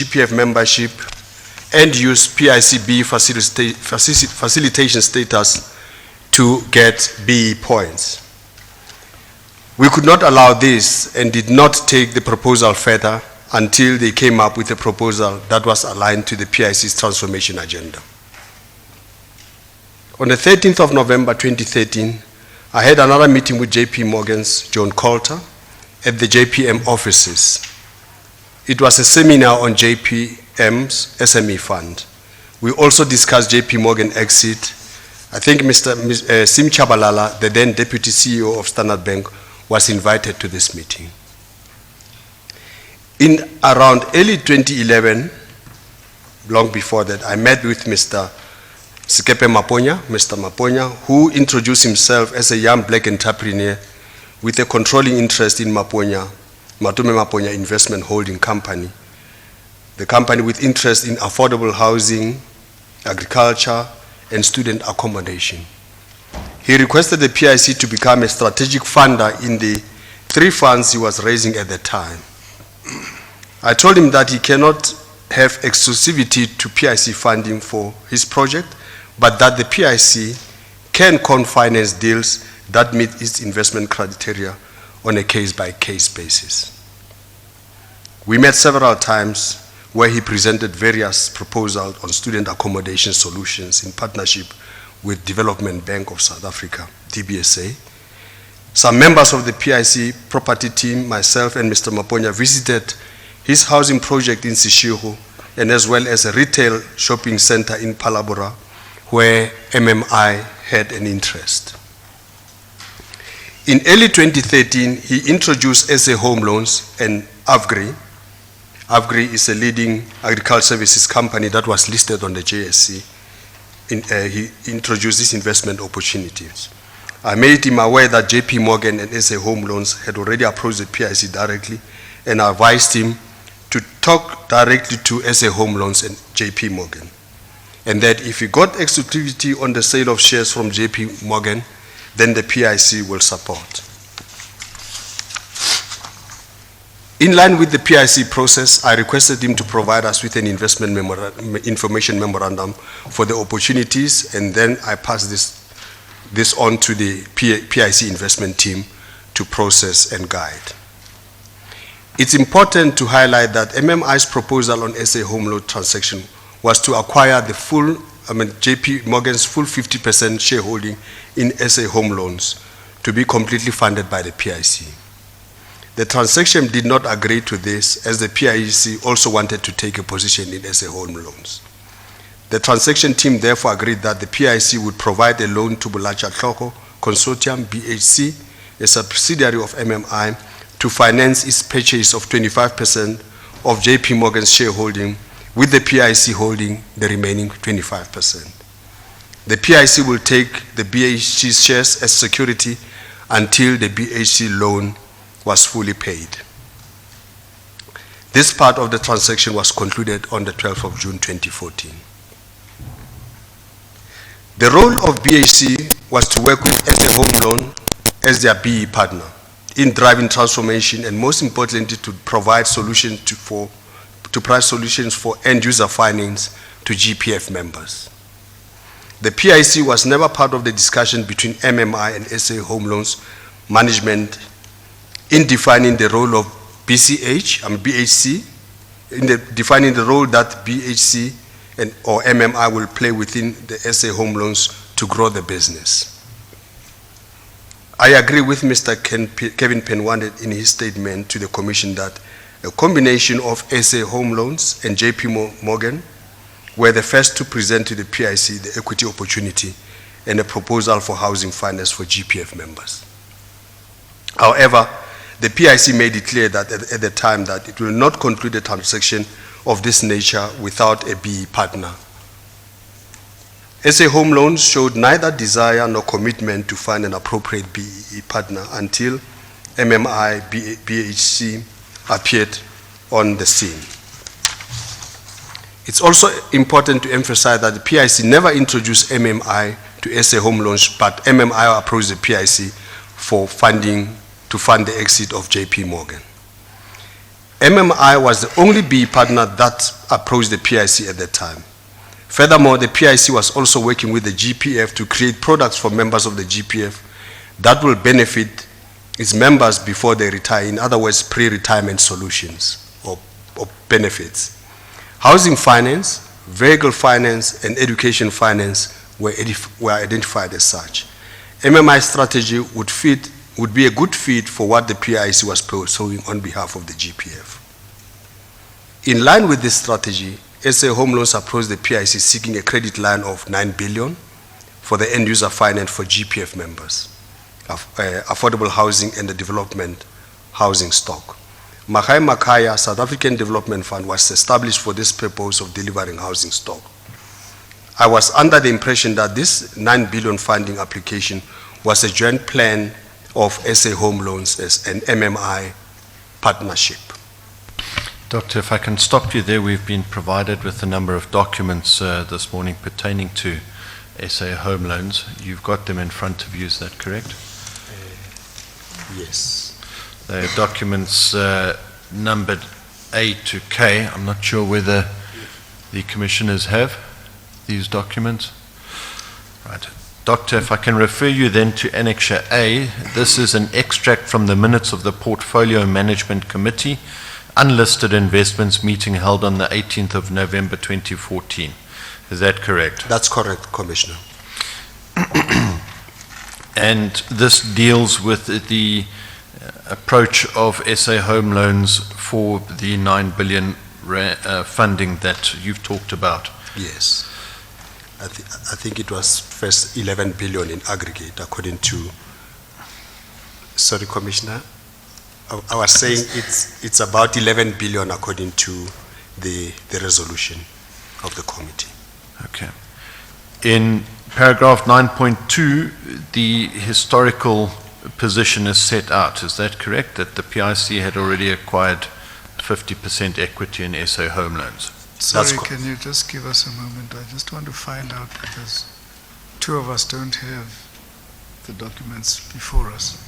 GPF membership and use PICB facilitation status to get BE points. We could not allow this and did not take the proposal further until they came up with a proposal that was aligned to the PIC's transformation agenda. On the 13th of November 2013, I had another meeting with JP Morgan's John Coulter at the JPM offices. It was a seminar on JPM's SME fund. We also discussed JP Morgan exit. I think Mr. Sim Chabalala, the then Deputy CEO of Standard Bank, was invited to this meeting. In around early 2011, long before that, I met with Mr. Sikepe Maponya, Mr. Maponya, who introduced himself as a young black entrepreneur with a controlling interest in Matume Maponya Investment Holding Company, the company with interest in affordable housing, agriculture, and student accommodation. He requested the PIC to become a strategic funder in the 3 funds he was raising at the time. I told him that he cannot have exclusivity to PIC funding for his project, but that the PIC can co-finance deals that meet its investment criteria on a case-by-case basis. We met several times where he presented various proposals on student accommodation solutions in partnership with Development Bank of South Africa, DBSA. Some members of the PIC property team, myself and Mr. Maponya, visited his housing project in Sishiho, and as well as a retail shopping center in Palabora, where MMI had an interest. In early 2013, he introduced SA Home Loans and Avgri. Avgri is a leading agricultural services company that was listed on the JSE. He introduced these investment opportunities. I made him aware that JP Morgan and SA Home Loans had already approached the PIC directly, and I advised him to talk directly to SA Home Loans and JP Morgan, and that if he got exclusivity on the sale of shares from JP Morgan, then the PIC will support. In line with the PIC process, I requested him to provide us with an investment information memorandum for the opportunities, and then I passed this on to the PIC investment team to process and guide. It's important to highlight that MMI's proposal on SA Home Loan transaction was to acquire the full, JP Morgan's full 50% shareholding in SA Home Loans to be completely funded by the PIC. The transaction did not agree to this, as the PIC also wanted to take a position in SA Home Loans. The transaction team therefore agreed that the PIC would provide a loan to Bulacha Tlhoko Consortium, BHC, a subsidiary of MMI, to finance its purchase of 25% of JP Morgan's shareholding, with the PIC holding the remaining 25%. The PIC will take the BHC shares as security until the BHC loan was fully paid. This part of the transaction was concluded on the 12th of June 2014. The role of BHC was to work with SA Home Loan as their BE partner in driving transformation, and most importantly to provide solutions for end user finance to GPF members. The PIC was never part of the discussion between MMI and SA Home Loans management in defining the role of BHC, defining the role that BHC or MMI will play within the SA Home Loans to grow the business. I agree with Mr. Kevin Penwande in his statement to the Commission that a combination of SA Home Loans and JP Morgan were the first to present to the PIC the equity opportunity and a proposal for housing finance for GPF members. However, the PIC made it clear that at the time that it will not conclude a transaction of this nature without a BE partner. SA Home Loans showed neither desire nor commitment to find an appropriate BE partner until MMI BHC appeared on the scene. It's also important to emphasize that the PIC never introduced MMI to SA Home Loans, but MMI approached the PIC for funding to fund the exit of JP Morgan. MMI was the only BE partner that approached the PIC at that time. Furthermore, the PIC was also working with the GPF to create products for members of the GPF that will benefit its members before they retire, in other words, pre-retirement solutions or benefits. Housing finance, vehicle finance, and education finance were identified as such. MMI strategy would be a good fit for what the PIC was pursuing on behalf of the GPF. In line with this strategy, SA Home Loans approached the PIC seeking a credit line of 9 billion for the end-user finance for GPF members, affordable housing and the development housing stock. Mahai Makaya South African Development Fund was established for this purpose of delivering housing stock. I was under the impression that this 9 billion funding application was a joint plan of SA Home Loans as an MMI partnership. Doctor, if I can stop you there, we've been provided with a number of documents this morning pertaining to SA Home Loans. You've got them in front of you, is that correct? Yes. They are documents numbered A to K. I'm not sure whether the commissioners have these documents. Right. Doctor, if I can refer you then to Annexure A, this is an extract from the minutes of the Portfolio Management Committee, Unlisted Investments meeting held on the 18th of November 2014. Is that correct? That's correct, Commissioner. And this deals with the approach of SA Home Loans for the 9 billion funding that you've talked about. Yes. I think it was first 11 billion in aggregate, according to, sorry, Commissioner, I was saying it's about 11 billion according to the resolution of the committee. Okay. In paragraph 9.2, the historical position is set out. Is that correct? That the PIC had already acquired 50% equity in SA Home Loans? Sorry, can you just give us a moment? I just want to find out because two of us don't have the documents before us.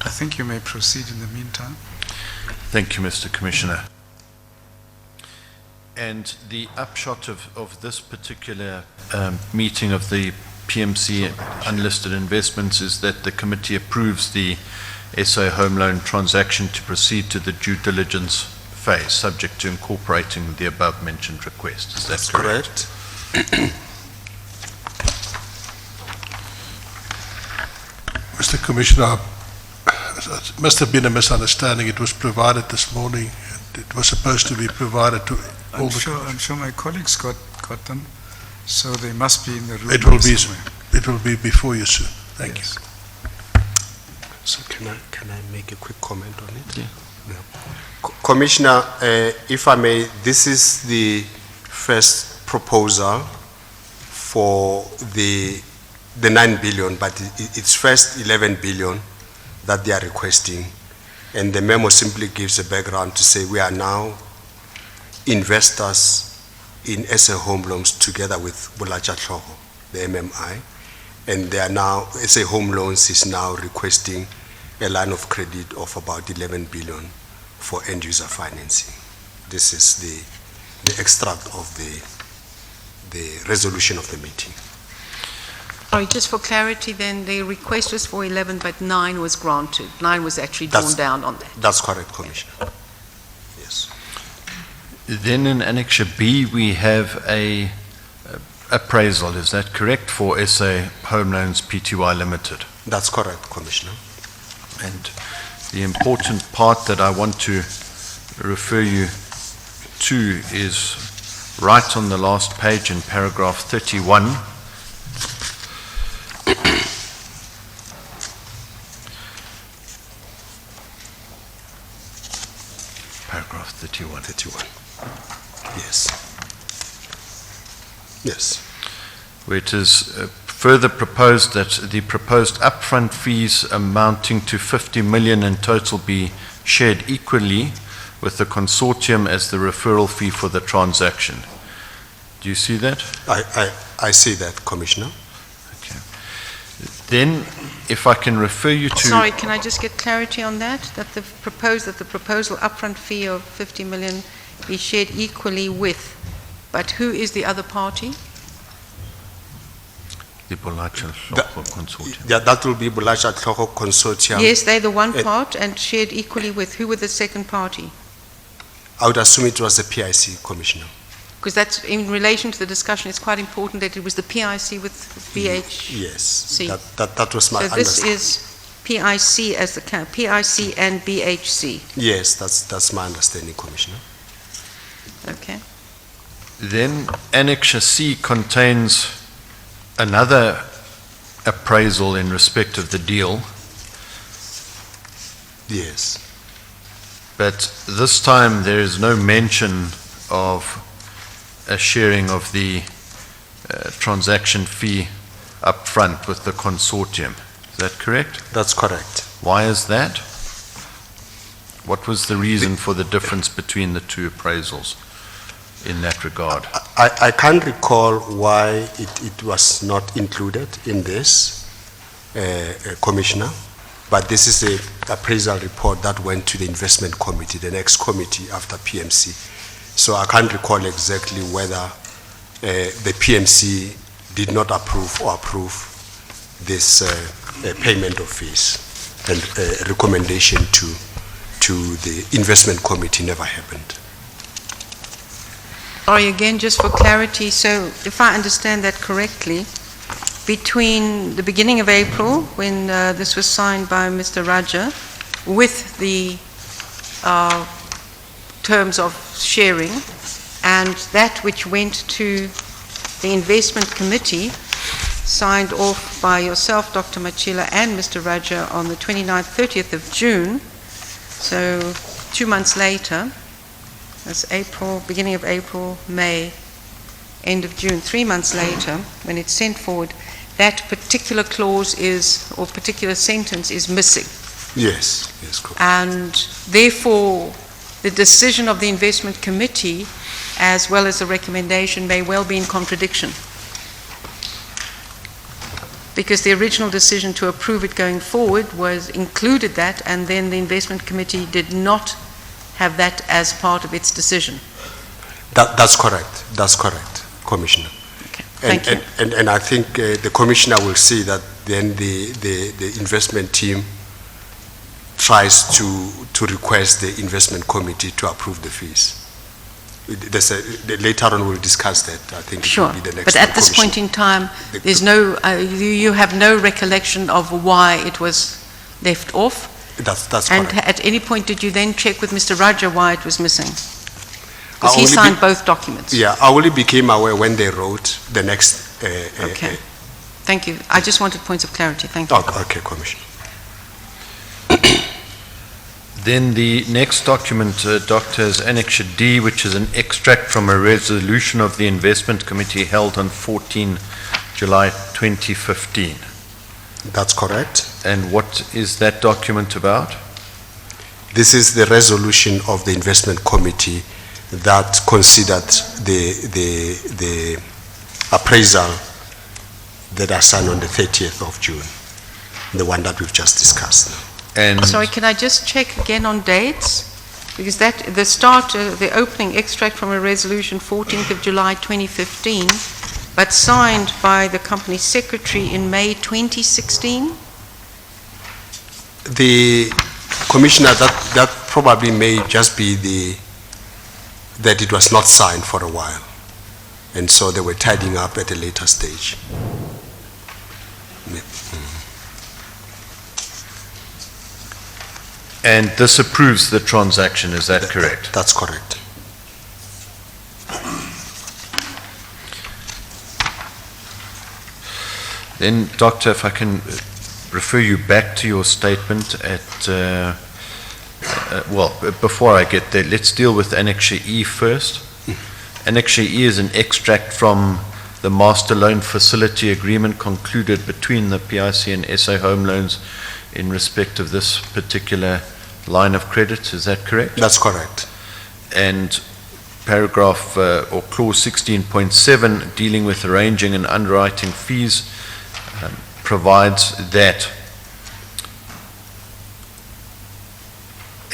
I think you may proceed in the meantime. Thank you, Mr. Commissioner. And the upshot of this particular meeting of the PMC Unlisted Investments is that the committee approves the SA Home Loan transaction to proceed to the due diligence phase, subject to incorporating the above mentioned request. Is that correct? Mr. Commissioner, it must have been a misunderstanding. It was provided this morning. It was supposed to be provided to all I'm sure my colleagues got them, so they must be in the room. It will be before you soon. Thank you. So can I make a quick comment on it? Yeah. No. Commissioner, if I may, this is the first proposal for the 9 billion, but it's first 11 billion that they are requesting. And the memo simply gives a background to say we are now investors in SA Home Loans together with Bulacha Tlhogo, the MMI. And they are now, SA Home Loans is now requesting a line of credit of about 11 billion for end user financing. This is the extract of the resolution of the meeting. Sorry, just for clarity then, the request was for 11, but 9 was granted. 9 was actually drawn down on that. That's correct, Commissioner. Yes. Then in Annexure B, we have a appraisal, is that correct, for SA Home Loans Pty Limited? That's correct, Commissioner. And the important part that I want to refer you to is right on the last page in paragraph 31. Paragraph 31. Yes. Yes. where it is further proposed that the proposed upfront fees amounting to 50 million in total be shared equally with the consortium as the referral fee for the transaction. Do you see that? I see that, Commissioner. Okay. Then, if I can refer you to... Sorry, can I just get clarity on that? That the proposal upfront fee of 50 million be shared equally with, but who is the other party? The Bolacha Consortium. Yeah, that will be Bulacha Tlhogo Consortium. Yes, they're the one part and shared equally with. Who were the second party? I would assume it was the PIC, Commissioner. Because that's, in relation to the discussion, it's quite important that it was the PIC with BH. Yes, that was my So this understanding. is PIC as the PIC and BHC. Yes, that's my understanding, Commissioner. Okay. Then Annexure C contains another appraisal in respect of the deal, Yes. but this time there is no mention of a sharing of the transaction fee up front with the consortium. Is that correct? That's correct. Why is that? What was the reason for the difference between the two appraisals in that regard? I can't recall why it was not included in this, Commissioner, but this is the appraisal report that went to the investment committee, the next committee after PMC. So I can't recall exactly whether the PMC did not approve or approve this payment of fees, and recommendation to the investment committee never happened. Sorry, again, just for clarity, so if I understand that correctly, between the beginning of April, when this was signed by Mr. Raja, with the terms of sharing, and that which went to the investment committee, signed off by yourself, Dr. Matjila, and Mr. Raja on the 29th, 30th of June, so 2 months later, that's April, beginning of April, May, end of June, 3 months later, when it's sent forward, that particular clause is, or particular sentence is missing. Yes, correct. And therefore, the decision of the investment committee, as well as the recommendation, may well be in contradiction. Because the original decision to approve it going forward was included that, and then the investment committee did not have that as part of its decision. That's correct, Commissioner. Okay. Thank you. And I think the Commissioner will see that then the investment team tries to request the investment committee to approve the fees. Later on we'll discuss that. I think it Sure, will be the next but at this Commissioner. point in time, there's no, you have no recollection of why it was left off? That's And correct. at any point, did you then check with Mr. Raja why it was missing? I Because he only signed both documents. Yeah, I only became aware when they wrote the next. Okay. Thank you. I just wanted points of clarity. Thank you. Okay, Commissioner. Then the next document, Doctor, is Annexure D, which is an extract from a resolution of the Investment Committee held on 14 July 2015. That's correct. And what is that document about? This is the resolution of the investment committee that considered the appraisal that I signed on the 30th of June, the one that we've just discussed. And Sorry, can I just check again on dates? Because that, the start, the opening extract from a resolution 14th of July 2015, but signed by the company secretary in May 2016? The Commissioner, that probably may just be that it was not signed for a while. And so they were tidying up at a later stage. And this approves the transaction, is that correct? That's correct. Then, Doctor, if I can refer you back to your statement at, well, before I get there, let's deal with Annexure E first. Annexure E is an extract from the master loan facility agreement concluded between the PIC and SA Home Loans in respect of this particular line of credit. Is that correct? That's correct. And paragraph or clause 16.7 dealing with arranging and underwriting fees provides that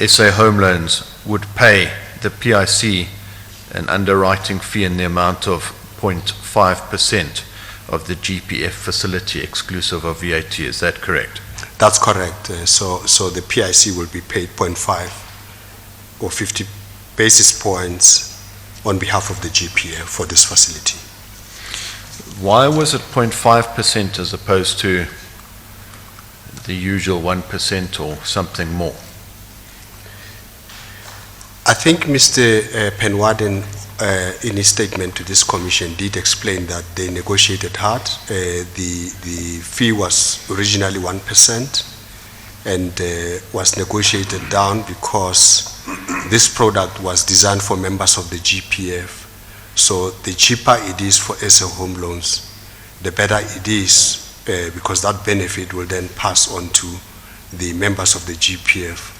SA Home Loans would pay the PIC an underwriting fee in the amount of 0.5% of the GPF facility exclusive of VAT. Is that correct? That's correct. So the PIC will be paid 0.5 or 50 basis points on behalf of the GPF for this facility. Why was it 0.5% as opposed to the usual 1% or something more? I think Mr. Penwarden, in his statement to this commission, did explain that they negotiated hard. The fee was originally 1% and was negotiated down because this product was designed for members of the GPF. So the cheaper it is for SA Home Loans, the better it is because that benefit will then pass on to the members of the GPF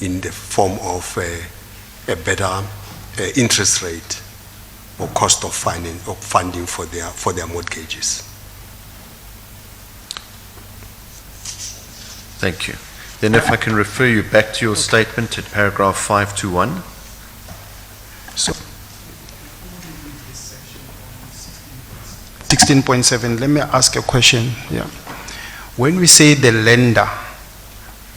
in the form of a better interest rate or cost of funding for their mortgages. Thank you. Then if I can refer you back to your statement at paragraph 521. So 16.7, let me ask a question. Yeah. When we say the lender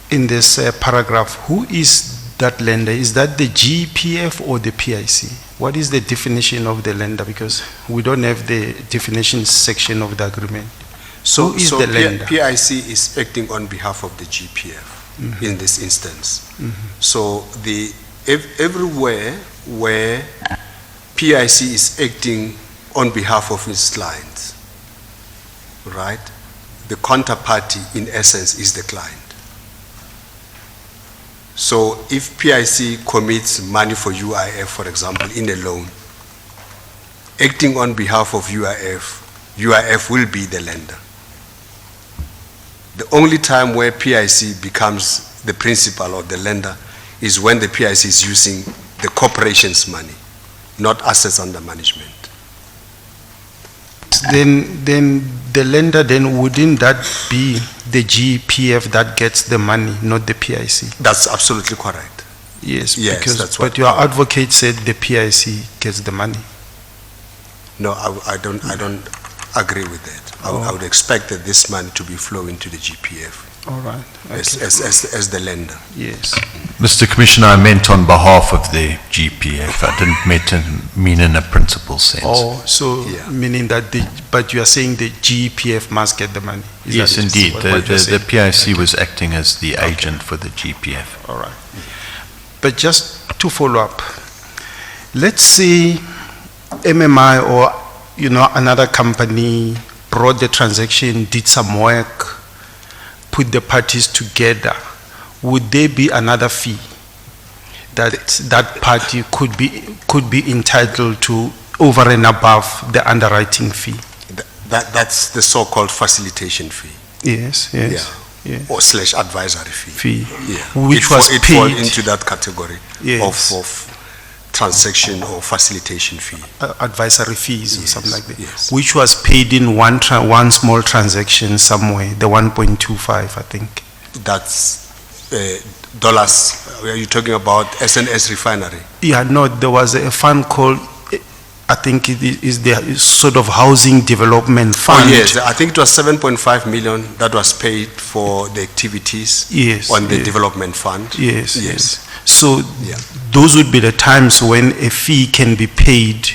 in this paragraph, who is that lender? Is that the GPF or the PIC? What is the definition of the lender? Because we don't have the definition section of the agreement. So who is the lender? PIC is acting on behalf of the GPF in this instance. So everywhere where PIC is acting on behalf of its clients, right? The counterparty in essence is the client. So if PIC commits money for UIF, for example, in a loan, acting on behalf of UIF will be the lender. The only time where PIC becomes the principal or the lender is when the PIC is using the corporation's money, not assets under management. Then the lender, then wouldn't that be the GPF that gets the money, not the PIC? That's absolutely correct. Yes, Yes, because, that's what- but your advocate said the PIC gets the money. No, I don't agree with that. I would expect that this money to be flowing to the GPF All right. as the lender. Yes. Mr. Commissioner, I meant on behalf of the GPF. I didn't mean in a principal sense. Oh, so Yeah. meaning that but you are saying the GPF must get the money? Is Yes, that indeed. what you're The saying? PIC was acting as the agent for the GPF. All right. But just to follow up, let's say MMI or, another company brought the transaction, did some work, put the parties together. Would there be another fee that party could be entitled to over and above the underwriting fee? That's the so-called facilitation fee. Yes, yes. Yeah. Or / advisory fee. Fee, Yeah. which was it fall paid. into that category Yes. of transaction or facilitation fee. Advisory fees or Yes, something like that, yes. which was paid in one small transaction somewhere, the 1.25, I think. That's dollars. Are you talking about SNS refinery? Yeah, no, there was a fund called, I think it is the sort of housing development fund. Oh, yes. I think it was 7.5 million that was paid for the activities Yes, on the yes. development fund. Yes, Yes. yes. So Yeah. those would be the times when a fee can be paid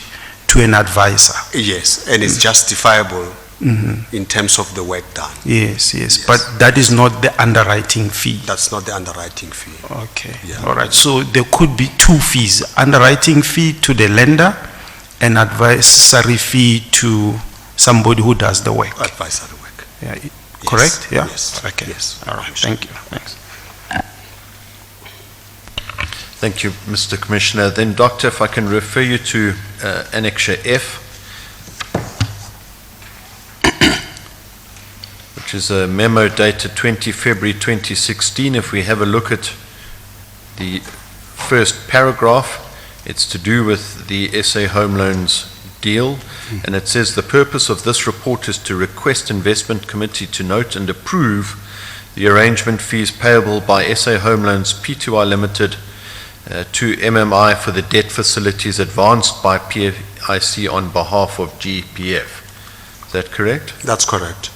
to an advisor. Yes, and it's justifiable in terms of the work done. Yes, yes, Yes. but that is not the underwriting fee. That's not the underwriting fee. Okay, Yeah. all right. So there could be two fees, underwriting fee to the lender and advisory fee to somebody who does the work. Advisory work. Yeah, correct? Yeah? Yes. Okay. Yes. All right, thank you. Thanks. Thank you, Mr. Commissioner. Then, Doctor, if I can refer you to Annexure F. which is a memo dated 20 February 2016. If we have a look at the first paragraph, it's to do with the SA Home Loans deal, and it says the purpose of this report is to request Investment Committee to note and approve the arrangement fees payable by SA Home Loans Pty Limited to MMI for the debt facilities advanced by PIC on behalf of GPF. Is that correct? That's correct.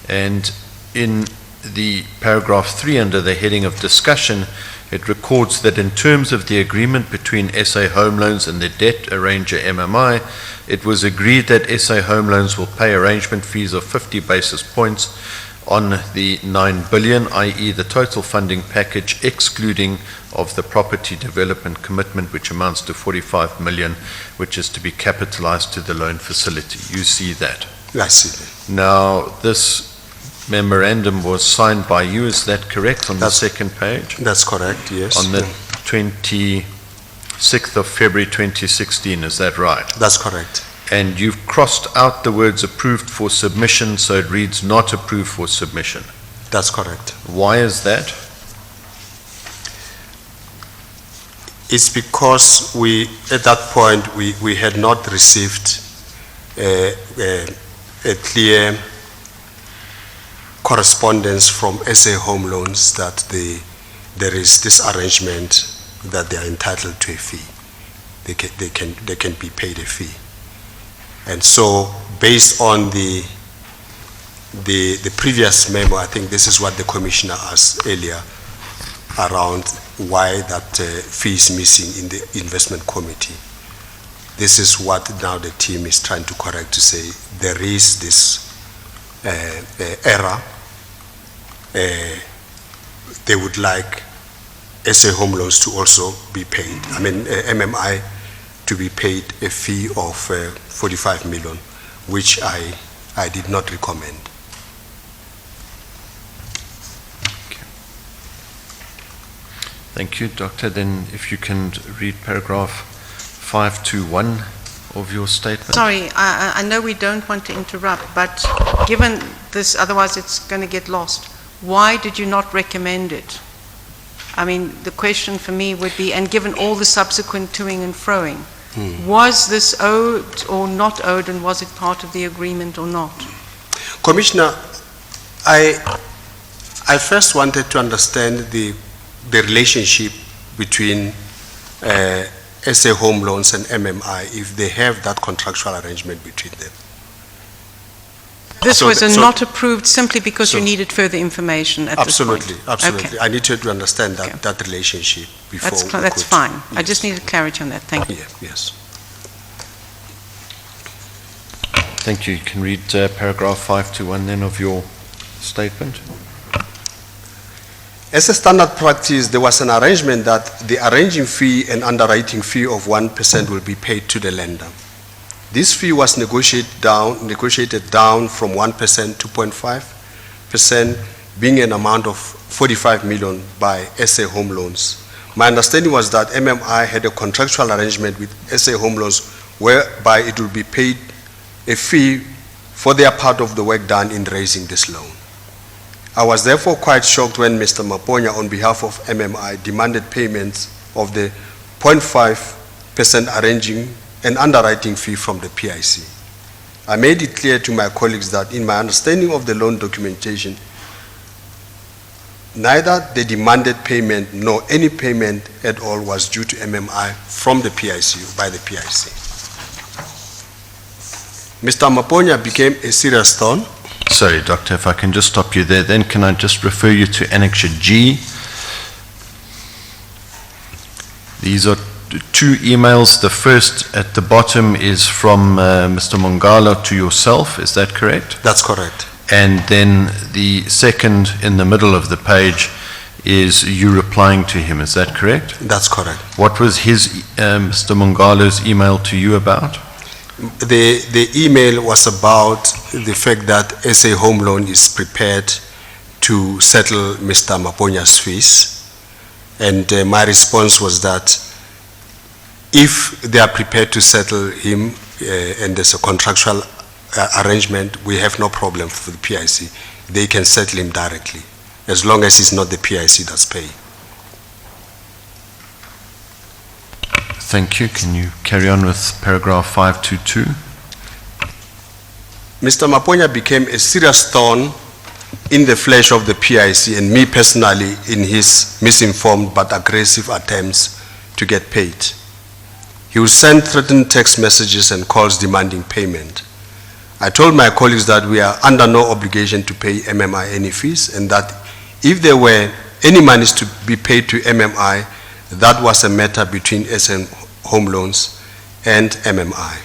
And in the paragraph 3 under the heading of discussion, it records that in terms of the agreement between SA Home Loans and the debt arranger MMI, it was agreed that SA Home Loans will pay arrangement fees of 50 basis points on the 9 billion, i.e. the total funding package excluding of the property development commitment, which amounts to 45 million, which is to be capitalized to the loan facility. You see that? I see that. Now, this memorandum was signed by you, is that correct, on the second page? That's correct, yes. On the 26th of February 2016, is that right? That's correct. And you've crossed out the words approved for submission, so it reads not approved for submission. That's correct. Why is that? It's because at that point, we had not received a clear correspondence from SA Home Loans that there is this arrangement that they are entitled to a fee. They can be paid a fee. And so, based on the previous memo, I think this is what the Commissioner asked earlier around why that fee is missing in the investment committee. This is what now the team is trying to correct, to say there is this error. They would like SA Home Loans to also be paid, MMI to be paid a fee of 45 million, which I did not recommend. Thank you, Doctor. Then if you can read paragraph 521 of your statement. Sorry, I know we don't want to interrupt, but given this, otherwise it's going to get lost, why did you not recommend it? I mean, the question for me would be, and given all the subsequent toing and froing, was this owed or not owed, and was it part of the agreement or not? Commissioner, I first wanted to understand the relationship between SA Home Loans and MMI, if they have that contractual arrangement between them. This was not approved simply because you needed further information at this point? Absolutely. Okay. I need to understand that relationship before That's fine. Yes. I just needed clarity on that. Thank you. Yeah, yes. Thank you. You can read paragraph 521 then of your statement. As a standard practice, there was an arrangement that the arranging fee and underwriting fee of 1% will be paid to the lender. This fee was negotiated down from 1% to 0.5%, being an amount of 45 million by SA Home Loans. My understanding was that MMI had a contractual arrangement with SA Home Loans whereby it will be paid a fee for their part of the work done in raising this loan. I was therefore quite shocked when Mr. Maponya, on behalf of MMI, demanded payments of the 0.5% arranging and underwriting fee from the PIC. I made it clear to my colleagues that in my understanding of the loan documentation, neither the demanded payment nor any payment at all was due to MMI from the PIC, by the PIC. Mr. Maponya became a serious thorn. Sorry, Doctor, if I can just stop you there, then can I just refer you to Annexure G? These are two emails. The first at the bottom is from Mr. Mongala to yourself, is that correct? That's correct. And then the second in the middle of the page is you replying to him, is that correct? That's correct. What was his, Mr. Mongala's email to you about? The email was about the fact that SA Home Loan is prepared to settle Mr. Maponya's fees. And my response was that if they are prepared to settle him and there's a contractual arrangement, we have no problem for the PIC. They can settle him directly, as long as it's not the PIC that's paying. Thank you. Can you carry on with paragraph 522? Mr. Maponya became a serious thorn in the flesh of the PIC and me personally in his misinformed but aggressive attempts to get paid. He would send threatened text messages and calls demanding payment. I told my colleagues that we are under no obligation to pay MMI any fees, and that if there were any monies to be paid to MMI, that was a matter between SA Home Loans and MMI.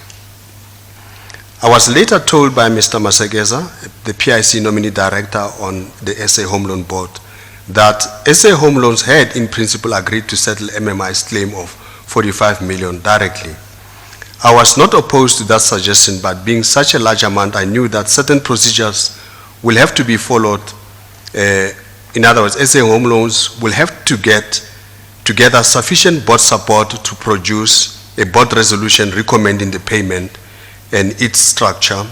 I was later told by Mr. Masegeza, the PIC nominee director on the SA Home Loan Board, that SA Home Loans had in principle agreed to settle MMI's claim of 45 million directly. I was not opposed to that suggestion, but being such a large amount, I knew that certain procedures will have to be followed. In other words, SA Home Loans will have to get together sufficient board support to produce a board resolution recommending the payment and its structure,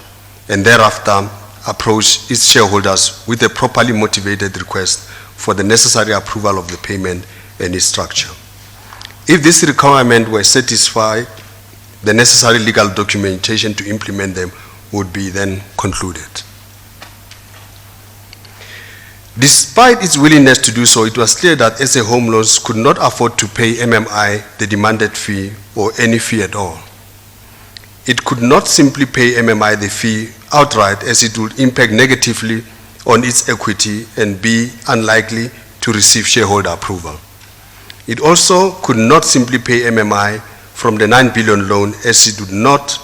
and thereafter approach its shareholders with a properly motivated request for the necessary approval of the payment and its structure. If this requirement were satisfied, the necessary legal documentation to implement them would be then concluded. Despite its willingness to do so, it was clear that SA Home Loans could not afford to pay MMI the demanded fee or any fee at all. It could not simply pay MMI the fee outright, as it would impact negatively on its equity and be unlikely to receive shareholder approval. It also could not simply pay MMI from the 9 billion loan, as it would not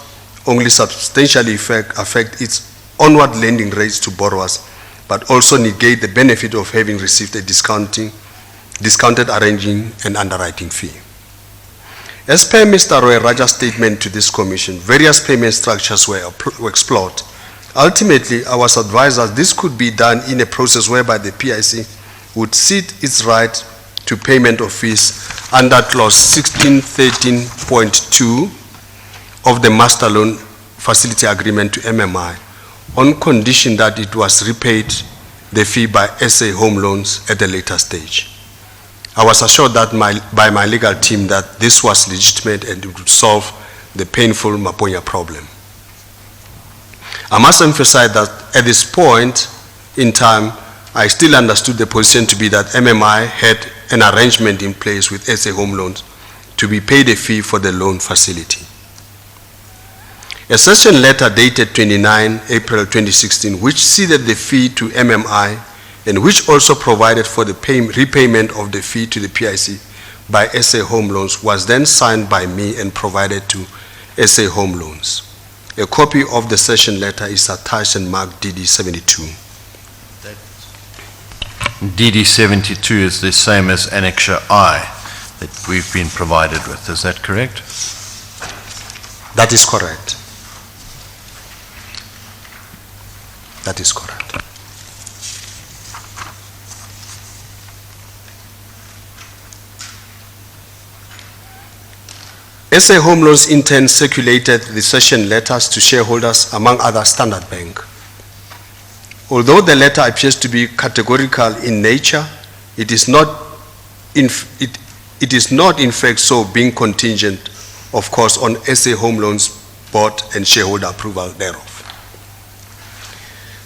only substantially affect its onward lending rates to borrowers, but also negate the benefit of having received a discounted arranging and underwriting fee. As per Mr. Roy Raja's statement to this commission, various payment structures were explored. Ultimately, I was advised that this could be done in a process whereby the PIC would cede its right to payment of fees under clause 1613.2 of the master loan facility agreement to MMI, on condition that it was repaid the fee by SA Home Loans at a later stage. I was assured that by my legal team that this was legitimate and it would solve the painful Maponya problem. I must emphasize that at this point in time, I still understood the position to be that MMI had an arrangement in place with SA Home Loans to be paid a fee for the loan facility. A session letter dated 29 April 2016, which ceded the fee to MMI and which also provided for the repayment of the fee to the PIC by SA Home Loans, was then signed by me and provided to SA Home Loans. A copy of the session letter is attached and marked DD 72. DD 72 is the same as Annexure I that we've been provided with. Is that correct? That is correct. That is correct. SA Home Loans in turn circulated the session letters to shareholders, among others Standard Bank. Although the letter appears to be categorical in nature, it is not in fact so, being contingent, of course, on SA Home Loans board and shareholder approval thereof.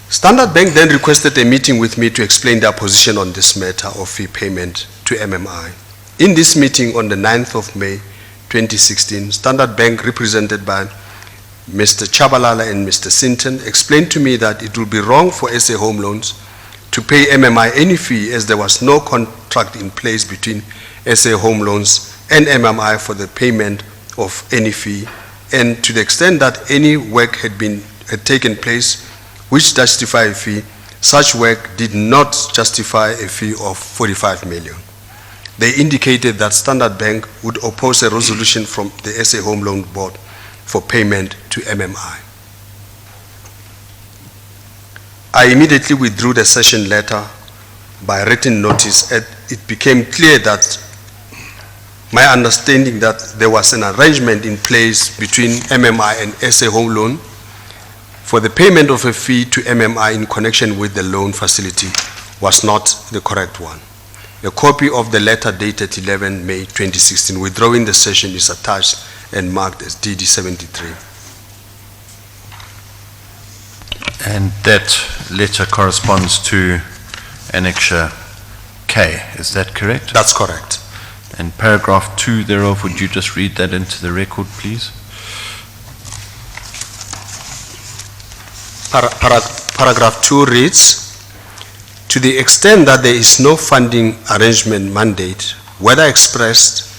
Standard Bank then requested a meeting with me to explain their position on this matter of fee payment to MMI. In this meeting on the 9th of May 2016, Standard Bank, represented by Mr. Chabalala and Mr. Sinton, explained to me that it would be wrong for SA Home Loans to pay MMI any fee, as there was no contract in place between SA Home Loans and MMI for the payment of any fee, and to the extent that any work had taken place which justified a fee, such work did not justify a fee of 45 million. They indicated that Standard Bank would oppose a resolution from the SA Home Loan Board for payment to MMI. I immediately withdrew the session letter by written notice, and it became clear that my understanding that there was an arrangement in place between MMI and SA Home Loan for the payment of a fee to MMI in connection with the loan facility was not the correct one. A copy of the letter dated 11 May 2016 withdrawing the session is attached and marked as DD 73. And that letter corresponds to Annexure K, is that correct? That's correct. And paragraph 2 thereof, would you just read that into the record, please? Paragraph 2 reads, to the extent that there is no funding arrangement mandate, whether expressed,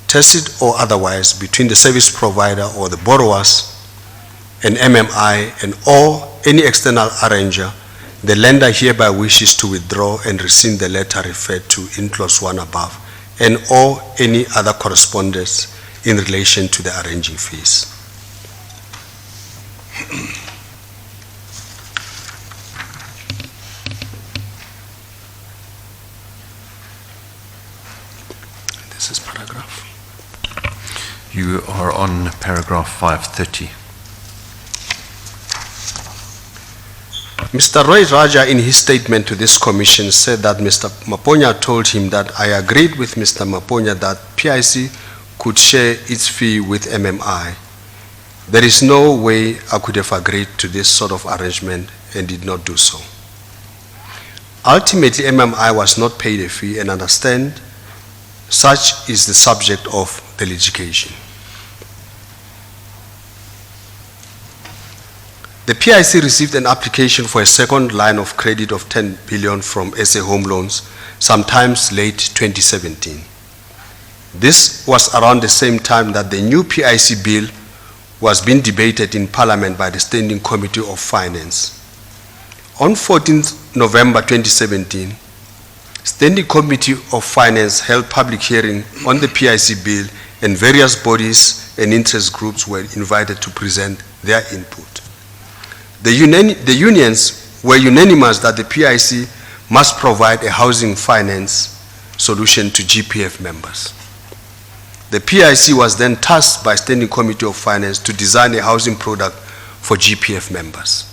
tacit or otherwise, between the service provider or the borrowers and MMI and or any external arranger, the lender hereby wishes to withdraw and rescind the letter referred to in clause 1 above and or any other correspondence in relation to the arranging fees. This is paragraph. You are on paragraph 530. Mr. Roy Raja, in his statement to this commission, said that Mr. Maponya told him that I agreed with Mr. Maponya that PIC could share its fee with MMI. There is no way I could have agreed to this sort of arrangement and did not do so. Ultimately, MMI was not paid a fee, and understand such is the subject of the litigation. The PIC received an application for a second line of credit of 10 billion from SA Home Loans sometimes late 2017. This was around the same time that the new PIC bill was being debated in Parliament by the Standing Committee of Finance. On 14th November 2017, Standing Committee of Finance held public hearing on the PIC bill and various bodies and interest groups were invited to present their input. The unions were unanimous that the PIC must provide a housing finance solution to GPF members. The PIC was then tasked by Standing Committee of Finance to design a housing product for GPF members.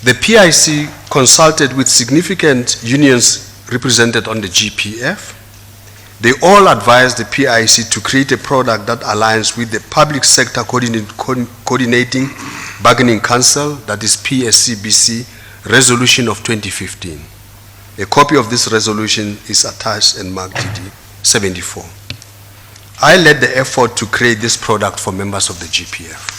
The PIC consulted with significant unions represented on the GPF. They all advised the PIC to create a product that aligns with the Public Sector Coordinating Bargaining Council, that is PSCBC, resolution of 2015. A copy of this resolution is attached and marked DD 74. I led the effort to create this product for members of the GPF.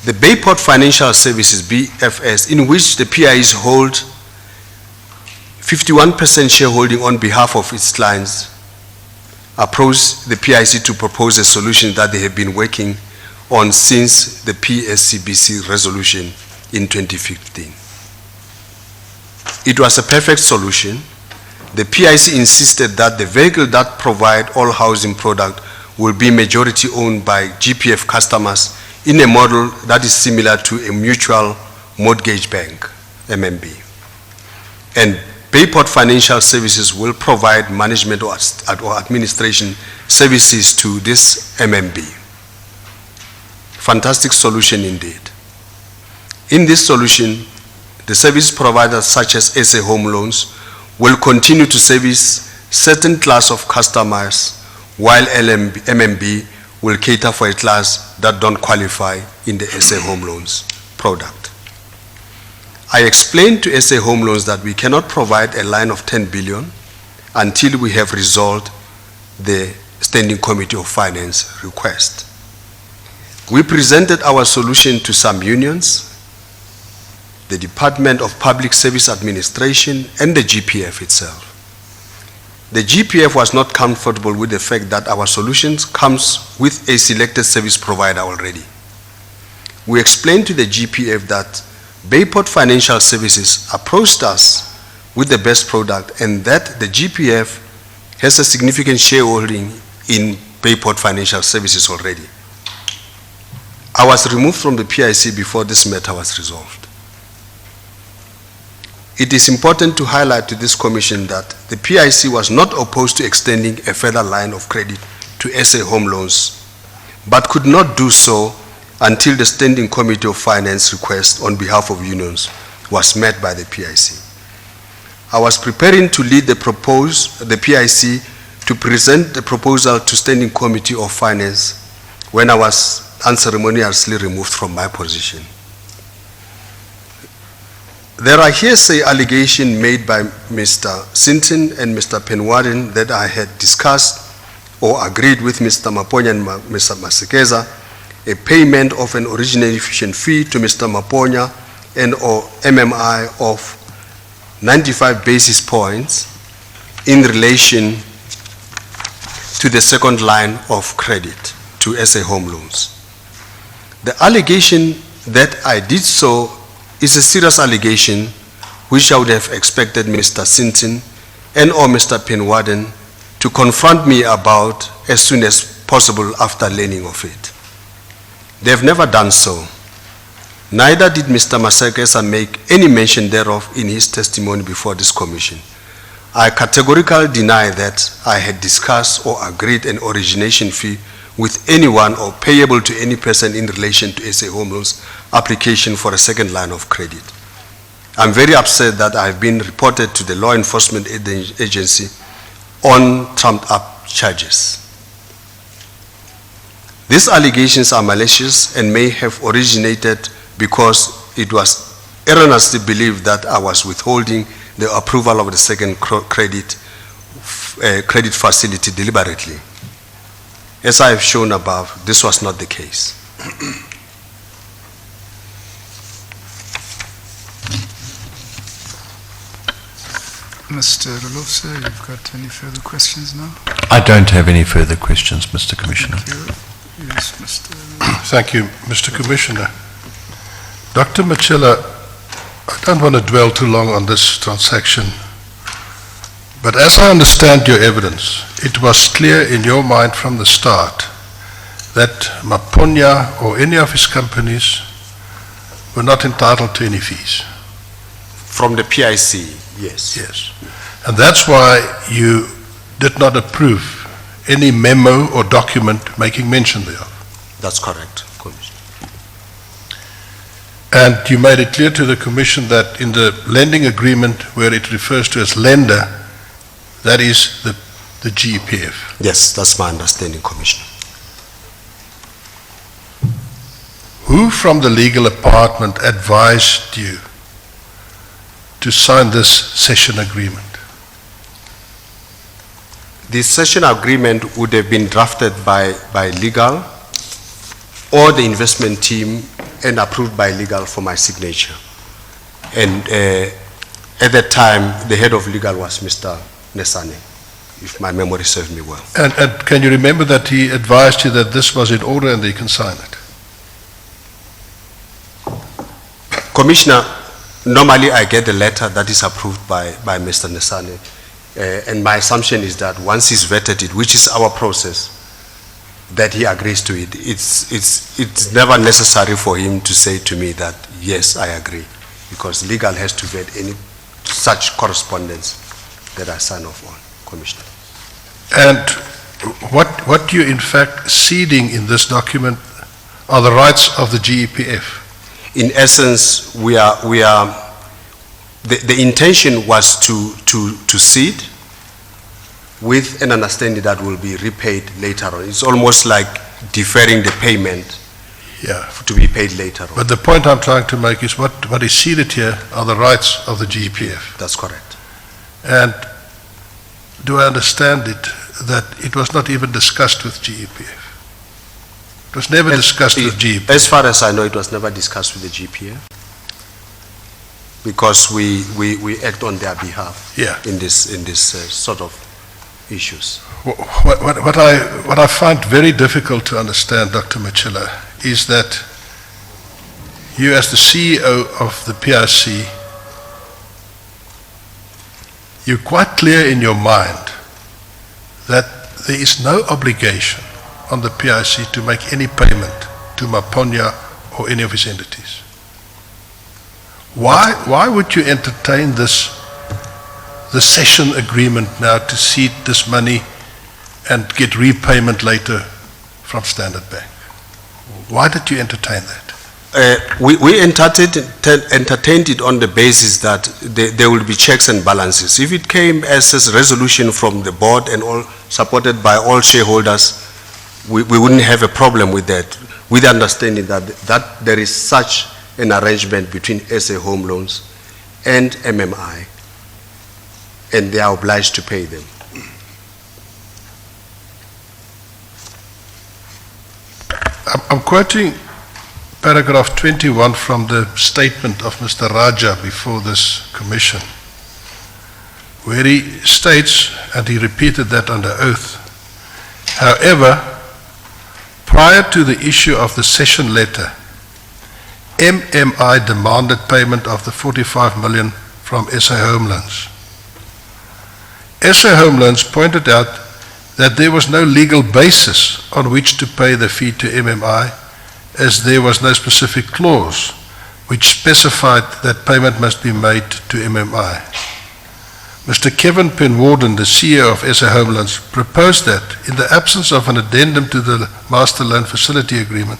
The Bayport Financial Services, BFS, in which the PIs hold 51% shareholding on behalf of its clients, approached the PIC to propose a solution that they have been working on since the PSCBC resolution in 2015. It was a perfect solution. The PIC insisted that the vehicle that provide all housing product will be majority owned by GPF customers in a model that is similar to a mutual mortgage bank, MMB. And Bayport Financial Services will provide management or administration services to this MMB. Fantastic solution indeed. In this solution, the service providers such as SA Home Loans will continue to service certain class of customers while MMB will cater for a class that don't qualify in the SA Home Loans product. I explained to SA Home Loans that we cannot provide a line of 10 billion until we have resolved the Standing Committee of Finance request. We presented our solution to some unions, the Department of Public Service Administration, and the GPF itself. The GPF was not comfortable with the fact that our solution comes with a selected service provider already. We explained to the GPF that Bayport Financial Services approached us with the best product and that the GPF has a significant shareholding in Bayport Financial Services already. I was removed from the PIC before this matter was resolved. It is important to highlight to this commission that the PIC was not opposed to extending a further line of credit to SA Home Loans, but could not do so until the Standing Committee of Finance request on behalf of unions was met by the PIC. I was preparing to lead the PIC to present the proposal to Standing Committee of Finance when I was unceremoniously removed from my position. There are hearsay allegations made by Mr. Sinton and Mr. Penwarden that I had discussed or agreed with Mr. Maponya and Mr. Masekeza a payment of an origination fee to Mr. Maponya and or MMI of 95 basis points in relation to the second line of credit to SA Home Loans. The allegation that I did so is a serious allegation which I would have expected Mr. Sinton and or Mr. Penwarden to confront me about as soon as possible after learning of it. They have never done so. Neither did Mr. Masekesa make any mention thereof in his testimony before this commission. I categorically deny that I had discussed or agreed an origination fee with anyone or payable to any person in relation to SA Home Loans application for a second line of credit. I'm very upset that I've been reported to the law enforcement agency on trumped up charges. These allegations are malicious and may have originated because it was erroneously believed that I was withholding the approval of the second credit facility deliberately. As I have shown above, this was not the case. Mr. Roloff, you've got any further questions now? I don't have any further questions, Mr. Commissioner. Thank you. Yes, Mr. Thank you, Mr. Commissioner. Dr. Matjila, I don't want to dwell too long on this transaction, but as I understand your evidence, it was clear in your mind from the start that Maponya or any of his companies were not entitled to any fees. From the PIC, yes. Yes. And that's why you did not approve any memo or document making mention thereof. That's correct, Commissioner. And you made it clear to the Commission that in the lending agreement where it refers to as lender, that is the GEPF. Yes, that's my understanding, Commissioner. Who from the legal department advised you to sign this session agreement? The session agreement would have been drafted by legal or the investment team and approved by legal for my signature. And at that time, the head of legal was Mr. Nesane, if my memory serves me well. And can you remember that he advised you that this was in order and that you can sign it? Commissioner, normally I get the letter that is approved by Mr. Nesane. And my assumption is that once he's vetted it, which is our process, that he agrees to it. It's never necessary for him to say to me that, yes, I agree, because legal has to vet any such correspondence that I sign off on, Commissioner. And what you're in fact ceding in this document are the rights of the GEPF. In essence, the intention was to cede with an understanding that will be repaid later on. It's almost like deferring the payment to be paid later on. But the point I'm trying to make is what is ceded here are the rights of the GEPF. That's correct. And do I understand it that it was not even discussed with GEPF? It was never discussed with GEPF. As far as I know, it was never discussed with the GPF because we act on their behalf in this sort of issues. What I find very difficult to understand, Dr. Matjila, is that you as the CEO of the PIC, you're quite clear in your mind that there is no obligation on the PIC to make any payment to Maponya or any of his entities. Why would you entertain the session agreement now to cede this money and get repayment later from Standard Bank? Why did you entertain that? We entertained it on the basis that there will be checks and balances. If it came as a resolution from the board and all supported by all shareholders, we wouldn't have a problem with that, with the understanding that there is such an arrangement between SA Home Loans and MMI, and they are obliged to pay them. I'm quoting paragraph 21 from the statement of Mr. Raja before this commission, where he states, and he repeated that under oath, however, prior to the issue of the session letter, MMI demanded payment of the 45 million from SA Home Loans. SA Home Loans pointed out that there was no legal basis on which to pay the fee to MMI, as there was no specific clause which specified that payment must be made to MMI. Mr. Kevin Penwarden, the CEO of SA Home Loans, proposed that in the absence of an addendum to the Master Loan Facility Agreement,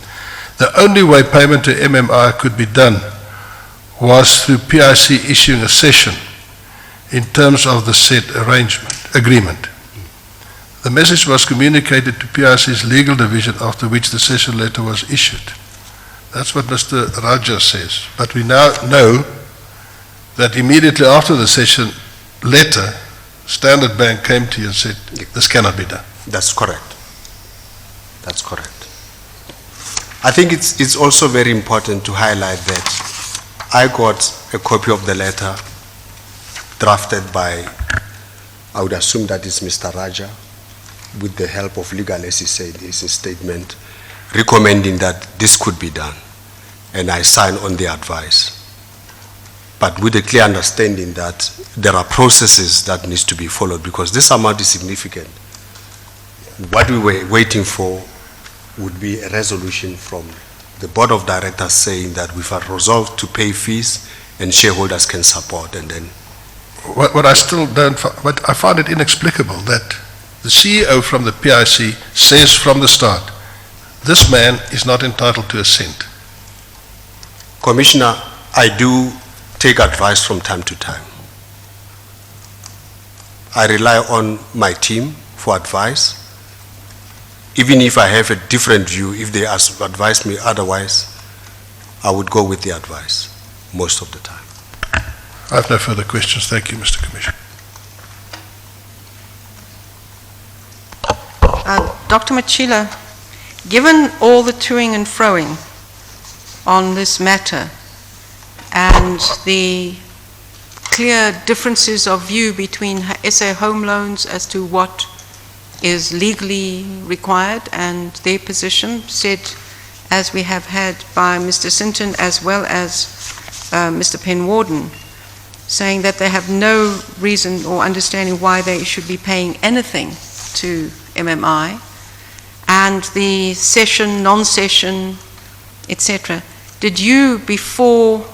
the only way payment to MMI could be done was through PIC issuing a cession in terms of the said agreement. The message was communicated to PIC's legal division, after which the cession letter was issued. That's what Mr. Raja says. But we now know that immediately after the cession letter, Standard Bank came to you and said, this cannot be done. That's correct. That's correct. I think it's also very important to highlight that I got a copy of the letter drafted by, I would assume that is Mr. Raja, with the help of legal, as he said, is a statement recommending that this could be done. And I signed on the advice. But with a clear understanding that there are processes that needs to be followed, because this amount is significant. What we were waiting for would be a resolution from the board of directors saying that we've resolved to pay fees and shareholders can support, and then. What I still don't, but I find it inexplicable that the CEO from the PIC says from the start, this man is not entitled to a cent. Commissioner, I do take advice from time to time. I rely on my team for advice. Even if I have a different view, if they advise me otherwise, I would go with the advice most of the time. I have no further questions. Thank you, Mr. Commissioner. Dr. Matjila, given all the toing and froing on this matter and the clear differences of view between SA Home Loans as to what is legally required and their position, said as we have had by Mr. Sinton as well as Mr. Penwarden, saying that they have no reason or understanding why they should be paying anything to MMI, and the session, non-session, etc. Did you, before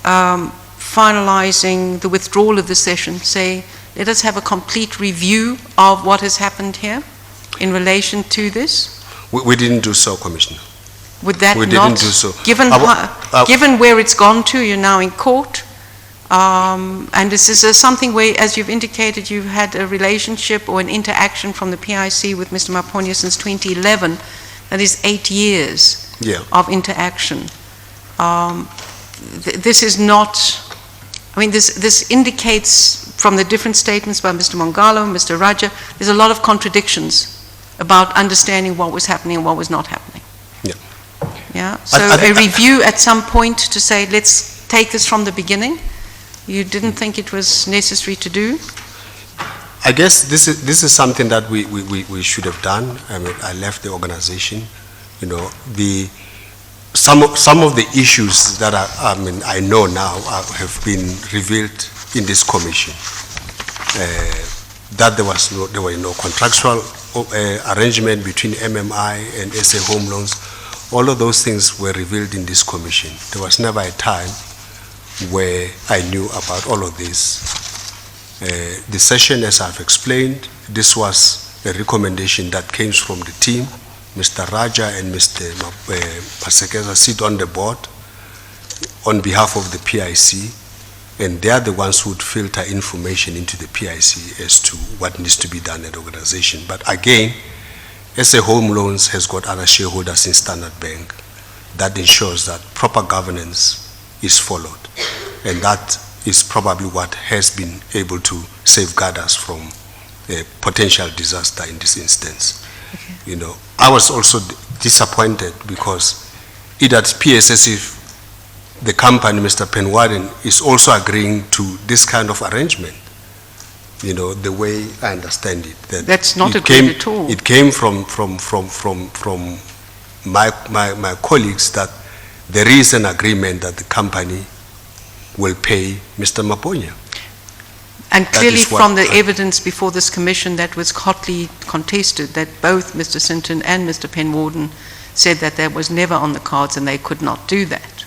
finalizing the withdrawal of the session, say, let us have a complete review of what has happened here in relation to this? We didn't do so, Commissioner. Would that We not, didn't do so. given, given where it's gone to, you're now in court, and this is something where, as you've indicated, you've had a relationship or an interaction from the PIC with Mr. Maponya since 2011, that is 8 years of interaction. This is not, I mean, this indicates from the different statements by Mr. Mongalo, Mr. Raja, there's a lot of contradictions about understanding what was happening and what was not happening. Yeah. So a review at some point to say, let's take this from the beginning. You didn't think it was necessary to do? I guess this is something that we should have done. I mean, I left the organization. You know, some of the issues that I know now have been revealed in this commission. That there were no contractual arrangement between MMI and SA Home Loans. All of those things were revealed in this commission. There was never a time where I knew about all of this. The session, as I've explained, this was a recommendation that came from the team Mr. Raja and Mr. Masekeza sit on the board on behalf of the PIC, and they are the ones who would filter information into the PIC as to what needs to be done at the organization. But again, SA Home Loans has got other shareholders in Standard Bank that ensures that proper governance is followed, and that is probably what has been able to safeguard us from a potential disaster in this instance. Okay. You know, I was also disappointed because it at PSS, if the company, Mr. Penwarden, is also agreeing to this kind of arrangement. You know, the way I understand it. That's not it agreed came, at all. It came from my colleagues that there is an agreement that the company will pay Mr. Maponya. And That clearly is what from the I- evidence before this commission that was hotly contested, that both Mr. Sinton and Mr. Penwarden said that that was never on the cards and they could not do that.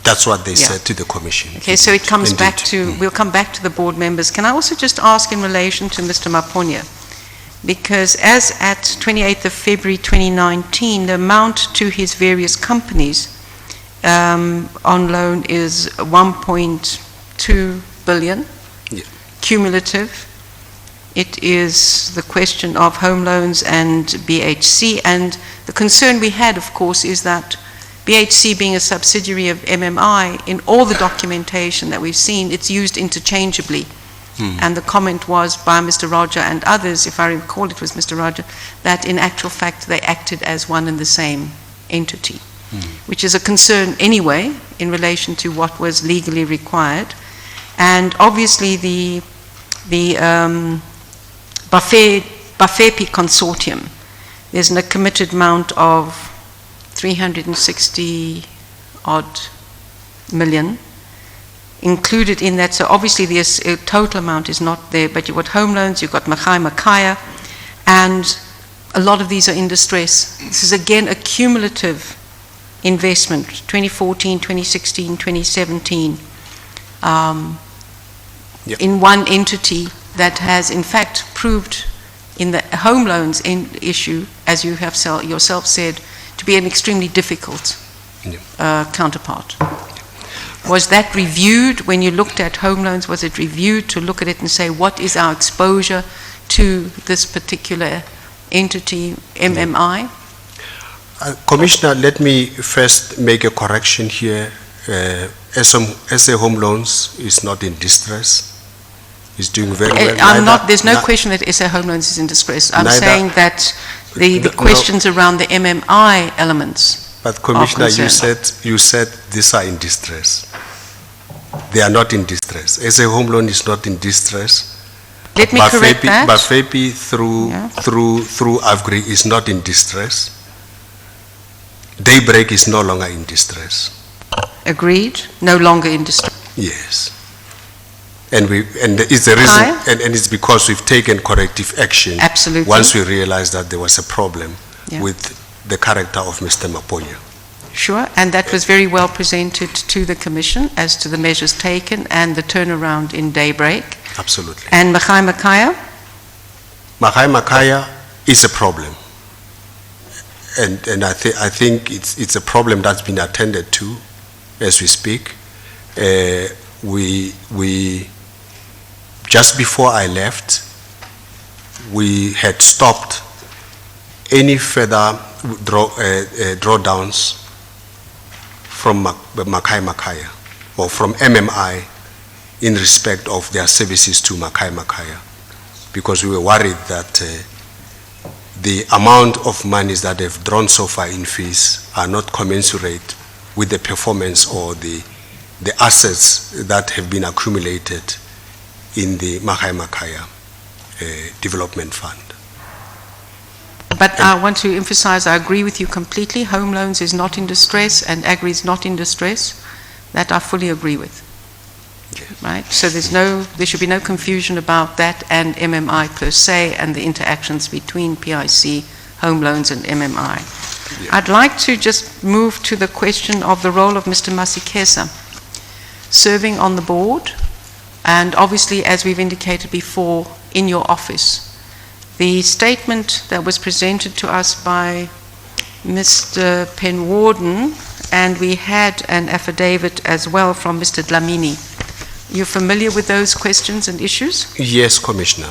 That's what they Yeah. said to the commission. Okay, so it comes back Indeed. to, we'll come back to the board members. Can I also just ask in relation to Mr. Maponya? Because as at 28th of February 2019, the amount to his various companies on loan is 1.2 billion Yeah. cumulative. It is the question of home loans and BHC, and the concern we had, of course, is that BHC being a subsidiary of MMI, in all the documentation that we've seen, it's used interchangeably. And the comment was by Mr. Raja and others, if I recall it was Mr. Raja, that in actual fact they acted as one and the same entity, which is a concern anyway in relation to what was legally required. And obviously the Bafepi consortium, there's a committed amount of 360 odd million included in that. So obviously the total amount is not there, but you've got home loans, you've got Makaya, and a lot of these are in distress. This is again a cumulative investment, 2014, 2016, 2017, Yep. in one entity that has in fact proved in the home loans issue, as you have yourself said, to be an extremely difficult counterpart. Was that reviewed when you looked at home loans? Was it reviewed to look at it and say, what is our exposure to this particular entity, MMI? Commissioner, let me first make a correction here. SA Home Loans is not in distress. It's doing very well. There's no question that SA Home Loans is in distress. I'm Neither- saying that the No. questions around the MMI elements. But Commissioner, you concern. said these are in distress. They are not in distress. SA Home Loan is not in distress. Let me correct that. Bafepi through Yeah. through Avgri is not in distress. Daybreak is no longer in distress. Agreed, no longer in distress. Yes. And it's the reason, Hi. and it's because we've taken corrective action. Absolutely. Once we realized that there was a problem Yeah. with the character of Mr. Maponya. Sure, and that was very well presented to the Commission as to the measures taken and the turnaround in Daybreak. Absolutely. And Makaya? Makaya is a problem. And I think it's a problem that's been attended to as we speak. We just before I left, we had stopped any further drawdowns from Makaya or from MMI in respect of their services to Makaya, because we were worried that the amount of monies that they've drawn so far in fees are not commensurate with the performance or the assets that have been accumulated in the Makaya Development Fund. But I want to emphasize, I agree with you completely. Home loans is not in distress and Agri is not in distress. That I fully agree with. Yes. Right? So there should be no confusion about that and MMI per se and the interactions between PIC, home loans and MMI. Yeah. I'd like to just move to the question of the role of Mr. Masekeza serving on the board and obviously, as we've indicated before, in your office. The statement that was presented to us by Mr. Penwarden, and we had an affidavit as well from Mr. Dlamini. You're familiar with those questions and issues? Yes, Commissioner.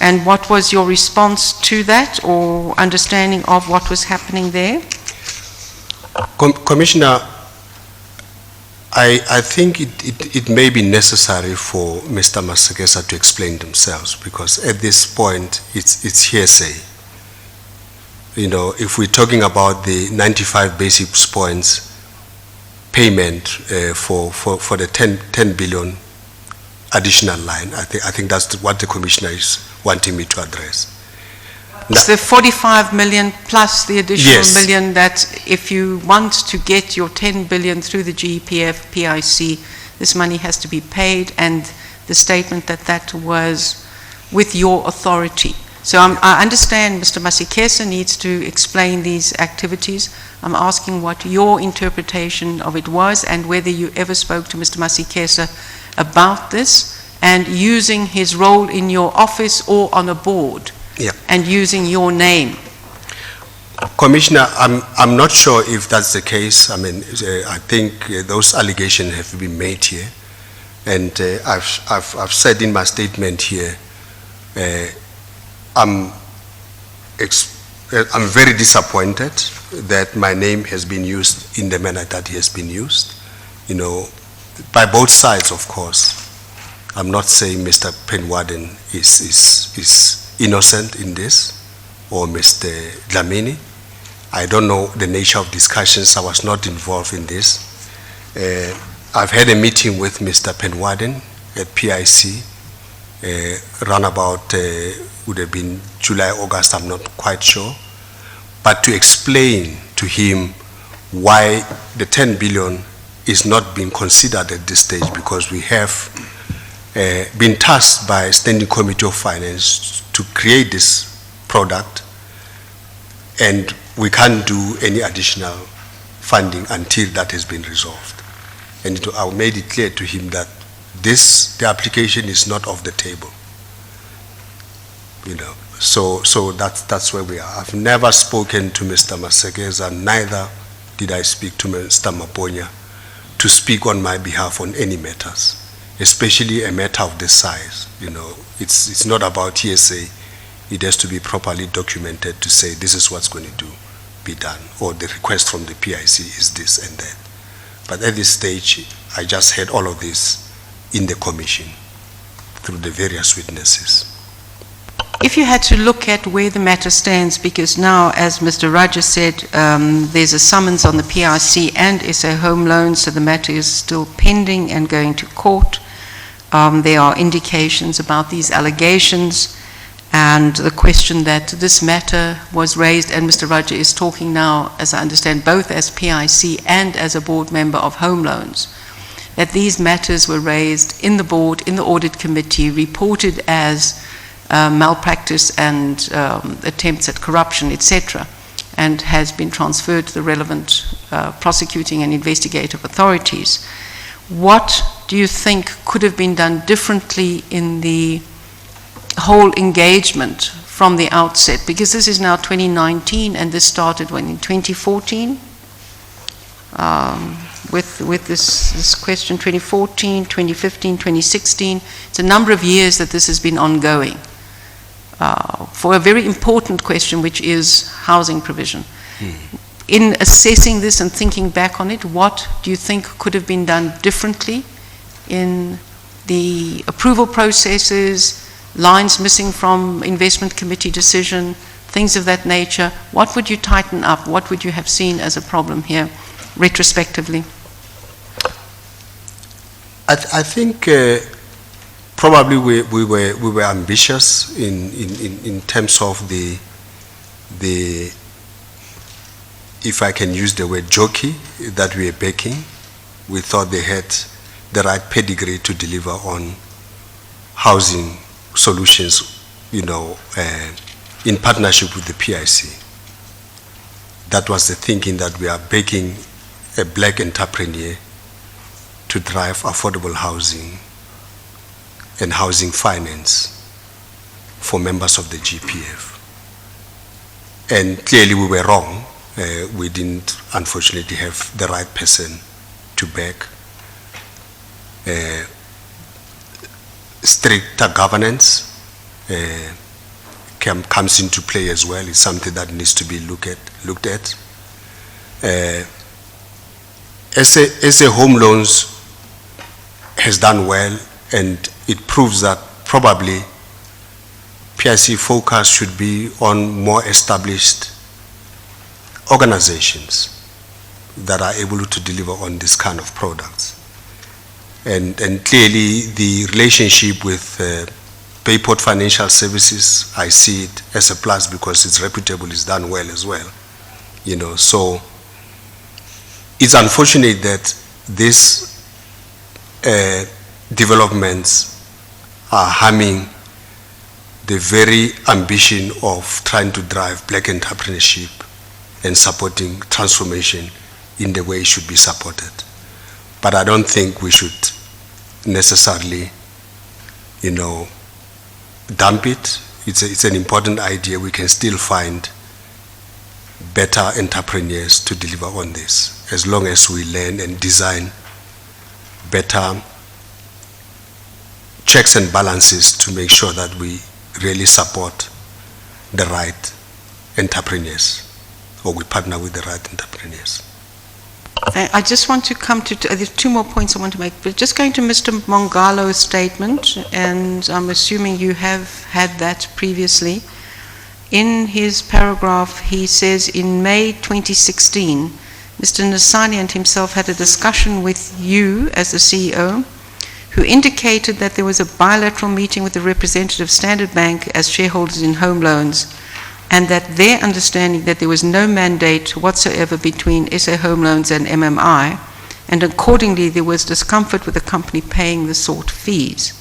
And what was your response to that, or understanding of what was happening there? Commissioner, I think it may be necessary for Mr. Masekesa to explain themselves, because at this point it's hearsay. You know, if we're talking about the 95 basis points payment for the 10 billion additional line, I think that's what the Commissioner is wanting me to address. It's the 45 million plus the additional Yes. million that if you want to get your 10 billion through the GEPF, PIC, this money has to be paid, and the statement that was with your authority. So I understand Mr. Masekesa needs to explain these activities. I'm asking what your interpretation of it was, and whether you ever spoke to Mr. Masekesa about this, and using his role in your office or on a board. Yeah. And using your name. Commissioner, I'm not sure if that's the case. I mean, I think those allegations have been made here, and I've said in my statement here, I'm very disappointed that my name has been used in the manner that it has been used. You know, by both sides, of course. I'm not saying Mr. Penwarden is innocent in this, or Mr. Dlamini. I don't know the nature of discussions. I was not involved in this. I've had a meeting with Mr. Penwarden at PIC, run about, would have been July, August, I'm not quite sure. But to explain to him why the 10 billion is not being considered at this stage, because we have been tasked by Standing Committee of Finance to create this product, and we can't do any additional funding until that has been resolved. And I made it clear to him that the application is not off the table. You know, so that's where we are. I've never spoken to Mr. Masekesa, neither did I speak to Mr. Maponya to speak on my behalf on any matters, especially a matter of this size. You know, it's not about hearsay. It has to be properly documented to say this is what's going to be done, or the request from the PIC is this and that. But at this stage, I just heard all of this in the commission through the various witnesses. If you had to look at where the matter stands, because now, as Mr. Raja said, there's a summons on the PIC and SA Home Loans, so the matter is still pending and going to court. There are indications about these allegations, and the question that this matter was raised, and Mr. Raja is talking now, as I understand, both as PIC and as a board member of Home Loans, that these matters were raised in the board, in the audit committee, reported as malpractice and attempts at corruption, etc., and has been transferred to the relevant prosecuting and investigative authorities. What do you think could have been done differently in the whole engagement from the outset? Because this is now 2019, and this started when, in 2014? With this question, 2014, 2015, 2016. It's a number of years that this has been ongoing for a very important question, which is housing provision. In assessing this and thinking back on it, what do you think could have been done differently in the approval processes, lines missing from investment committee decision, things of that nature? What would you tighten up? What would you have seen as a problem here, retrospectively? I think probably we were ambitious in terms of the if I can use the word jockey that we are backing. We thought they had the right pedigree to deliver on housing solutions, you know, in partnership with the PIC. That was the thinking, that we are backing a black entrepreneur to drive affordable housing and housing finance. for members of the GPF. And clearly we were wrong. We didn't, unfortunately, have the right person to back. Stricter governance comes into play as well. It's something that needs to be looked at. SA Home Loans has done well, and it proves that probably PIC focus should be on more established organizations that are able to deliver on this kind of products. And clearly the relationship with Bayport Financial Services, I see it as a plus because it's reputable, it's done well as well. You know, so it's unfortunate that these developments are harming the very ambition of trying to drive black entrepreneurship and supporting transformation in the way it should be supported. But I don't think we should necessarily, you know, dump it. It's an important idea. We can still find better entrepreneurs to deliver on this, as long as we learn and design better checks and balances to make sure that we really support the right entrepreneurs, or we partner with the right entrepreneurs. I just want to come to, there's two more points I want to make, but just going to Mr. Mongalo's statement, and I'm assuming you have had that previously. In his paragraph, he says, in May 2016, Mr. Nasani and himself had a discussion with you as the CEO, who indicated that there was a bilateral meeting with the representative of Standard Bank as shareholders in home loans, and that their understanding that there was no mandate whatsoever between SA Home Loans and MMI, and accordingly there was discomfort with the company paying the sought fees.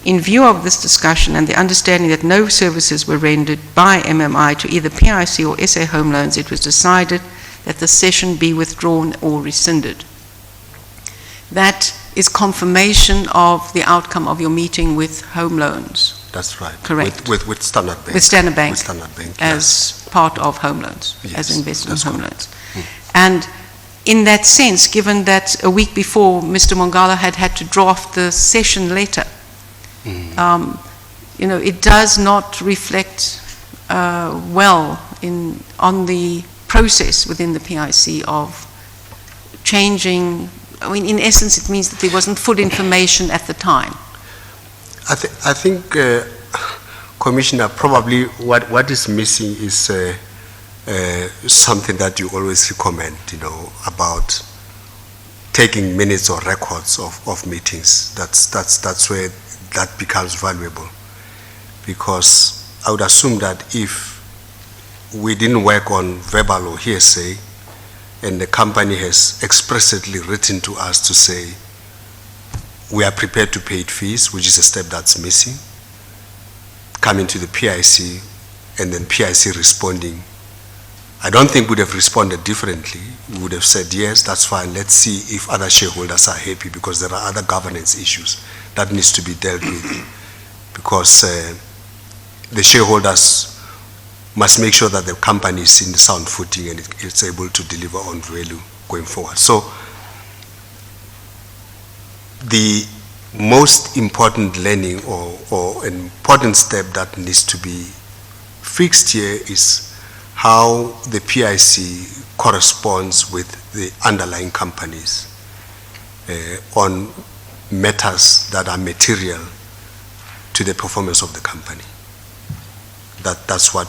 In view of this discussion and the understanding that no services were rendered by MMI to either PIC or SA Home Loans, it was decided that the session be withdrawn or rescinded. That is confirmation of the outcome of your meeting with Home Loans. That's right. Correct. With Standard Bank. With Standard Bank. With Standard Bank, as part of Home Loans, Yes, as investment that's Home correct. Loans. And in that sense, given that a week before Mr. Mongala had to draft the session letter, you know, it does not reflect well on the process within the PIC of changing. I mean, in essence, it means that there wasn't full information at the time. I think, Commissioner, probably what is missing is something that you always recommend, you know, about taking minutes or records of meetings. That's where that becomes valuable, because I would assume that if we didn't work on verbal or hearsay, and the company has explicitly written to us to say we are prepared to pay fees, which is a step that's missing, coming to the PIC and then PIC responding, I don't think we would have responded differently. We would have said, yes, that's fine, let's see if other shareholders are happy, because there are other governance issues that needs to be dealt with, because the shareholders must make sure that the company is in the sound footing and it's able to deliver on value going forward. So the most important learning or an important step that needs to be fixed here is how the PIC corresponds with the underlying companies on matters that are material to the performance of the company. That's what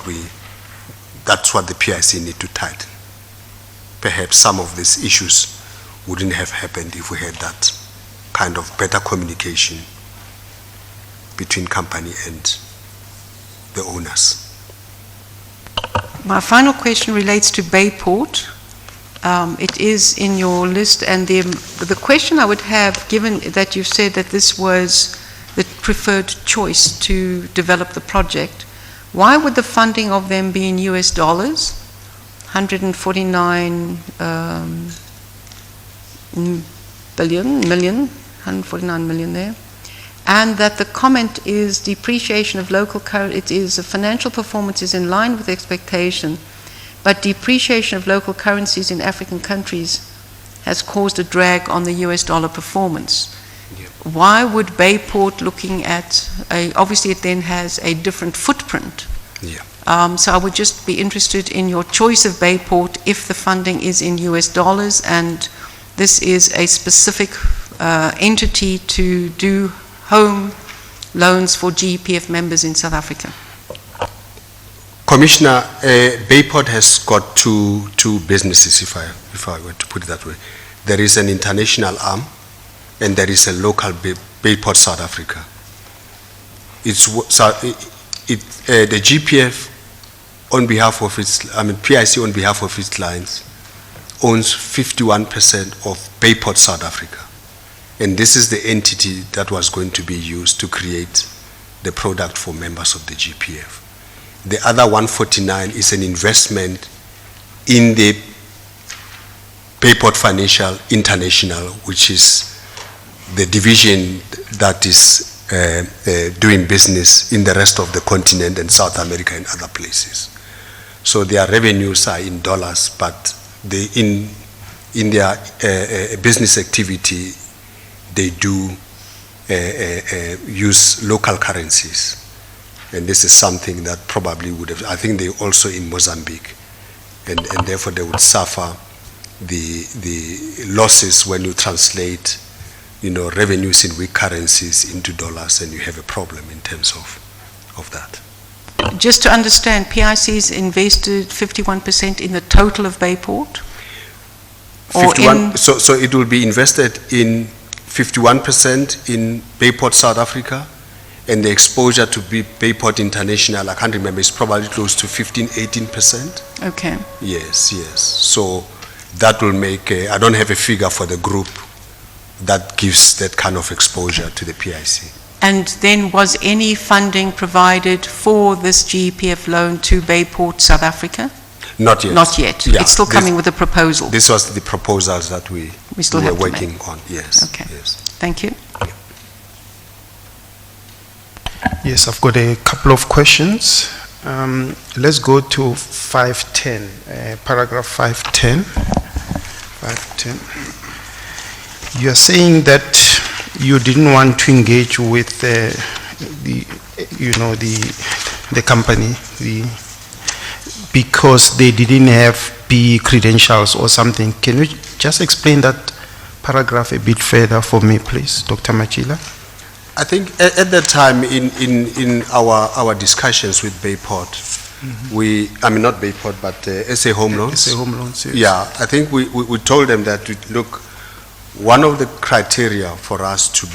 the PIC need to tighten. Perhaps some of these issues wouldn't have happened if we had that kind of better communication between company and the owners. My final question relates to Bayport. It is in your list, and the question I would have, given that you've said that this was the preferred choice to develop the project, why would the funding of them be in US dollars? 149 149 million there. and that the comment is depreciation of local currency, it is a financial performance is in line with expectation, but depreciation of local currencies in African countries has caused a drag on the US dollar performance. Yeah. Why would Bayport, looking at, obviously it then has a different footprint. Yeah. So I would just be interested in your choice of Bayport if the funding is in US dollars and this is a specific entity to do home loans for GEPF members in South Africa. Commissioner, Bayport has got two businesses, if I were to put it that way. There is an international arm, and there is a local Bayport South Africa. The GPF, on behalf of PIC on behalf of its clients, owns 51% of Bayport South Africa. And this is the entity that was going to be used to create the product for members of the GPF. The other 149 is an investment in the Bayport Financial International, which is the division that is doing business in the rest of the continent and South America and other places. So their revenues are in dollars, but in their business activity, they do use local currencies. And this is something that probably would have, I think they also in Mozambique, and therefore they would suffer the losses when you translate, revenues in weak currencies into dollars, and you have a problem in terms of that. Just to understand, PIC's invested 51% in the total of Bayport? Or 51, so it will be invested in 51% in Bayport South Africa, and the exposure to Bayport International, I can't remember, it's probably close to 15-18%. Okay. Yes. So that will make, I don't have a figure for the group that gives that kind of exposure to the PIC. And then was any funding provided for this GEPF loan to Bayport South Africa? Not yet. Not yet. Yeah, It's still coming with a proposal. This was the proposals that we still were have to working make. on. Yes. Okay. Yes. Thank you. Yes, I've got a couple of questions. Let's go to 510, paragraph 510. 510. You are saying that you didn't want to engage with the company, because they didn't have PE credentials or something. Can you just explain that paragraph a bit further for me, please, Dr. Matjila? I think at that time in our discussions with Bayport, not Bayport, but SA Home Loans. SA Home Loans, yes. Yeah, I think we told them that, look, one of the criteria for us to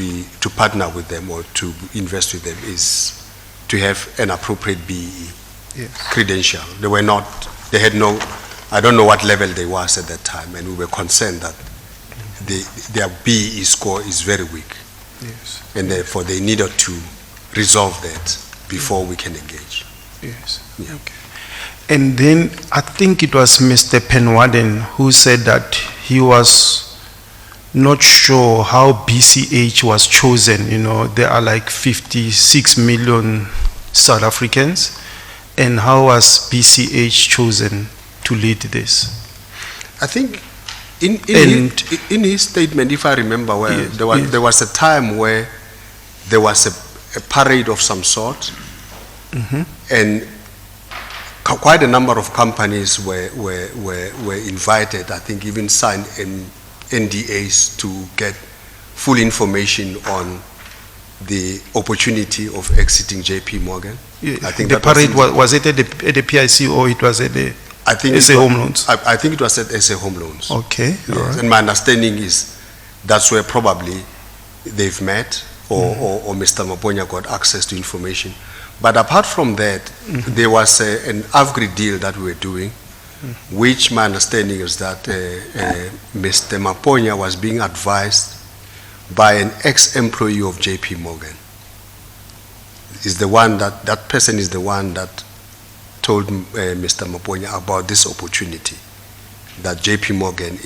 partner with them or to invest with them is to have an appropriate BEE credential. They had no, I don't know what level they was at that time, and we were concerned that their BEE score is very weak. Yes. And therefore they needed to resolve that before we can engage. Yes. Yeah. Okay. And then I think it was Mr. Penwarden who said that he was not sure how BCH was chosen. There are like 56 million South Africans, and how was BCH chosen to lead this? I think in his statement, if I remember well, Yes, there was a time where there was a parade of some sort, and quite a number of companies were invited, I think even signed NDAs to get full information on the opportunity of exiting JP Morgan. Yeah, I think the that parade, was it at the PIC or it was at the SA Home Loans? I think it was at SA Home Loans. Okay. Yes. All right. And my understanding is that's where probably they've met or Mr. Maponya got access to information. But apart from that, there was an Avgri deal that we were doing, which my understanding is that Mr. Maponya was being advised by an ex-employee of JP Morgan. Is the one that person is the one that told Mr. Maponya about this opportunity, that JP Morgan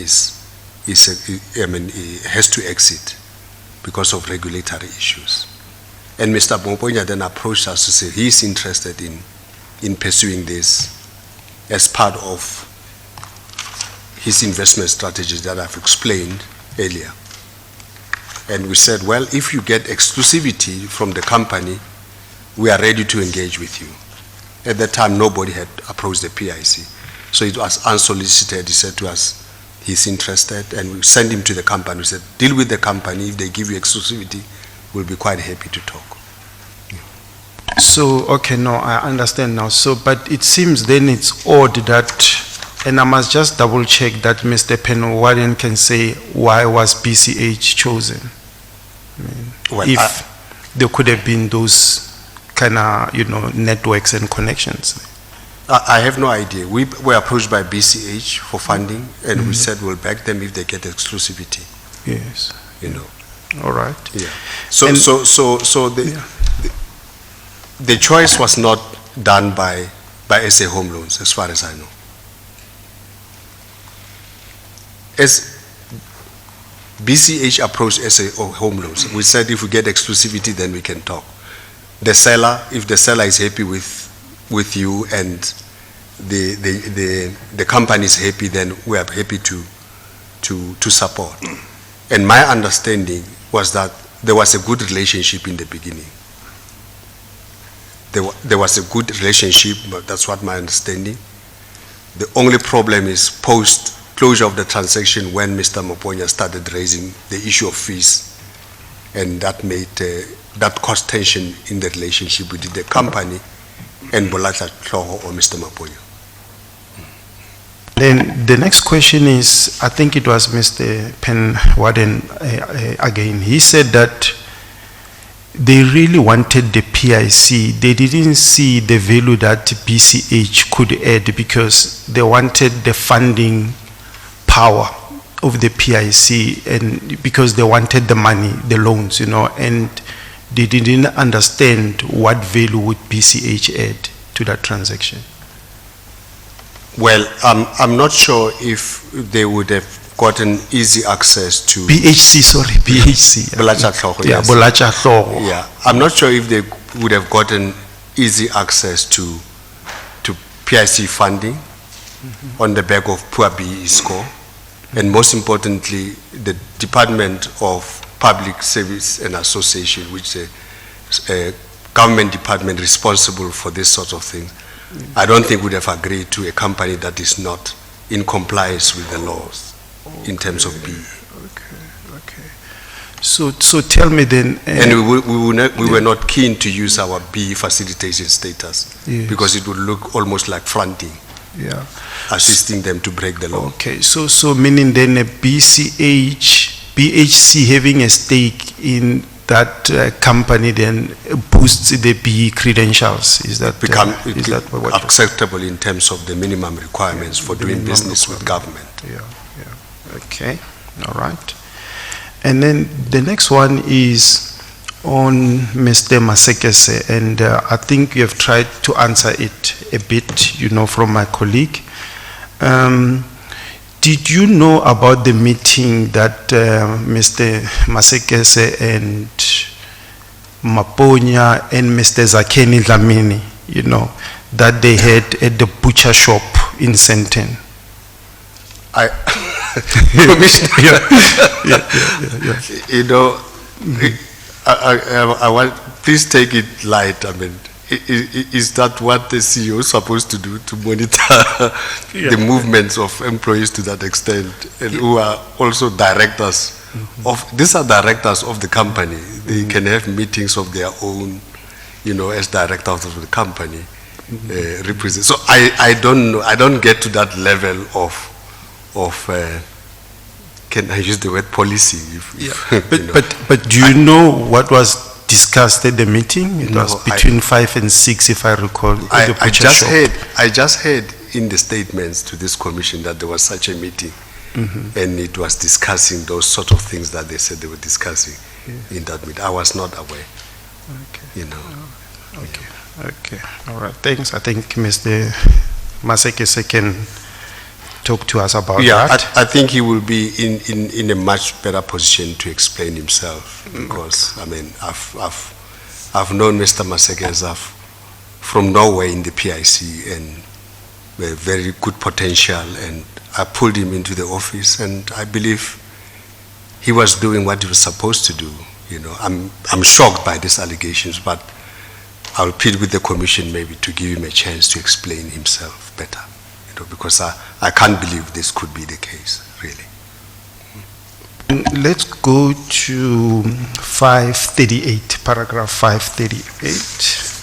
has to exit because of regulatory issues. And Mr. Maponya then approached us to say he's interested in pursuing this as part of his investment strategies that I've explained earlier. And we said, well, if you get exclusivity from the company, we are ready to engage with you. At that time, nobody had approached the PIC. So it was unsolicited. He said to us, he's interested, and we sent him to the company. We said, deal with the company. If they give you exclusivity, we'll be quite happy to talk. So, okay, no, I understand now. So, but it seems then it's odd that, and I must just double check that Mr. Penwarden can say why was BCH chosen? I mean, Well, if there could have been those kind of, networks and connections. I have no idea. We were approached by BCH for funding, and we said we'll back them if they get exclusivity. Yes. All right. Yeah. So, And- so the choice was not done by SA Home Loans, as far as I know. As BCH approached SA Home Loans, we said if we get exclusivity, then we can talk. The seller, if the seller is happy with you and the company is happy, then we are happy to support. And my understanding was that there was a good relationship in the beginning. There was a good relationship, but that's what my understanding. The only problem is post-closure of the transaction when Mr. Maponya started raising the issue of fees, and that made that caused tension in the relationship with the company and Bolatla Tloho or Mr. Maponya. Then the next question is, I think it was Mr. Penwarden again. He said that they really wanted the PIC. They didn't see the value that BCH could add because they wanted the funding power of the PIC, and because they wanted the money, the loans, and they didn't understand what value would BCH add to that transaction. Well, I'm not sure if they would have gotten easy access to BHC. Bolatla Tloho, Yeah, yes. Bolatla Tloho. Yeah, I'm not sure if they would have gotten easy access to PIC funding on the back of poor BE score, and most importantly, the Department of Public Service and Association, which is a government department responsible for this sort of thing. I don't think would have agreed to a company that is not in compliance with the laws in terms of BE. Okay. So tell me then. And we were not keen to use our BE facilitation status Yes. because it would look almost like fronting, Yeah. assisting them to break the law. Okay. So meaning then a BHC having a stake in that company then boosts the BE credentials. Is that is that what? Acceptable in terms of the minimum requirements for doing minimum business with government. Yeah. Okay. All right. And then the next one is on Mr. Masekese, and I think you have tried to answer it a bit, from my colleague. Did you know about the meeting that Mr. Masekese and Maponya and Mr. Zakeni Dlamini, that they had at the butcher shop in Senten? I want, please take it light. I mean, is that what the CEO is supposed to do, to monitor the movements of employees to that extent, and who are also directors of, these are directors of the company. They can have meetings of their own, as directors of the company, represent. So I don't know, I don't get to that level of can I use the word policy? But do you know what was discussed at the meeting? It was between 5 and 6, if I recall. I just heard in the statements to this commission that there was such a meeting, and it was discussing those sort of things that they said they were discussing in that meeting. I was not aware. Okay. All right. Thanks. I think Mr. Masekese can talk to us about that. I think he will be in a much better position to explain himself, because I mean I've I've known Mr. Masegeza from Norway in the PIC, and a very good potential, and I pulled him into the office, and I believe he was doing what he was supposed to do. You know, I'm shocked by these allegations, but I'll plead with the commission maybe to give him a chance to explain himself better, you know, because I can't believe this could be the case, really. Let's go to 538, paragraph 538.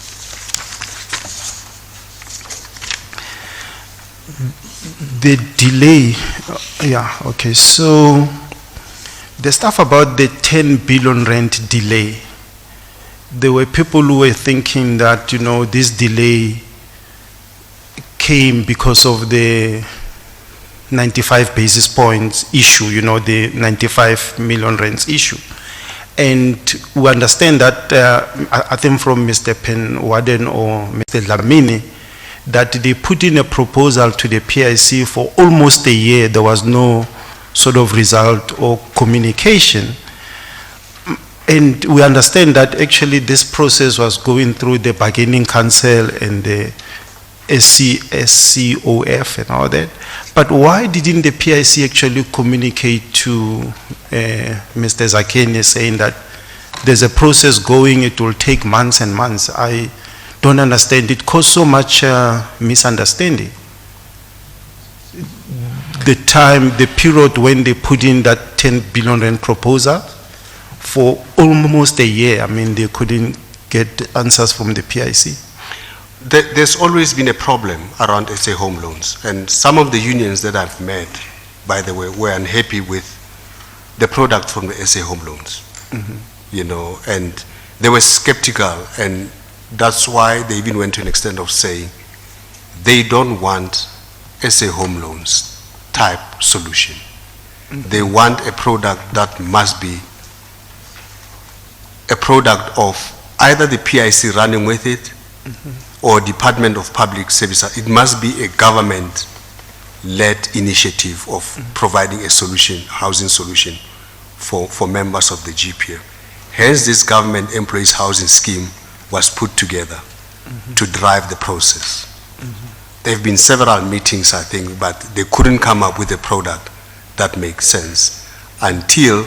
The delay, okay, so the stuff about the 10 billion rand delay, there were people who were thinking that, you know, this delay came because of the 95 basis points issue, you know, the 95 million rands issue. And we understand that, I think from Mr. Penwarden or Mr. Lamini, that they put in a proposal to the PIC for almost a year. There was no sort of result or communication. And we understand that actually this process was going through the bargaining council and the SCOF and all that. But why didn't the PIC actually communicate to Mr. Zakeni saying that there's a process going, it will take months and months? I don't understand. It caused so much misunderstanding. The period when they put in that 10 billion rand proposal for almost a year, I mean, they couldn't get answers from the PIC. There's always been a problem around SA home loans, and some of the unions that I've met, by the way, were unhappy with the product from the SA home loans. Mm-hmm. You know, and they were skeptical, and that's why they even went to an extent of saying they don't want SA home loans type solution. Mm-hmm. They want a product that must be a product of either the PIC running with it, mm-hmm. or Department of Public Services. It must be a government-led initiative of mm-hmm. providing a solution, housing solution for members of the GPF. Hence, this government employees housing scheme was put together mm-hmm. to drive the process. Mm-hmm. There have been several meetings, I think, but they couldn't come up with a product that makes sense until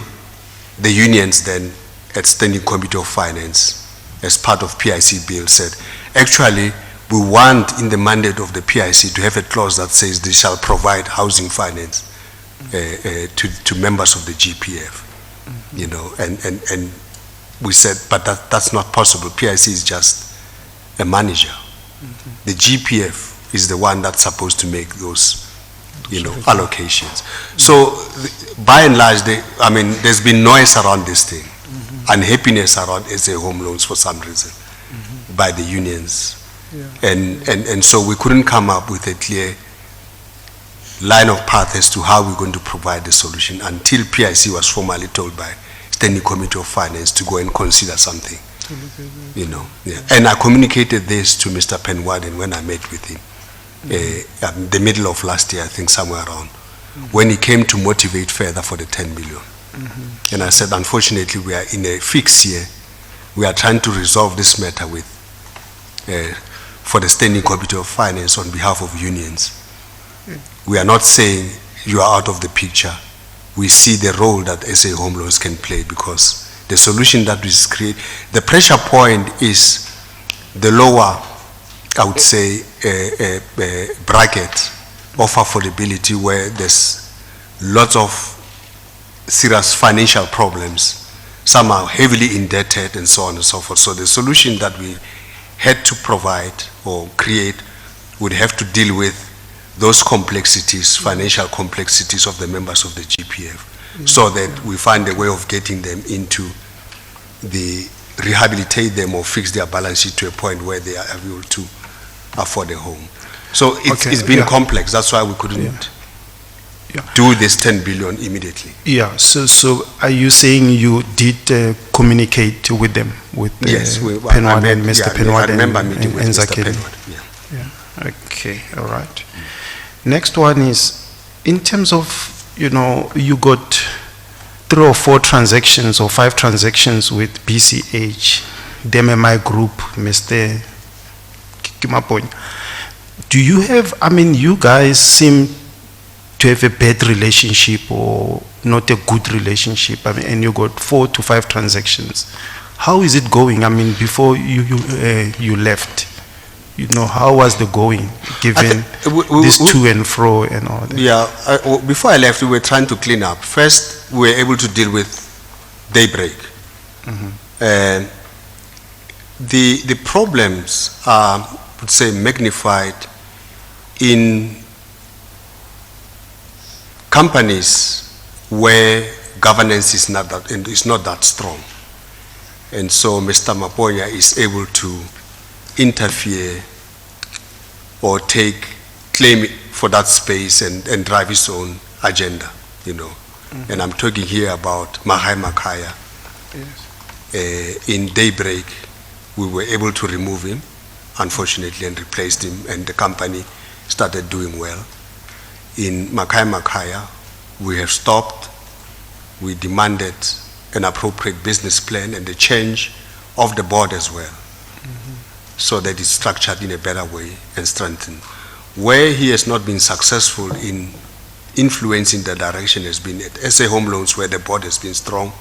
the unions then at Standing Committee of Finance, as part of PIC bill, said, actually, we want in the mandate of the PIC to have a clause that says they shall provide housing finance to members of the GPF, mm-hmm. you know, and we said, but that's not possible. PIC is just a manager. Mm-hmm. The GPF is the one that's supposed to make those, you know, allocations. Mm-hmm. So, by and large, there's been noise around this thing, mm-hmm. unhappiness around SA home loans for some reason, mm-hmm. by the unions. Yeah. And so we couldn't come up with a clear line of path as to how we're going to provide the solution until PIC was formally told by Standing Committee of Finance to go and consider something, you know. Yeah. And I communicated this to Mr. Penwarden when I met with him, the middle of last year, I think somewhere around, when he came to motivate further for the 10 billion. Mm-hmm. And I said, unfortunately, we are in a fix here. We are trying to resolve this matter with, for the Standing Committee of Finance on behalf of unions. We are not saying you are out of the picture. We see the role that SA home loans can play, because the solution that we create, the pressure point is the lower, I would say, bracket of affordability, where there's lots of serious financial problems. Some are heavily indebted and so on and so forth. So the solution that we had to provide or create would have to deal with those complexities, financial complexities of the members of the GPF, so that we find a way of getting them into the, rehabilitate them or fix their balance sheet to a point where they are able to afford a home. So it's been complex. That's why we couldn't do this 10 billion immediately. Yeah, so are you saying you did communicate with them, with yes, Penwarden and Mr. Penwarden? I remember meeting with Mr. Zakeni. Penwarden. Yeah. Okay, all right. Next one is, in terms of, you know, you got 3 or 4 transactions or 5 transactions with BCH. the MMI group, Mr. Kimaponya. Do you have, I mean, you guys seem to have a bad relationship or not a good relationship, I mean, and you got 4 to 5 transactions. How is it going? I mean, before you left, you know, how was the going, given this to and fro and all that? Yeah, before I left, we were trying to clean up. First, we were able to deal with Daybreak. And the problems are, I would say, magnified in companies where governance is not that strong. And so Mr. Maponya is able to interfere or take claim for that space and drive his own agenda, you know. And I'm talking here about Mahai Makaya. In Daybreak, we were able to remove him, unfortunately, and replaced him, and the company started doing well. In Makai Makaya, we have stopped. We demanded an appropriate business plan and the change of the board as well, so that it's structured in a better way and strengthened. Where he has not been successful in influencing the direction has been at SA Home Loans, where the board has been strong,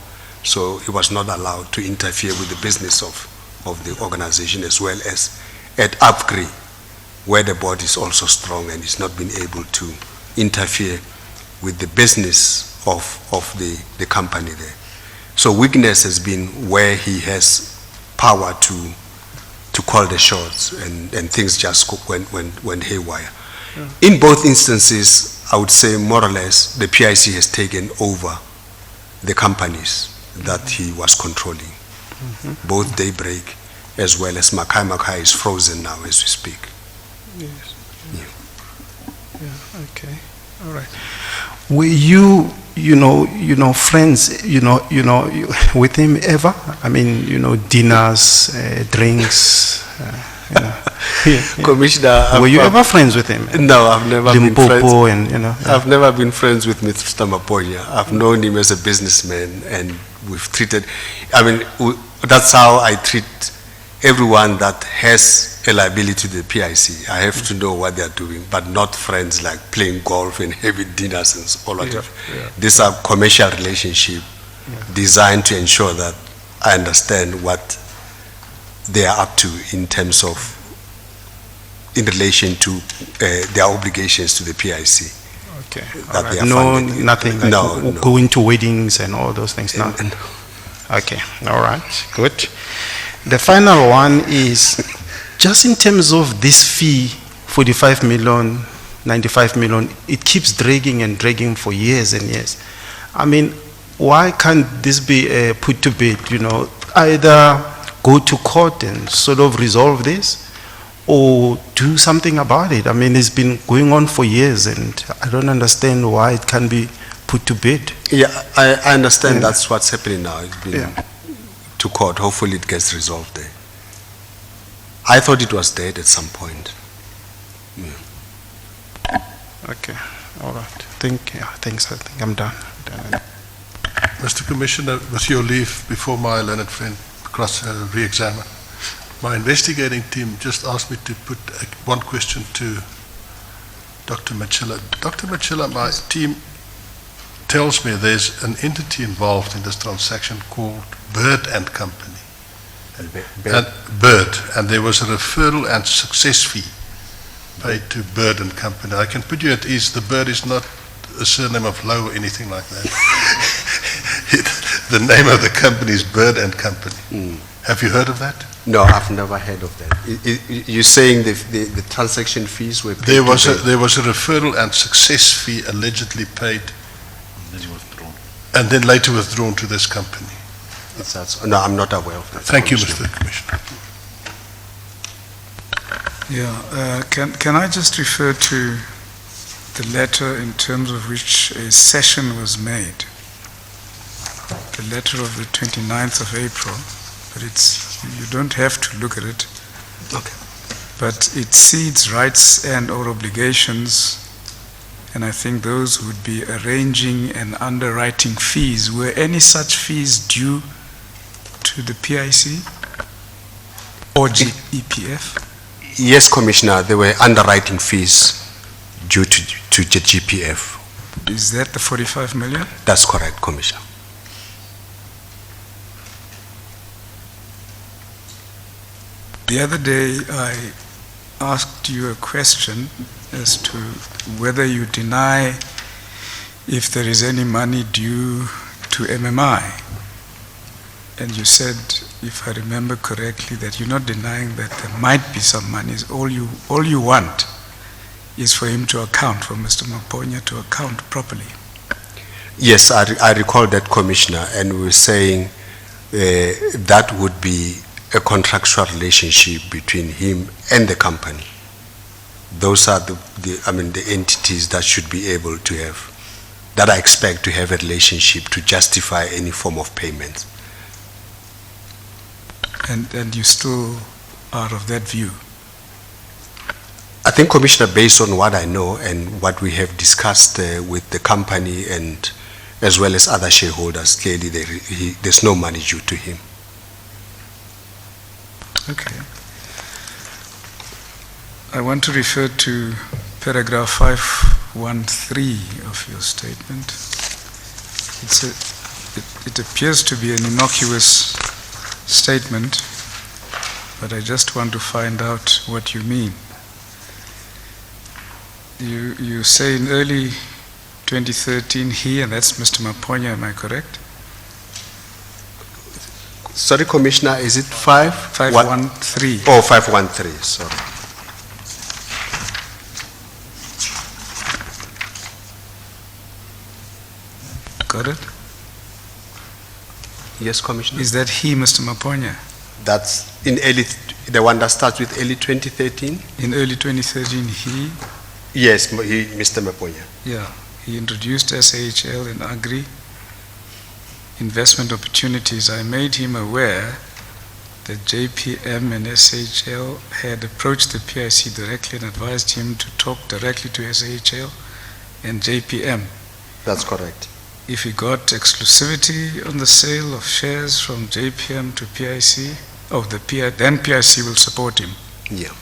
so he was not allowed to interfere with the business of the organization, as well as at Upgrade, where the board is also strong and is not been able to interfere with the business of the company there. So weakness has been where he has power to call the shots, and things just went haywire. In both instances, I would say more or less the PIC has taken over the companies that he was controlling. Both Daybreak as well as Makai Makai is frozen now as we speak. Yes. Yeah, okay. All right. Were you friends, with him ever? I mean, dinners, drinks, Commissioner, were you ever friends with him? No, I've never been friends. And, I've never been friends with Mr. Maponya. I've known him as a businessman, and we've treated, that's how I treat everyone that has a liability to the PIC. I have to know what they're doing, but not friends like playing golf and having dinners and all of that. These are commercial relationships designed to ensure that I understand what they are up to in terms of, in relation to their obligations to the PIC. Okay. That they are no, funded. nothing like No. going to weddings and all those things. No. Okay. All right. Good. The final one is just in terms of this fee, 45 million, 95 million, it keeps dragging and dragging for years and years. I mean, why can't this be put to bed, either go to court and sort of resolve this, or do something about it? I mean, it's been going on for years, and I don't understand why it can't be put to bed. Yeah, I understand that's what's happening now. It's been to court. Hopefully it gets resolved there. I thought it was dead at some point. Okay, all right. Thanks. I think I'm done. Mr. Commissioner, with your leave, before my learned friend re-examine, my investigating team just asked me to put one question to Dr. Matjila. Dr. Matjila, my team tells me there's an entity involved in this transaction called Bird and Company. Bird, and there was a referral and success fee paid to Bird and Company. I can put you at ease, the Bird is not a surname of Low or anything like that. The name of the company is Bird and Company. Have you heard of that? No, I've never heard of that. You're saying the transaction fees were paid? There was a referral and success fee allegedly paid and then later withdrawn to this company. No, I'm not aware of that. Thank you, Mr. Commissioner. Yeah, can I just refer to the letter in terms of which a session was made? The letter of the 29th of April, but you don't have to look at it. Okay. But it cedes rights and or obligations, and I think those would be arranging and underwriting fees. Were any such fees due to the PIC? or GEPF? Yes, Commissioner, there were underwriting fees due to GPF. Is that the 45 million? That's correct, Commissioner. The other day, I asked you a question as to whether you deny if there is any money due to MMI. And you said, if I remember correctly, that you're not denying that there might be some money. All you want is for him to account, for Mr. Maponya to account properly. Yes, I recall that, Commissioner, and we were saying that would be a contractual relationship between him and the company. Those are the entities that should be able to have, that I expect to have a relationship to justify any form of payment. And you still are of that view? I think, Commissioner, based on what I know and what we have discussed with the company and as well as other shareholders, clearly there's no money due to him. Okay. I want to refer to paragraph 513 of your statement. It appears to be an innocuous statement, but I just want to find out what you mean. You say in early 2013 he, and that's Mr. Maponya, am I correct? Sorry, Commissioner, is it 513. Oh, 513, sorry. Got it? Yes, Commissioner. Is that he, Mr. Maponya? That's in early, the one that starts with early 2013? In early 2013 he, Yes, Mr. Maponya. yeah, he introduced SHL in Agri Investment Opportunities. I made him aware that JPM and SHL had approached the PIC directly and advised him to talk directly to SHL and JPM. That's correct. If he got exclusivity on the sale of shares from JPM to PIC, then PIC will support him. Yeah.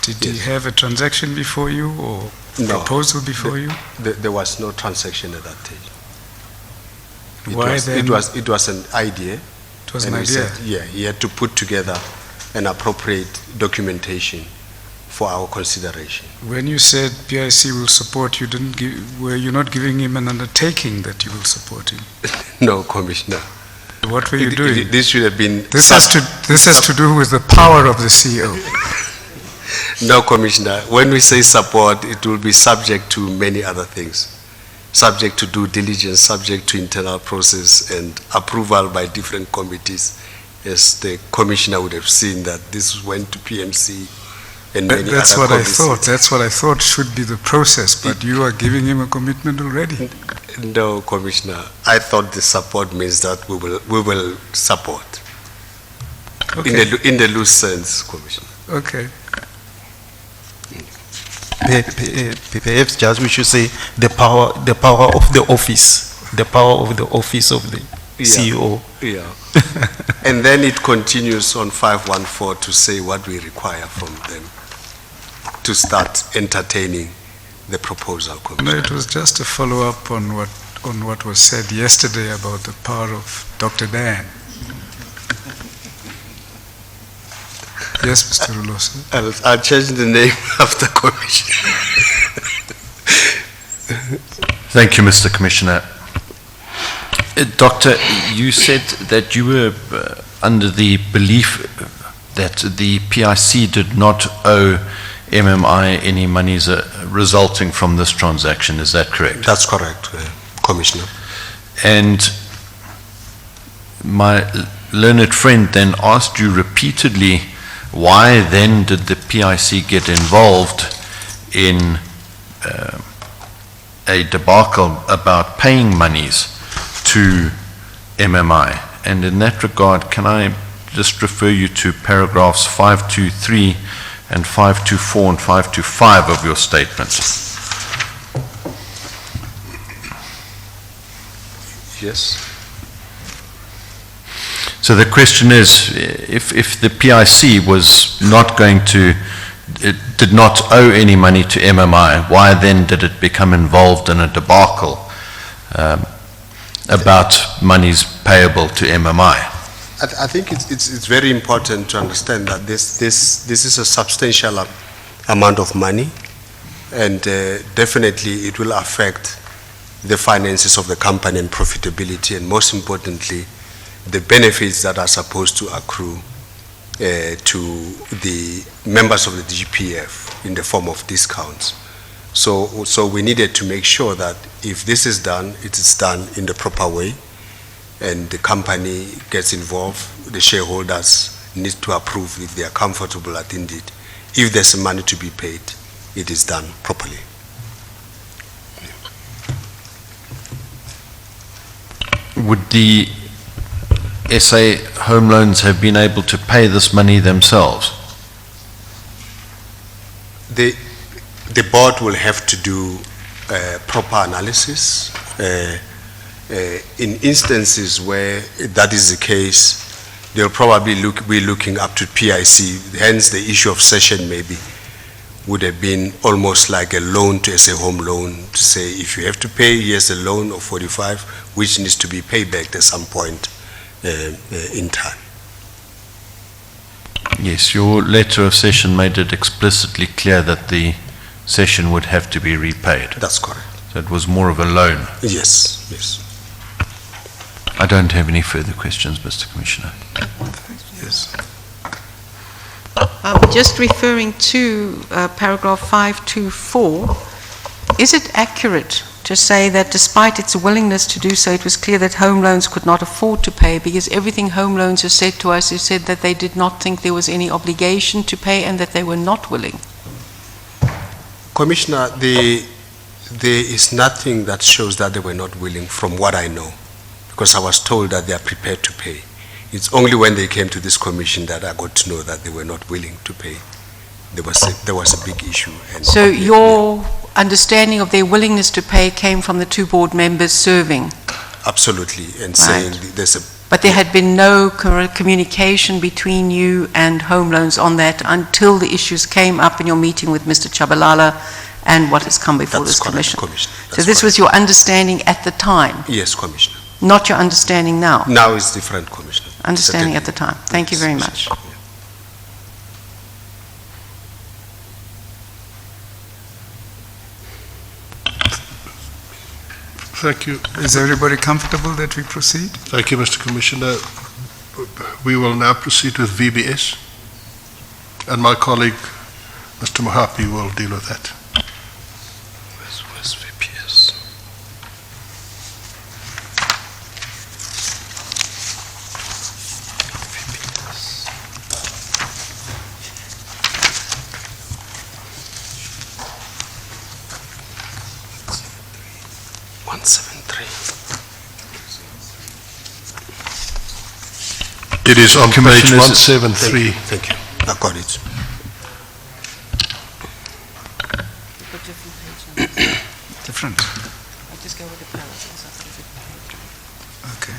Did Yes. he have a transaction before you or No. proposal before you? There was no transaction at that stage. Why then? It was an idea. It was an and we idea. said, yeah, he had to put together an appropriate documentation for our consideration. When you said PIC will support you, were you not giving him an undertaking that you will support him? No, Commissioner. What were you doing? This should have been... This has to do with the power of the CEO. No, Commissioner. When we say support, it will be subject to many other things. Subject to due diligence, subject to internal process and approval by different committees. As the Commissioner would have seen that this went to PMC and many That's other what I committees. thought. That's what I thought should be the process, but you are giving him a commitment already. No, Commissioner. I thought the support means that we will support. Okay. In the loose sense, Commissioner. Okay. Perhaps just we should say the power of the office, the power of the office of the CEO. Yeah. And then it continues on 514 to say what we require from them to start entertaining the proposal, No, Commissioner. it was just a follow-up on what was said yesterday about the power of Dr. Dan. Yes, Mr. Rulosi. I'll change the name after Commissioner. Thank you, Mr. Commissioner. Doctor, you said that you were under the belief that the PIC did not owe MMI any monies resulting from this transaction. Is that correct? That's correct, Commissioner. And my learned friend then asked you repeatedly, why then did the PIC get involved in a debacle about paying monies to MMI? And in that regard, can I just refer you to paragraphs 523 and 524 and 525 of your statement? So the question is, if the PIC was not going to, it did not owe any money to MMI, why then did it become involved in a debacle about monies payable to MMI? I think it's very important to understand that this is a substantial amount of money, and definitely it will affect the finances of the company and profitability, and most importantly, the benefits that are supposed to accrue to the members of the GPF in the form of discounts. So we needed to make sure that if this is done, it is done in the proper way, and the company gets involved, the shareholders need to approve if they are comfortable that indeed, if there's money to be paid, it is done properly. Would the SA Home Loans have been able to pay this money themselves? The board will have to do proper analysis. In instances where that is the case, they'll probably be looking up to PIC, hence the issue of cession maybe would have been almost like a loan to SA Home Loan, to say if you have to pay, here's a loan of 45, which needs to be paid back at some point in time. Yes, your letter of cession made it explicitly clear that the cession would have to be repaid. That's correct. So it was more of a loan. Yes, yes. I don't have any further questions, Mr. Commissioner. Yes. Just referring to paragraph 524, is it accurate to say that despite its willingness to do so, it was clear that Home Loans could not afford to pay, because everything Home Loans has said to us is said that they did not think there was any obligation to pay and that they were not willing? Commissioner, there is nothing that shows that they were not willing from what I know, because I was told that they are prepared to pay. It's only when they came to this commission that I got to know that they were not willing to pay. There was a big issue. And So your understanding of their willingness to pay came from the two board members serving? Absolutely, and saying there's a... But there had been no communication between you and Home Loans on that until the issues came up in your meeting with Mr. Chabalala and what has come before That's this correct, commission? Commissioner. So That's this was correct. your understanding at the time, Yes, Commissioner. not your understanding now? Now it's different, Commissioner. Understanding at the Certainly. time. Thank you very much. Yeah. Thank you. Is everybody comfortable that we proceed? Thank you, Mr. Commissioner. We will now proceed with VBS, and my colleague, Mr. Mohapi, will deal with that. Where's VPS? VPS. 173. It is on page Commissioners- 173. Thank you. I got it. Different. Okay.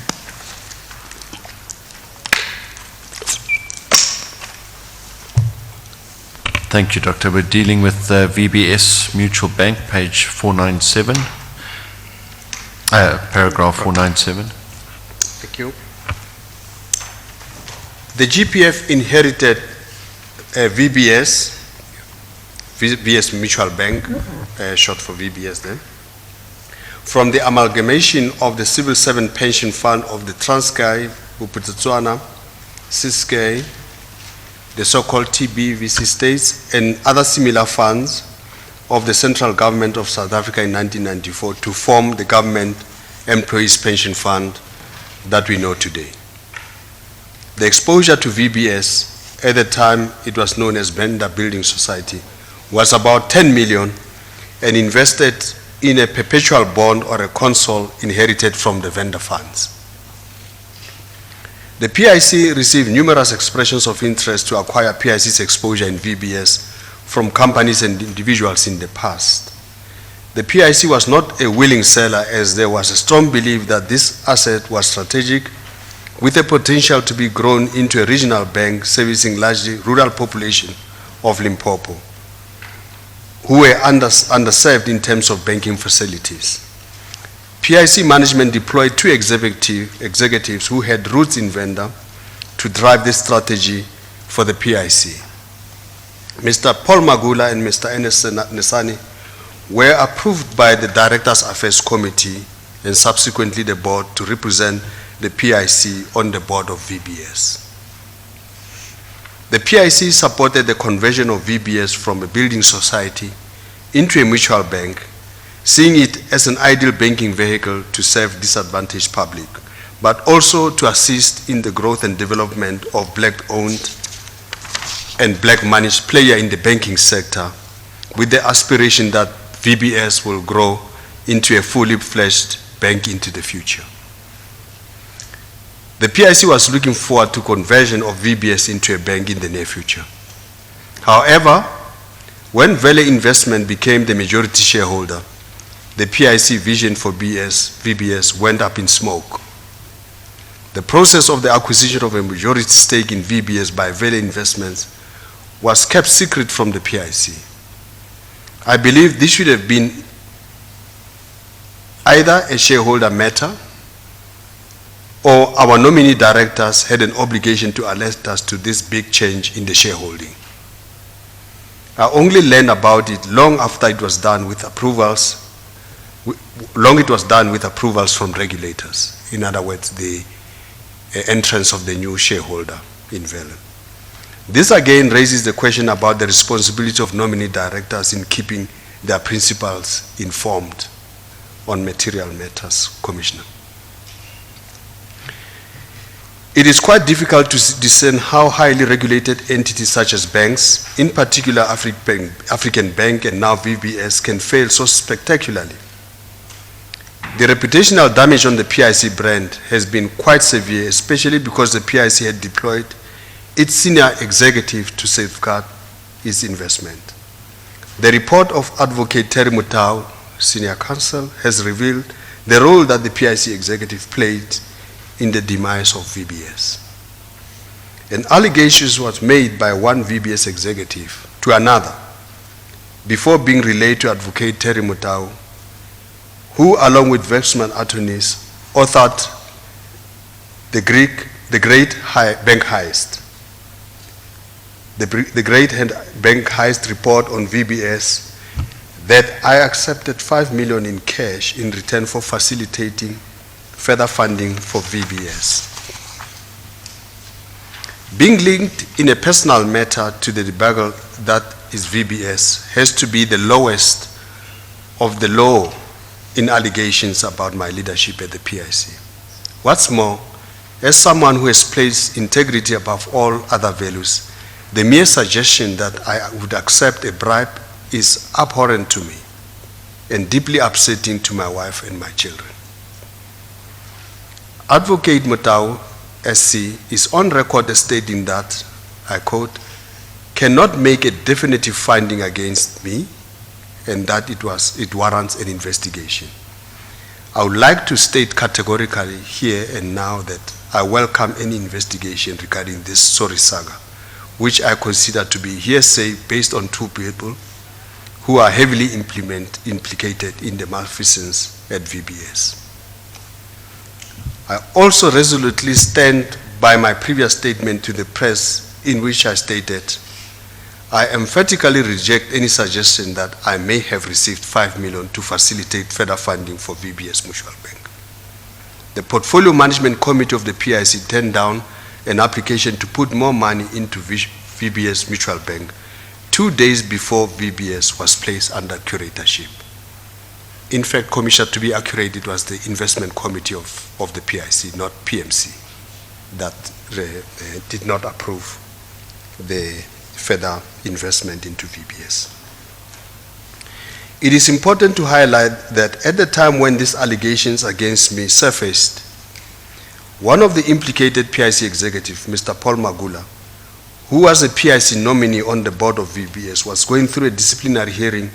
Thank you, Doctor. We're dealing with VBS Mutual Bank, page 497, paragraph 497. Thank you. The GPF inherited VBS Mutual Bank, short for VBS then, from the amalgamation of the Civil Servant Pension Fund of the Transkei, Bophuthatswana, Ciskei, the so-called TBVC states, and other similar funds of the central government of South Africa in 1994 to form the Government Employees Pension Fund that we know today. The exposure to VBS, at the time it was known as Bender Building Society, was about 10 million and invested in a perpetual bond or a console inherited from the vendor funds. The PIC received numerous expressions of interest to acquire PIC's exposure in VBS from companies and individuals in the past. The PIC was not a willing seller, as there was a strong belief that this asset was strategic with the potential to be grown into a regional bank servicing largely rural population of Limpopo, who were underserved in terms of banking facilities. PIC management deployed two executives who had roots in Venda to drive this strategy for the PIC. Mr. Paul Magula and Mr. Enes Nesani were approved by the Directors Affairs Committee and subsequently the board to represent the PIC on the board of VBS. The PIC supported the conversion of VBS from a building society into a mutual bank, seeing it as an ideal banking vehicle to serve disadvantaged public, but also to assist in the growth and development of black-owned and black-managed player in the banking sector, with the aspiration that VBS will grow into a fully fledged bank into the future. The PIC was looking forward to conversion of VBS into a bank in the near future. However, when Valley Investment became the majority shareholder, the PIC vision for VBS went up in smoke. The process of the acquisition of a majority stake in VBS by Valley Investments was kept secret from the PIC. I believe this should have been either a shareholder matter or our nominee directors had an obligation to alert us to this big change in the shareholding. I only learned about it long after it was done with approvals, from regulators. In other words, the entrance of the new shareholder in Valley. This again raises the question about the responsibility of nominee directors in keeping their principals informed on material matters, Commissioner. It is quite difficult to discern how highly regulated entities such as banks, in particular African Bank and now VBS, can fail so spectacularly. The reputational damage on the PIC brand has been quite severe, especially because the PIC had deployed its senior executive to safeguard its investment. The report of Advocate Terry Mutau, Senior Counsel, has revealed the role that the PIC executive played in the demise of VBS. An allegation was made by one VBS executive to another before being relayed to Advocate Terry Mutau, who, along with investment attorneys, authored the Great Bank Heist. The Great Bank Heist report on VBS that I accepted 5 million in cash in return for facilitating further funding for VBS. Being linked in a personal matter to the debacle that is VBS has to be the lowest of the law in allegations about my leadership at the PIC. What's more, as someone who has placed integrity above all other values, the mere suggestion that I would accept a bribe is abhorrent to me and deeply upsetting to my wife and my children. Advocate Mutau, SC, is on record as stating that, I quote, cannot make a definitive finding against me and that it warrants an investigation. I would like to state categorically here and now that I welcome any investigation regarding this sorry saga, which I consider to be hearsay based on two people who are heavily implicated in the malfeasance at VBS. I also resolutely stand by my previous statement to the press in which I stated, I emphatically reject any suggestion that I may have received 5 million to facilitate further funding for VBS Mutual Bank. The Portfolio Management Committee of the PIC turned down an application to put more money into VBS Mutual Bank 2 days before VBS was placed under curatorship. In fact, Commissioner, to be accurate, it was the investment committee of the PIC, not PMC, that did not approve the further investment into VBS. It is important to highlight that at the time when these allegations against me surfaced, one of the implicated PIC executives, Mr. Paul Magula, who was a PIC nominee on the board of VBS, was going through a disciplinary hearing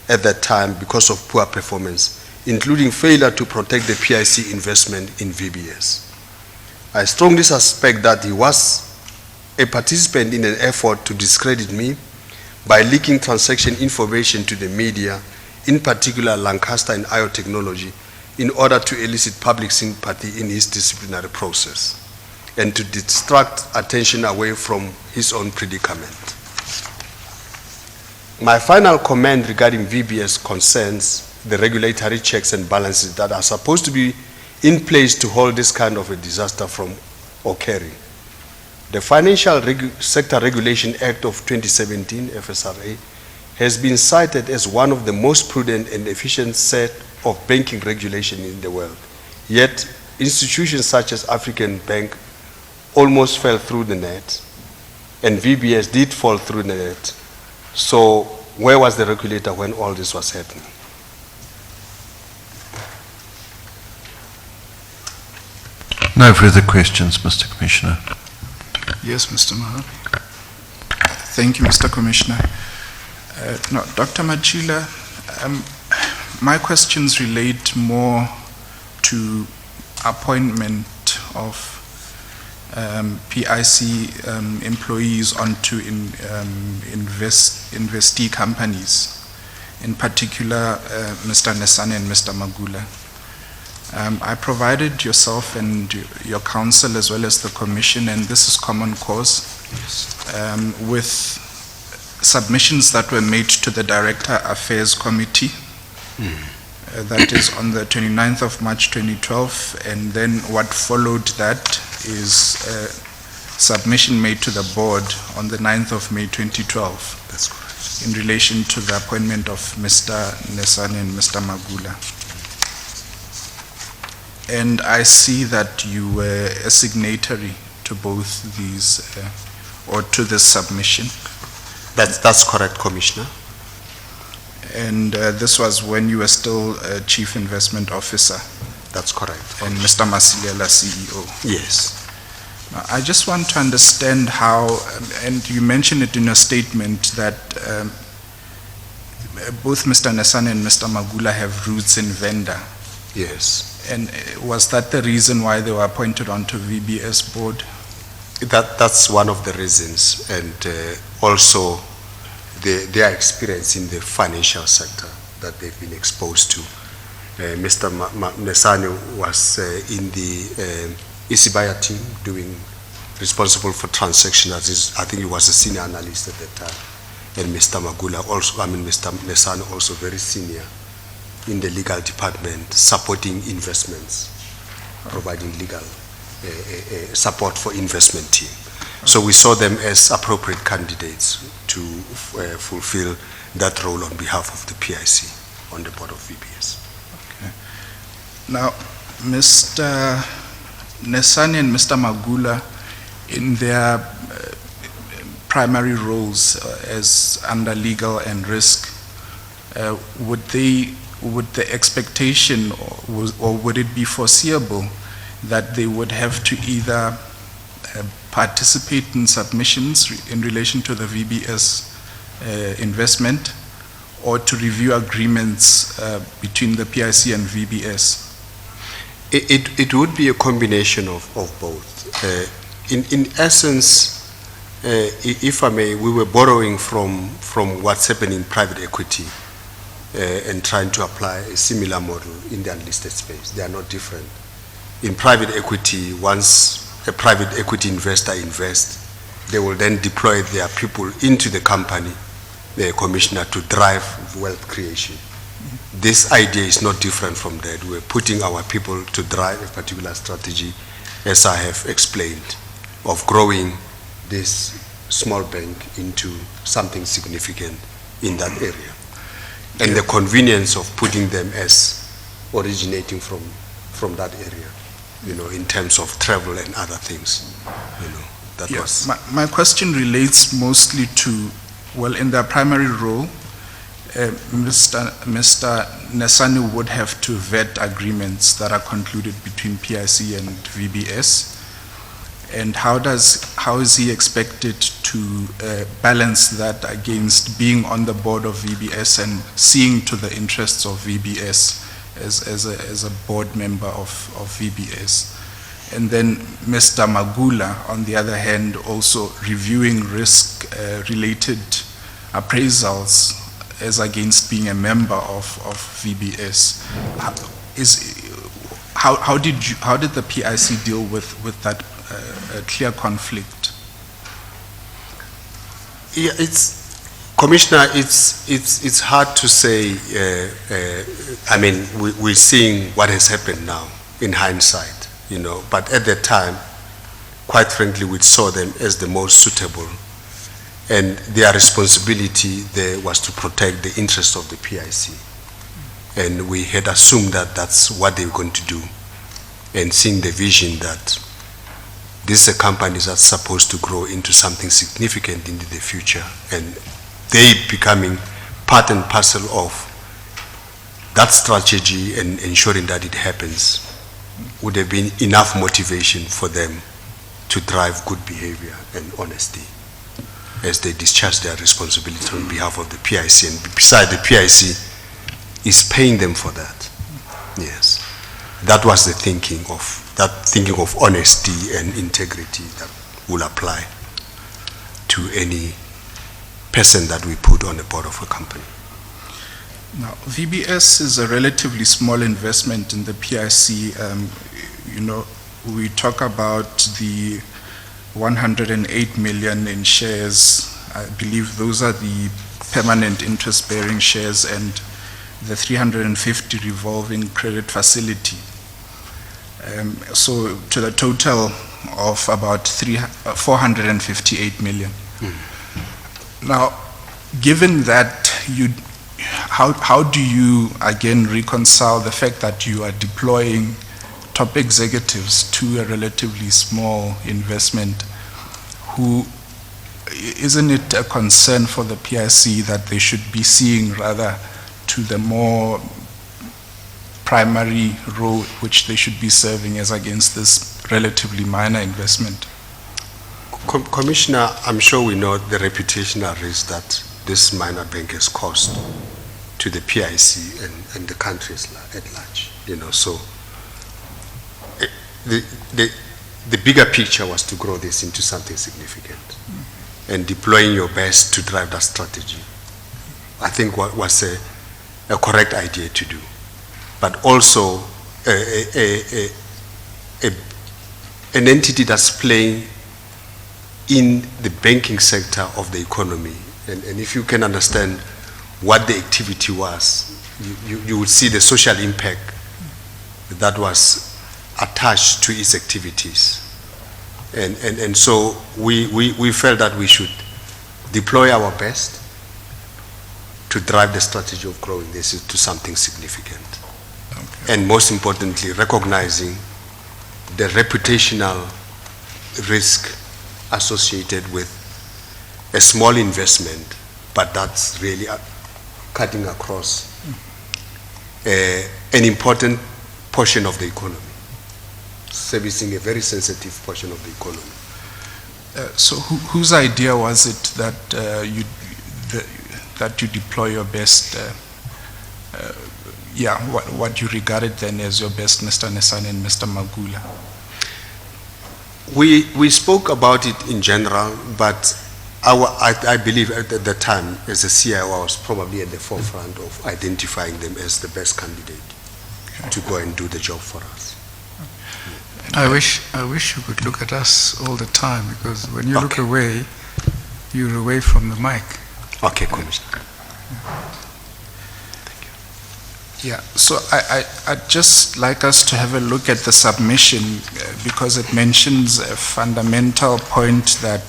at that time because of poor performance, including failure to protect the PIC investment in VBS. I strongly suspect that he was a participant in an effort to discredit me by leaking transaction information to the media, in particular Lancaster and IO Technology, in order to elicit public sympathy in his disciplinary process and to distract attention away from his own predicament. My final comment regarding VBS concerns the regulatory checks and balances that are supposed to be in place to hold this kind of a disaster from occurring. The Financial Sector Regulation Act of 2017, FSRA, has been cited as one of the most prudent and efficient set of banking regulation in the world. Yet, institutions such as African Bank almost fell through the net, and VBS did fall through the net. So, where was the regulator when all this was happening? No further questions, Mr. Commissioner. Yes, Mr. Mahar. Thank you, Mr. Commissioner. No, Dr. Matjila, my questions relate more to appointment of PIC employees onto investee companies, in particular Mr. Nesane and Mr. Magula. I provided yourself and your counsel as well as the commission, and this is common cause, with submissions that were made to the Director Affairs Committee. That is on the 29th of March 2012, and then what followed that is a submission made to the board on the 9th of May 2012. That's correct. In relation to the appointment of Mr. Nesane and Mr. Magula. And I see that you were a signatory to both these, or to this submission. That's correct, Commissioner. And this was when you were still Chief Investment Officer. That's correct. And Mr. Masilela, CEO. Yes. Now, I just want to understand how, and you mentioned it in your statement, that both Mr. Nesane and Mr. Magula have roots in Venda. Yes. And was that the reason why they were appointed onto VBS board? That's one of the reasons, and also their experience in the financial sector that they've been exposed to. Mr. Nesane was in the Isibaya team responsible for transactions. I think he was a senior analyst at that time. And Mr. Magula also, Mr. Nesane also very senior in the legal department, supporting investments, providing legal support for investment team. So we saw them as appropriate candidates to fulfill that role on behalf of the PIC on the board of VBS. Okay. Now, Mr. Nesane and Mr. Magula, in their primary roles as under legal and risk, would the expectation or would it be foreseeable that they would have to either participate in submissions in relation to the VBS investment or to review agreements between the PIC and VBS? It would be a combination of both. In essence, if I may, we were borrowing from what's happening in private equity and trying to apply a similar model in the unlisted space. They are not different. In private equity, once a private equity investor invests, they will then deploy their people into the company, the commissioner, to drive wealth creation. This idea is not different from that. We're putting our people to drive a particular strategy, as I have explained, of growing this small bank into something significant in that area. And the convenience of putting them as originating from that area, in terms of travel and other things, that Yes. was. My question relates mostly to, well, in their primary role, Mr. Nesane would have to vet agreements that are concluded between PIC and VBS. And how is he expected to balance that against being on the board of VBS and seeing to the interests of VBS as a board member of VBS? and then Mr. Magula, on the other hand, also reviewing risk-related appraisals as against being a member of VBS. How did the PIC deal with that clear conflict? Yeah, Commissioner, it's hard to say. I mean, we're seeing what has happened now in hindsight, you know. But at that time, quite frankly, we saw them as the most suitable, and their responsibility there was to protect the interests of the PIC, and we had assumed that that's what they were going to do, and seeing the vision that this is a company that's supposed to grow into something significant into the future, and they becoming part and parcel of that strategy and ensuring that it happens would have been enough motivation for them to drive good behavior and honesty as they discharge their responsibility on behalf of the PIC, and besides, the PIC is paying them for that. Yes, that was the thinking of honesty and integrity that will apply to any person that we put on the board of a company. Now, VBS is a relatively small investment in the PIC. You know, we talk about the 108 million in shares. I believe those are the permanent interest-bearing shares, and the 350 revolving credit facility. So to the total of about 458 million. Now, given that, how do you again reconcile the fact that you are deploying top executives to a relatively small investment? Isn't it a concern for the PIC that they should be seeing rather to the more primary role which they should be serving as against this relatively minor investment? Commissioner, I'm sure we know the reputational risk that this minor bank has caused to the PIC and the countries at large. You know, so the bigger picture was to grow this into something significant, and deploying your best to drive that strategy, I think was a correct idea to do. But also an entity that's playing in the banking sector of the economy. And if you can understand what the activity was, you would see the social impact that was attached to its activities. And so we felt that we should deploy our best to drive the strategy of growing this to something significant. Okay. And most importantly, recognizing the reputational risk associated with a small investment, but that's really cutting across an important portion of the economy, servicing a very sensitive portion of the economy. So whose idea was it that you deploy your best, what you regarded then as your best, Mr. Nesane and Mr. Magula? We spoke about it in general, but I believe at the time, as a CIO, I was probably at the forefront of identifying them as the best candidate to go and do the job for us. I wish you could look at us all the time, because when you look away, you're away from the mic. Okay, Commissioner. Yeah, so I'd just like us to have a look at the submission because it mentions a fundamental point that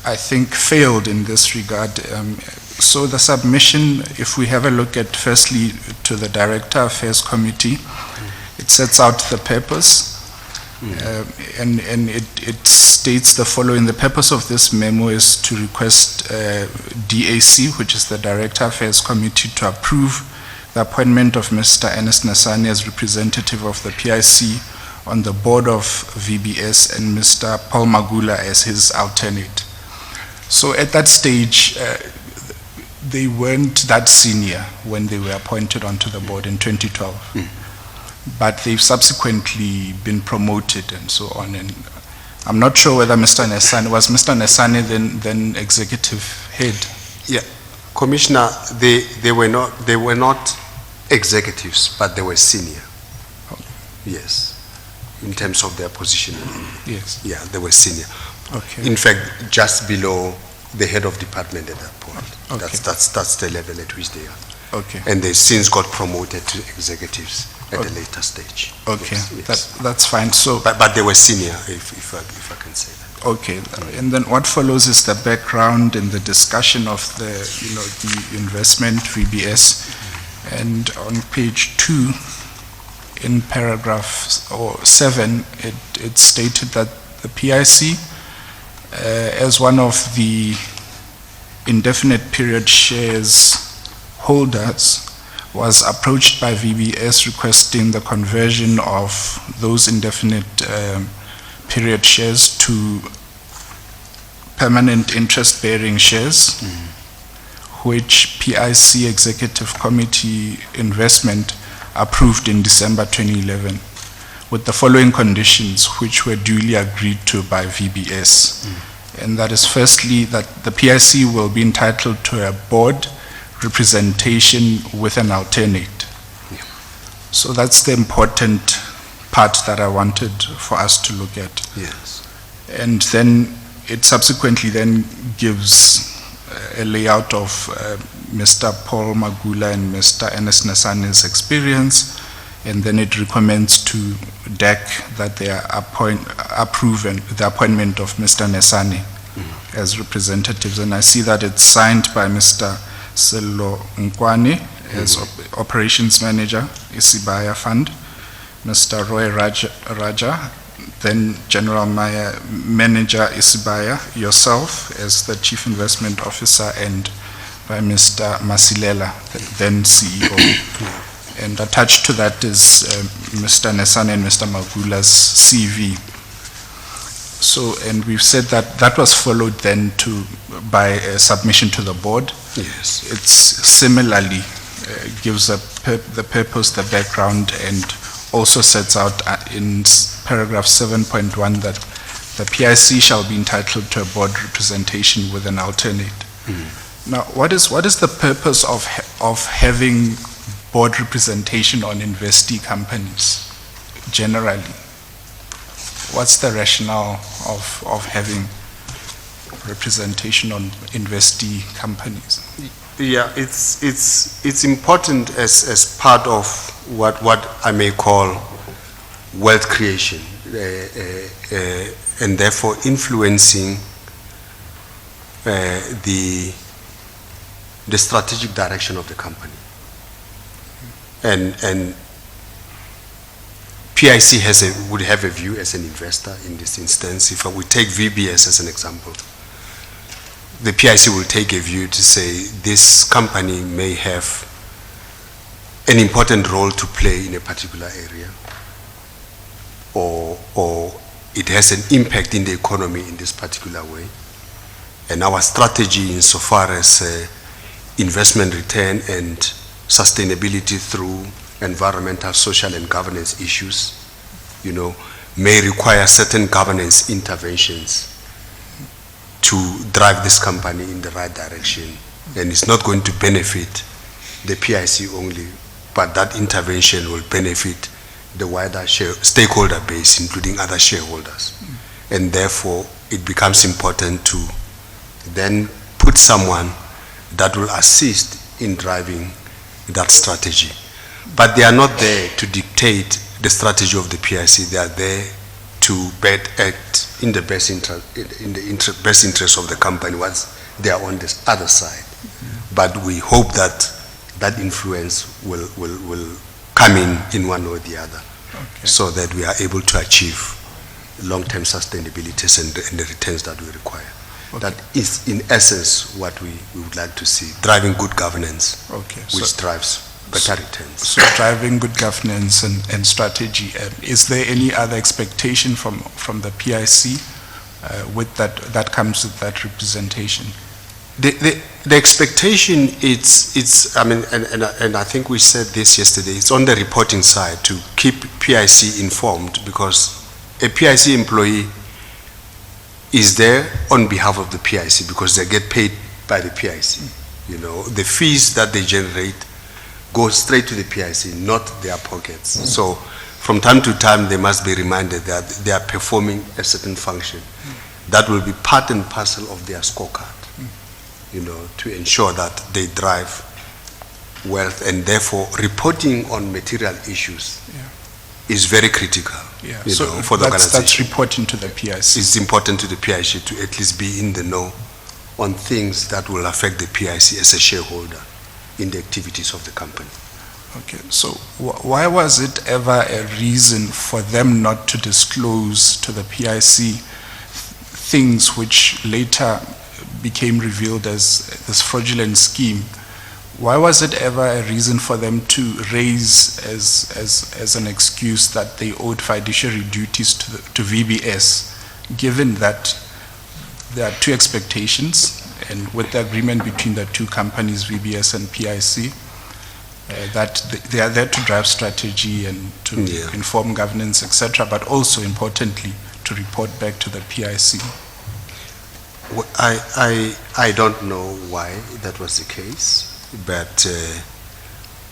I think failed in this regard. So the submission, if we have a look at firstly to the Director Affairs Committee, it sets out the purpose. And it states the following: the purpose of this memo is to request DAC, which is the Director Affairs Committee, to approve the appointment of Mr. Ernest Nesane as representative of the PIC on the board of VBS and Mr. Paul Magula as his alternate. So at that stage, they weren't that senior when they were appointed onto the board in 2012. but they've subsequently been promoted and so on. And I'm not sure whether Mr. Nesane then executive head? Commissioner, they were not executives, but they were senior. Yes, in terms of their position. Yes. Yeah, they were senior. Okay. In fact, just below the head of department at that point. Okay. That's the level at which they are. Okay. And they since got promoted to executives at a Okay. later stage. Okay, Yes. that's fine. So, But they were senior, if I can say that. okay, and then what follows is the background and the discussion of the, the investment VBS. And on page 2, in paragraph 7, it stated that the PIC, as one of the indefinite period shares holders, was approached by VBS requesting the conversion of those indefinite period shares to permanent interest-bearing shares, which PIC Executive Committee investment approved in December 2011, with the following conditions which were duly agreed to by VBS. And that is, firstly, that the PIC will be entitled to a board representation with an alternate. So that's the important part that I wanted for us to look at. Yes. And then it subsequently then gives a layout of Mr. Paul Magula and Mr. Ernest Nesane's experience, and then it recommends to DEC that they approve the appointment of Mr. Nesane as representatives. And I see that it's signed by Mr. Selo Nkwane as Operations Manager, Isibaya Fund, Mr. Roy Raja, then General Manager Isibaya, yourself as the Chief Investment Officer, and by Mr. Masilela, then CEO. And attached to that is Mr. Nesane and Mr. Magula's CV. So, and we've said that that was followed then by a submission to the board. Yes. It's similarly gives the purpose, the background, and also sets out in paragraph 7.1 that the PIC shall be entitled to a board representation with an alternate. Now, what is the purpose of having board representation on investee companies generally? What's the rationale of having representation on investee companies? Yeah, it's important as part of what I may call wealth creation, and therefore influencing the strategic direction of the company. And PIC would have a view as an investor in this instance. If we take VBS as an example, the PIC will take a view to say this company may have an important role to play in a particular area, or it has an impact in the economy in this particular way. And our strategy insofar as investment return and sustainability through environmental, social, and governance issues, may require certain governance interventions to drive this company in the right direction. And it's not going to benefit the PIC only, but that intervention will benefit the wider stakeholder base, including other shareholders. And therefore, it becomes important to then put someone that will assist in driving that strategy. But they are not there to dictate the strategy of the PIC. They are there to act in the best interest of the company once they are on this other side. But we hope that that influence will come in one or the other, so that we are able to achieve long-term sustainability and the returns that we require. That is, in essence, what we would like to see, driving good governance, which drives better returns. So driving good governance and strategy. Is there any other expectation from the PIC with that comes with that representation? The expectation it's I mean, and I think we said this yesterday, it's on the reporting side to keep PIC informed, because a PIC employee is there on behalf of the PIC because they get paid by the PIC. You know, the fees that they generate go straight to the PIC, not their pockets. So from time to time, they must be reminded that they are performing a certain function. That will be part and parcel of their scorecard, you know, to ensure that they drive wealth, and therefore reporting on material issues is very critical, Yeah, you so know, for the that's organization. reporting to the PIC. It's important to the PIC to at least be in the know on things that will affect the PIC as a shareholder in the activities of the company. Okay, so why was it ever a reason for them not to disclose to the PIC things which later became revealed as this fraudulent scheme? Why was it ever a reason for them to raise as an excuse that they owed fiduciary duties to VBS, given that there are two expectations, and with the agreement between the two companies, VBS and PIC, that they are there to drive strategy and to inform governance, etc., but also importantly to report back to the PIC? Well, I don't know why that was the case, but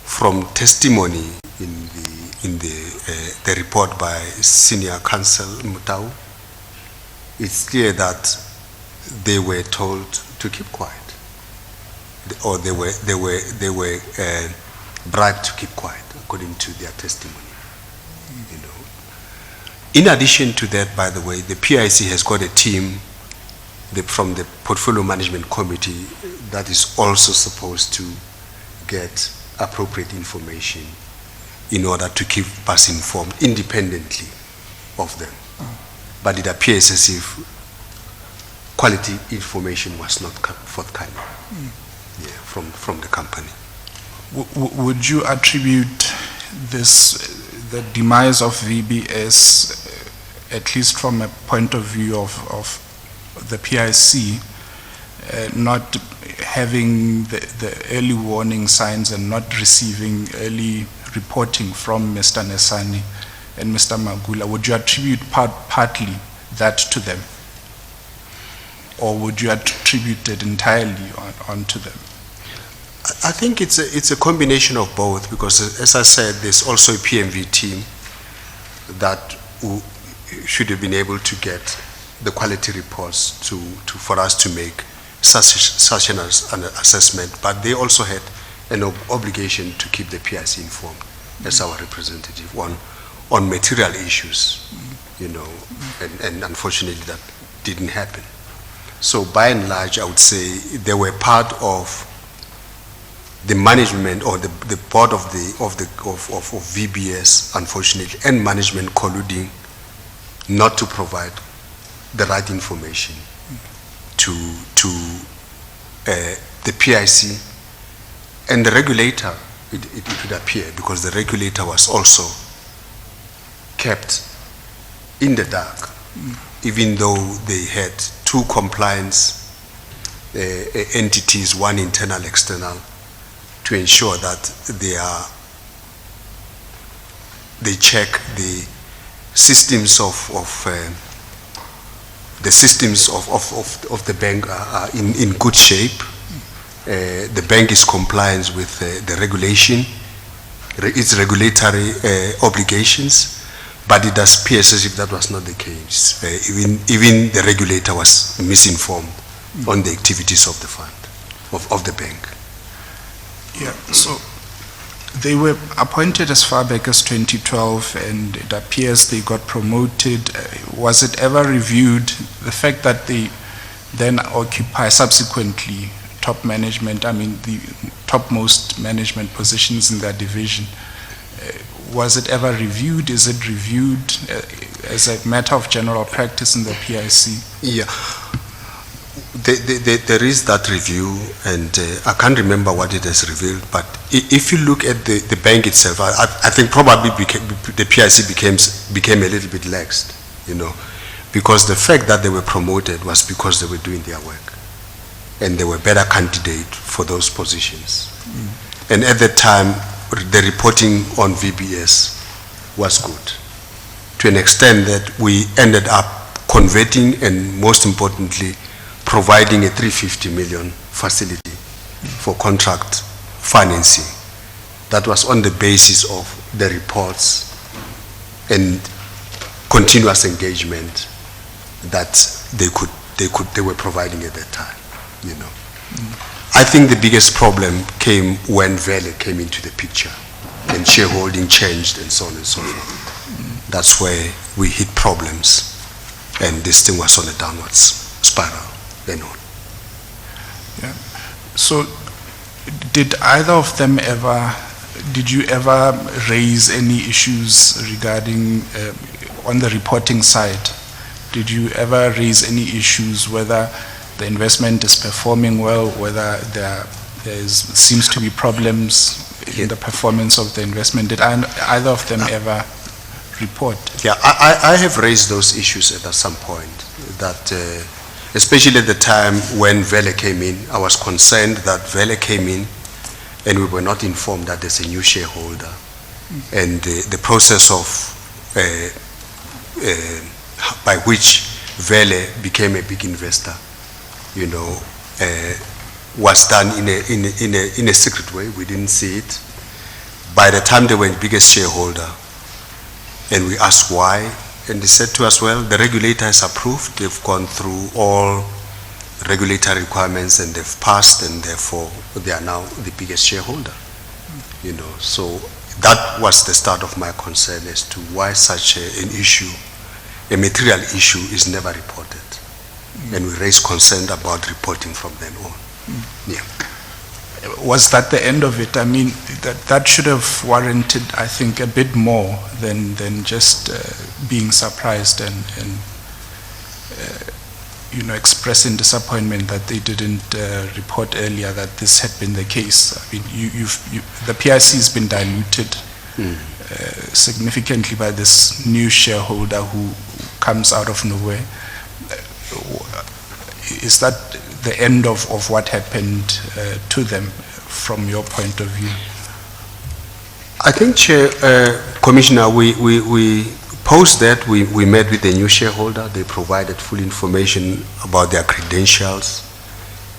from testimony in the report by Senior Counsel Mutau, it's clear that they were told to keep quiet, or they were bribed to keep quiet, according to their testimony. You know. In addition to that, by the way, the PIC has got a team from the Portfolio Management Committee that is also supposed to get appropriate information in order to keep us informed independently of them. But it appears as if quality information was not forthcoming from the company. Would you attribute the demise of VBS, at least from a point of view of the PIC, not having the early warning signs and not receiving early reporting from Mr. Nesani and Mr. Magula, would you attribute partly that to them? Or would you attribute it entirely onto them? I think it's a combination of both, because as I said, there's also a PMV team that should have been able to get the quality reports for us to make such an assessment, but they also had an obligation to keep the PIC informed as our representative on material issues, you know, and unfortunately that didn't happen. So by and large, I would say they were part of the management or the board of VBS, unfortunately, and management colluding not to provide the right information to the PIC and the regulator. It would appear, because the regulator was also kept in the dark, even though they had two compliance entities, one internal, external, to ensure that they check the systems of the bank are in good shape. The bank is compliant with the regulation, its regulatory obligations, but it does appear as if that was not the case. Even the regulator was misinformed on the activities of the fund, of the bank. Yeah, so they were appointed as far back as 2012, and it appears they got promoted. Was it ever reviewed, the fact that they then occupy subsequently top management, I mean the topmost management positions in their division, was it ever reviewed? Is it reviewed as a matter of general practice in the PIC? Yeah. There is that review, and I can't remember what it has revealed, but if you look at the bank itself, I think probably the PIC became a little bit laxed, you know, because the fact that they were promoted was because they were doing their work. and they were better candidates for those positions. And at that time, the reporting on VBS was good, to an extent that we ended up converting and, most importantly, providing a 350 million facility for contract financing. That was on the basis of the reports and continuous engagement that they were providing at that time, you know. I think the biggest problem came when Vele came into the picture and shareholding changed and so on and so forth. That's where we hit problems, and this thing was on a downwards spiral then on. Yeah. So, did you ever raise any issues regarding, on the reporting side, did you ever raise any issues whether the investment is performing well, whether there seems to be problems in the performance of the investment? Did either of them ever report? Yeah, I have raised those issues at some point, that especially at the time when Vele came in, I was concerned that Vele came in and we were not informed that there's a new shareholder. And the process of by which Vele became a big investor, you know, was done in a secret way. We didn't see it. By the time they were the biggest shareholder, and we asked why, and they said to us, well, the regulator has approved, they've gone through all regulatory requirements and they've passed, and therefore they are now the biggest shareholder. You know, so that was the start of my concern as to why such an issue, a material issue, is never reported. And we raised concern about reporting from then on. Yeah. Was that the end of it? I mean, that should have warranted, I think, a bit more than just being surprised and you know, expressing disappointment that they didn't report earlier that this had been the case. I mean, the PIC has been diluted significantly by this new shareholder who comes out of nowhere. Is that the end of what happened to them from your point of view? I think, Chair, Commissioner, we post that we met with the new shareholder. They provided full information about their credentials,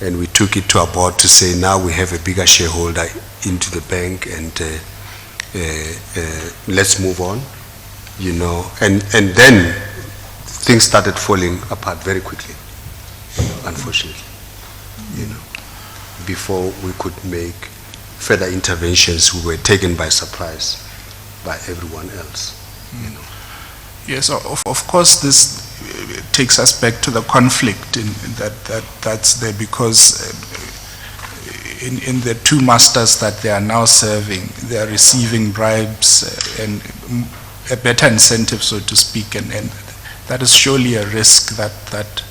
and we took it to our board to say now we have a bigger shareholder into the bank, and let's move on, you know. And then things started falling apart very quickly, unfortunately, you know. Before we could make further interventions, we were taken by surprise by everyone else, you know. Yes, of course, this takes us back to the conflict that's there, because in the two masters that they are now serving, they are receiving bribes and a better incentive, so to speak, and that is surely a risk that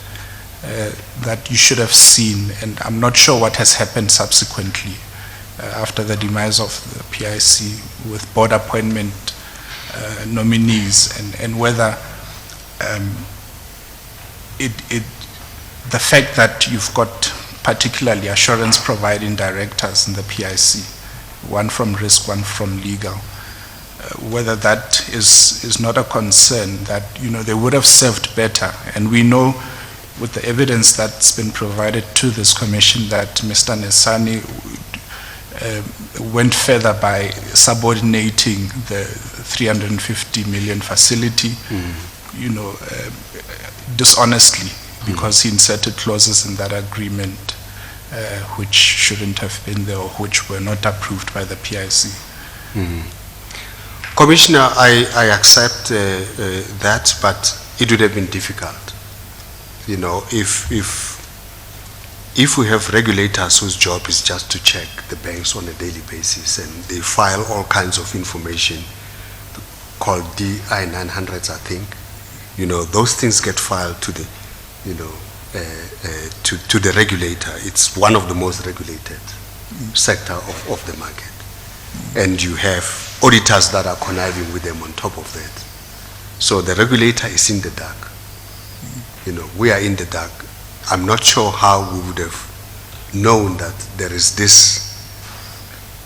you should have seen. And I'm not sure what has happened subsequently after the demise of the PIC with board appointment nominees, and whether the fact that you've got particularly assurance providing directors in the PIC, one from risk, one from legal, whether that is not a concern, that, you know, they would have served better. And we know with the evidence that's been provided to this commission that Mr. Nesani went further by subordinating the 350 million facility, you know, dishonestly, because he inserted clauses in that agreement which shouldn't have been there, or which were not approved by the PIC. Commissioner, I accept that, but it would have been difficult. You know, if we have regulators whose job is just to check the banks on a daily basis, and they file all kinds of information called DI-900s, I think, you know, those things get filed to the, you know, to the regulator. It's one of the most regulated sector of the market. And you have auditors that are conniving with them on top of that. So the regulator is in the dark. You know, we are in the dark. I'm not sure how we would have known that there is this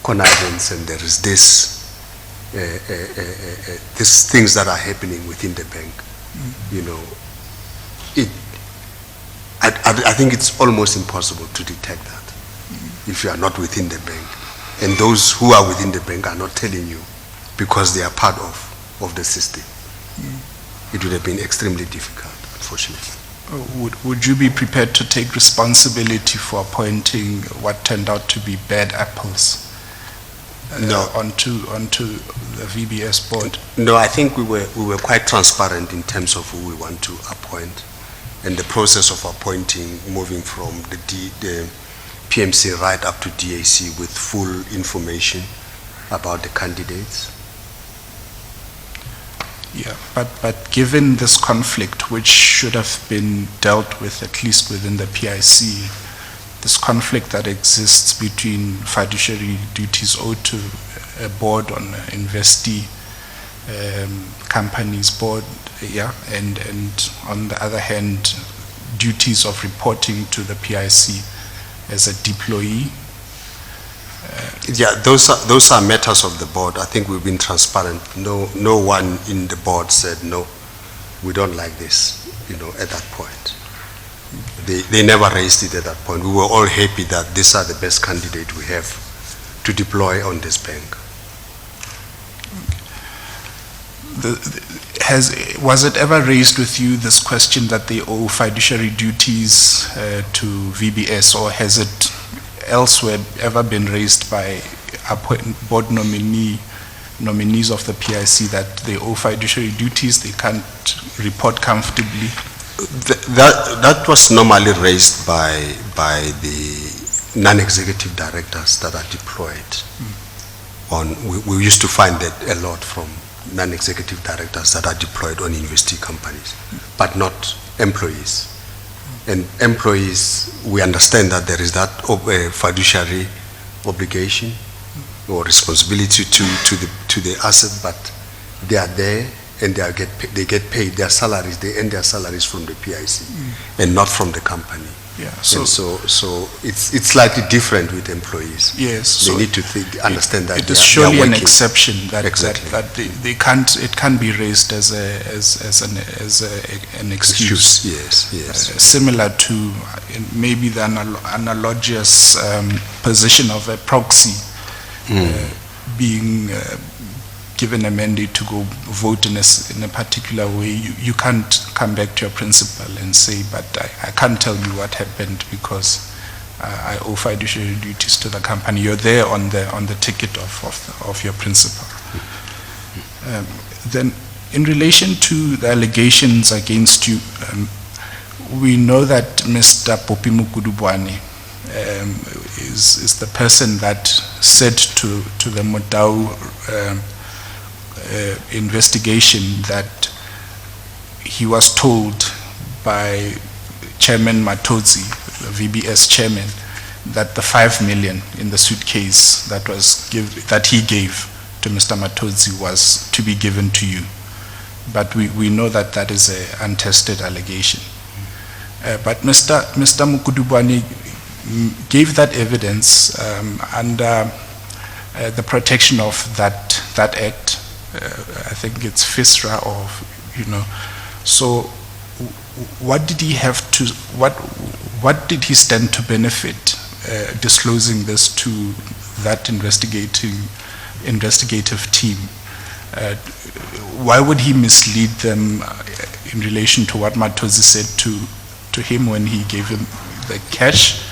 connivance and there is this these things that are happening within the bank. You know, I think it's almost impossible to detect that if you are not within the bank. And those who are within the bank are not telling you because they are part of the system. It would have been extremely difficult, unfortunately. Would you be prepared to take responsibility for appointing what turned out to be bad apples No. onto the VBS board? No, I think we were quite transparent in terms of who we want to appoint, and the process of appointing, moving from the PMC right up to DAC with full information about the candidates. Yeah, but given this conflict, which should have been dealt with at least within the PIC, this conflict that exists between fiduciary duties owed to a board on investee companies board, and on the other hand, duties of reporting to the PIC as a deployee. Yeah, those are matters of the board. I think we've been transparent. No one in the board said, no, we don't like this, you know, at that point. They never raised it at that point. We were all happy that these are the best candidate we have to deploy on this bank. Was it ever raised with you, this question that they owe fiduciary duties to VBS, or has it elsewhere ever been raised by board nominees of the PIC that they owe fiduciary duties, they can't report comfortably? That was normally raised by the non-executive directors that are deployed. We used to find that a lot from non-executive directors that are deployed on investee companies, but not employees. And employees, we understand that there is that fiduciary obligation or responsibility to the asset, but they are there and they get paid their salaries. They earn their salaries from the PIC and not from the company. Yeah. So it's slightly different with employees. Yes. They need to understand that it they is are surely an working. exception that Exactly. that they can't. It can be raised as an excuse. Yes. Similar to maybe the analogous position of a proxy being given a mandate to go vote in a particular way. You can't come back to your principal and say, but I can't tell you what happened because I owe fiduciary duties to the company. You're there on the ticket of your principal. Then, in relation to the allegations against you, we know that Mr. Popi Mukudubwane is the person that said to the Modau investigation that he was told by Chairman Matodzi, the VBS chairman, that the 5 million in the suitcase that he gave to Mr. Matodzi was to be given to you. But we know that that is an untested allegation. But Mr. Mukudubwane gave that evidence under the protection of that act. I think it's FISRA, or So, what did he have to? What did he stand to benefit disclosing this to that investigative team? Why would he mislead them in relation to what Matodzi said to him when he gave him the cash?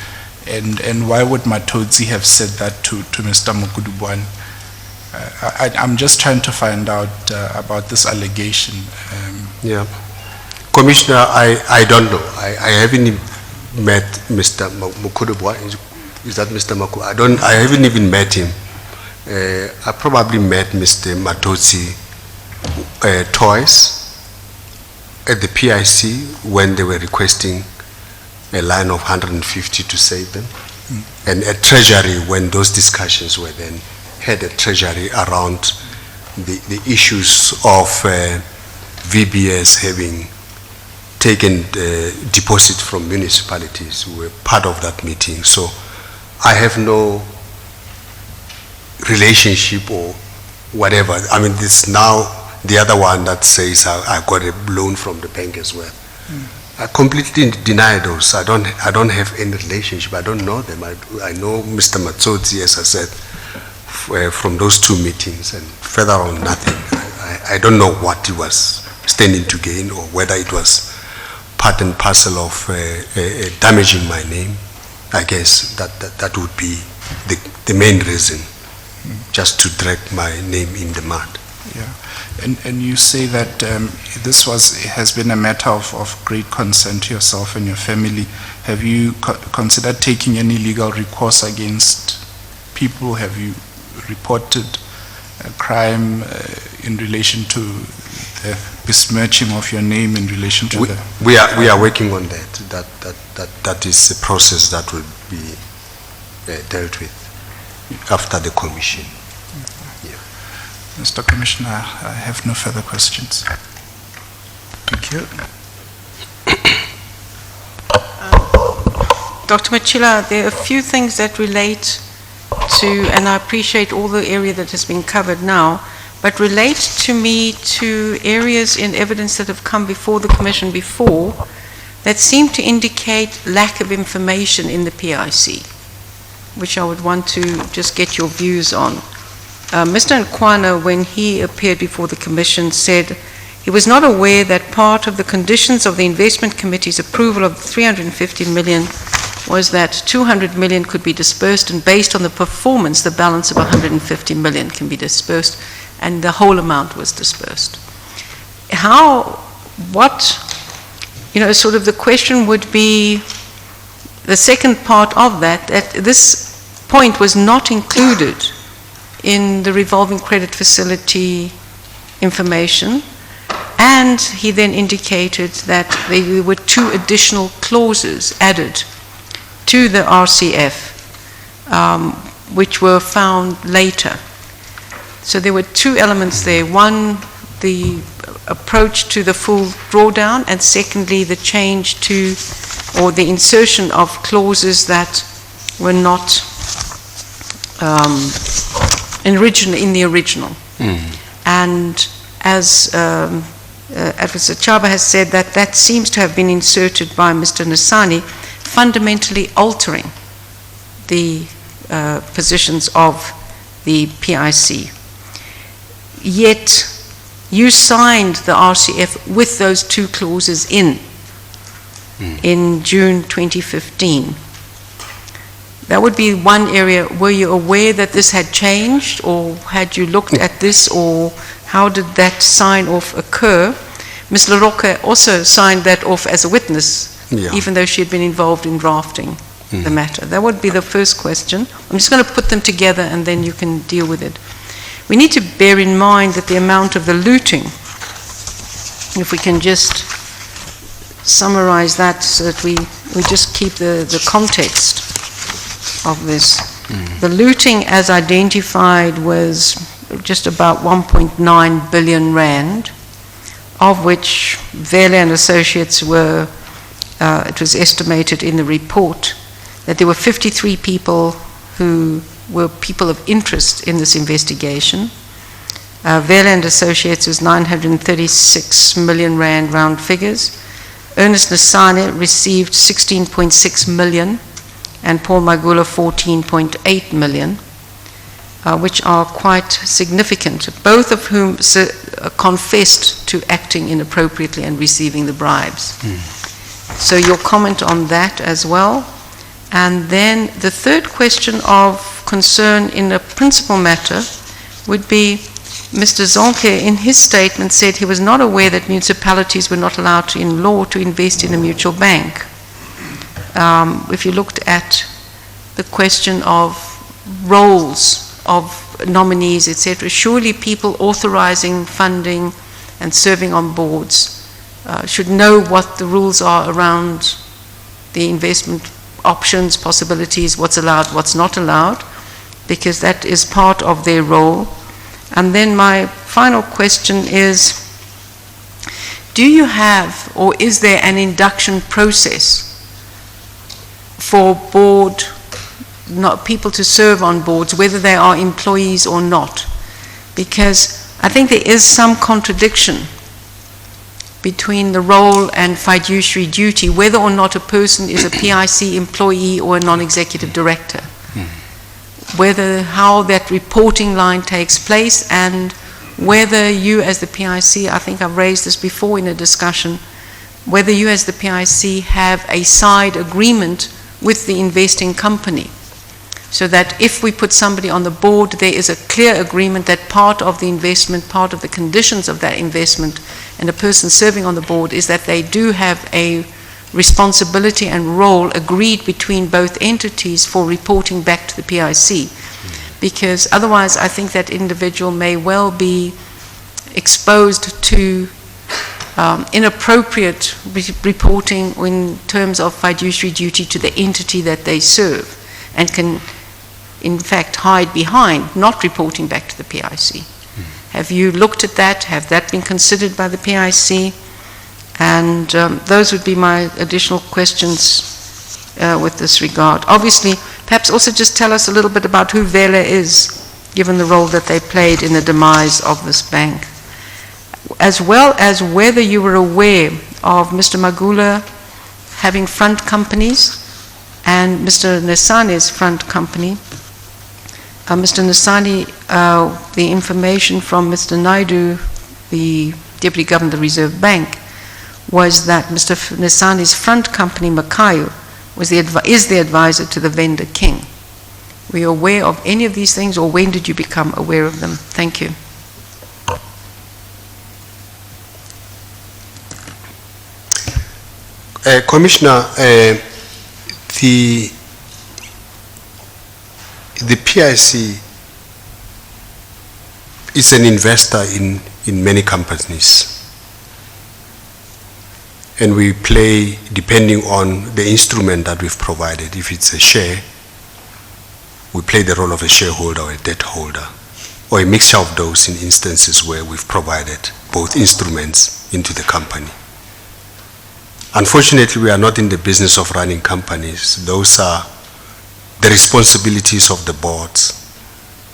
And why would Matodzi have said that to Mr. Mukudubwane? I'm just trying to find out about this allegation. Yeah. Commissioner, I don't know. I haven't met Mr. Mukudubwane. Is that Mr. Maku? I haven't even met him. I probably met Mr. Matodzi twice at the PIC when they were requesting a line of 150 to save them, and at Treasury when those discussions were then had at Treasury around the issues of VBS having taken deposit from municipalities who were part of that meeting. So I have no relationship or whatever. I mean, this now the other one that says I got a loan from the bank as well. I completely deny those. I don't have any relationship. I don't know them. I know Mr. Matsotsi, as I said, from those two meetings, and further on nothing. I don't know what he was standing to gain, or whether it was part and parcel of damaging my name. I guess that would be the main reason, just to drag my name in the mud. Yeah, and you say that this has been a matter of great concern to yourself and your family. Have you considered taking any legal recourse against people? Have you reported a crime in relation to the besmirching of your name in relation to the... We are working on that. That is a process that will be dealt with after the commission. Mr. Commissioner, I have no further questions. Thank you. Dr. Matjila, there are a few things that relate to, and I appreciate all the area that has been covered now, but relate to me to areas in evidence that have come before the Commission before that seem to indicate lack of information in the PIC, which I would want to just get your views on. Mr. Nkwana, when he appeared before the Commission, said he was not aware that part of the conditions of the Investment Committee's approval of 350 million was that 200 million could be dispersed, and based on the performance, the balance of 150 million can be dispersed, and the whole amount was dispersed. Sort of the question would be, the second part of that this point was not included in the revolving credit facility information, and he then indicated that there were 2 additional clauses added to the RCF, which were found later. So there were 2 elements there. One, the approach to the full drawdown, and secondly, the change to, or the insertion of clauses that were not in the original. And as Advocate Chaba has said, that seems to have been inserted by Mr. Nasani, fundamentally altering the positions of the PIC. Yet you signed the RCF with those 2 clauses in June 2015. That would be one area. Were you aware that this had changed, or had you looked at this, or how did that sign-off occur? Ms. LaRocca also signed that off as a witness, even though she had been involved in drafting the matter. That would be the first question. I'm just going to put them together and then you can deal with it. We need to bear in mind that the amount of the looting, if we can just summarize that so that we just keep the context of this. The looting as identified was just about 1.9 billion rand, of which Vele and Associates were, it was estimated in the report that there were 53 people who were people of interest in this investigation. Vele and Associates was 936 million rand round figures. Ernest Nasane received 16.6 million, and Paul Magula 14.8 million, which are quite significant, both of whom confessed to acting inappropriately and receiving the bribes. So your comment on that as well. And then the third question of concern in a principal matter would be, Mr. Zonke in his statement said he was not aware that municipalities were not allowed to, in law, to invest in a mutual bank. If you looked at the question of roles of nominees, etc., surely people authorizing funding and serving on boards should know what the rules are around the investment options, possibilities, what's allowed, what's not allowed, because that is part of their role. And then my final question is, do you have, or is there an induction process for board, not people to serve on boards, whether they are employees or not? Because I think there is some contradiction between the role and fiduciary duty, whether or not a person is a PIC employee or a non-executive director. Whether, how that reporting line takes place, and whether you as the PIC, I think I've raised this before in a discussion, whether you as the PIC have a side agreement with the investing company, so that if we put somebody on the board, there is a clear agreement that part of the investment, part of the conditions of that investment, and a person serving on the board is that they do have a responsibility and role agreed between both entities for reporting back to the PIC. Because otherwise I think that individual may well be exposed to inappropriate reporting in terms of fiduciary duty to the entity that they serve, and can in fact hide behind not reporting back to the PIC. Have you looked at that? Have that been considered by the PIC? And those would be my additional questions with this regard. Obviously, perhaps also just tell us a little bit about who Vela is, given the role that they played in the demise of this bank, as well as whether you were aware of Mr. Magula having front companies and Mr. Nesane's front company. Mr. Nesane, the information from Mr. Naidu, the Deputy Governor of the Reserve Bank, was that Mr. Nesane's front company, Makayo, is the advisor to the vendor King. Were you aware of any of these things, or when did you become aware of them? Thank you. Commissioner, the PIC is an investor in many companies. And we play, depending on the instrument that we've provided, if it's a share, we play the role of a shareholder or a debt holder, or a mixture of those in instances where we've provided both instruments into the company. Unfortunately, we are not in the business of running companies. Those are the responsibilities of the boards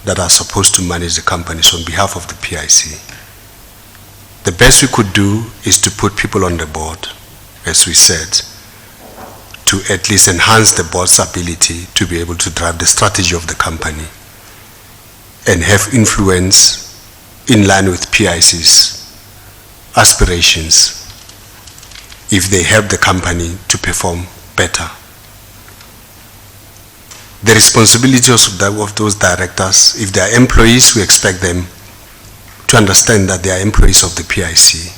that are supposed to manage the companies on behalf of the PIC. The best we could do is to put people on the board, as we said, to at least enhance the board's ability to be able to drive the strategy of the company and have influence in line with PIC's aspirations if they help the company to perform better. The responsibilities of those directors, if they are employees, we expect them to understand that they are employees of the PIC.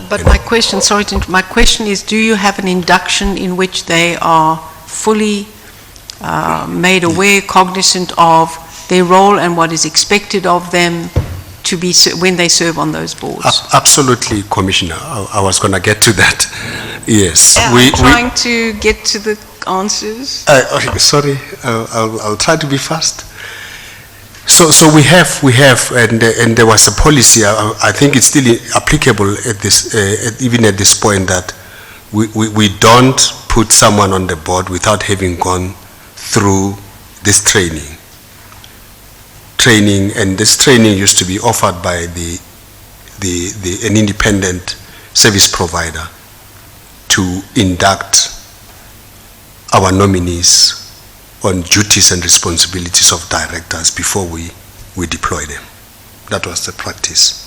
But my question, my question is, do you have an induction in which they are fully made aware, cognizant of their role and what is expected of them to be when they serve on those boards? Absolutely, Commissioner. I was going to get to that. Yes. I'm trying to get to the answers. Okay, sorry, I'll try to be fast. So we have, and there was a policy. I think it's still applicable at this, even at this point, that we don't put someone on the board without having gone through this training. And this training used to be offered by an independent service provider to induct our nominees on duties and responsibilities of directors before we deploy them. That was the practice.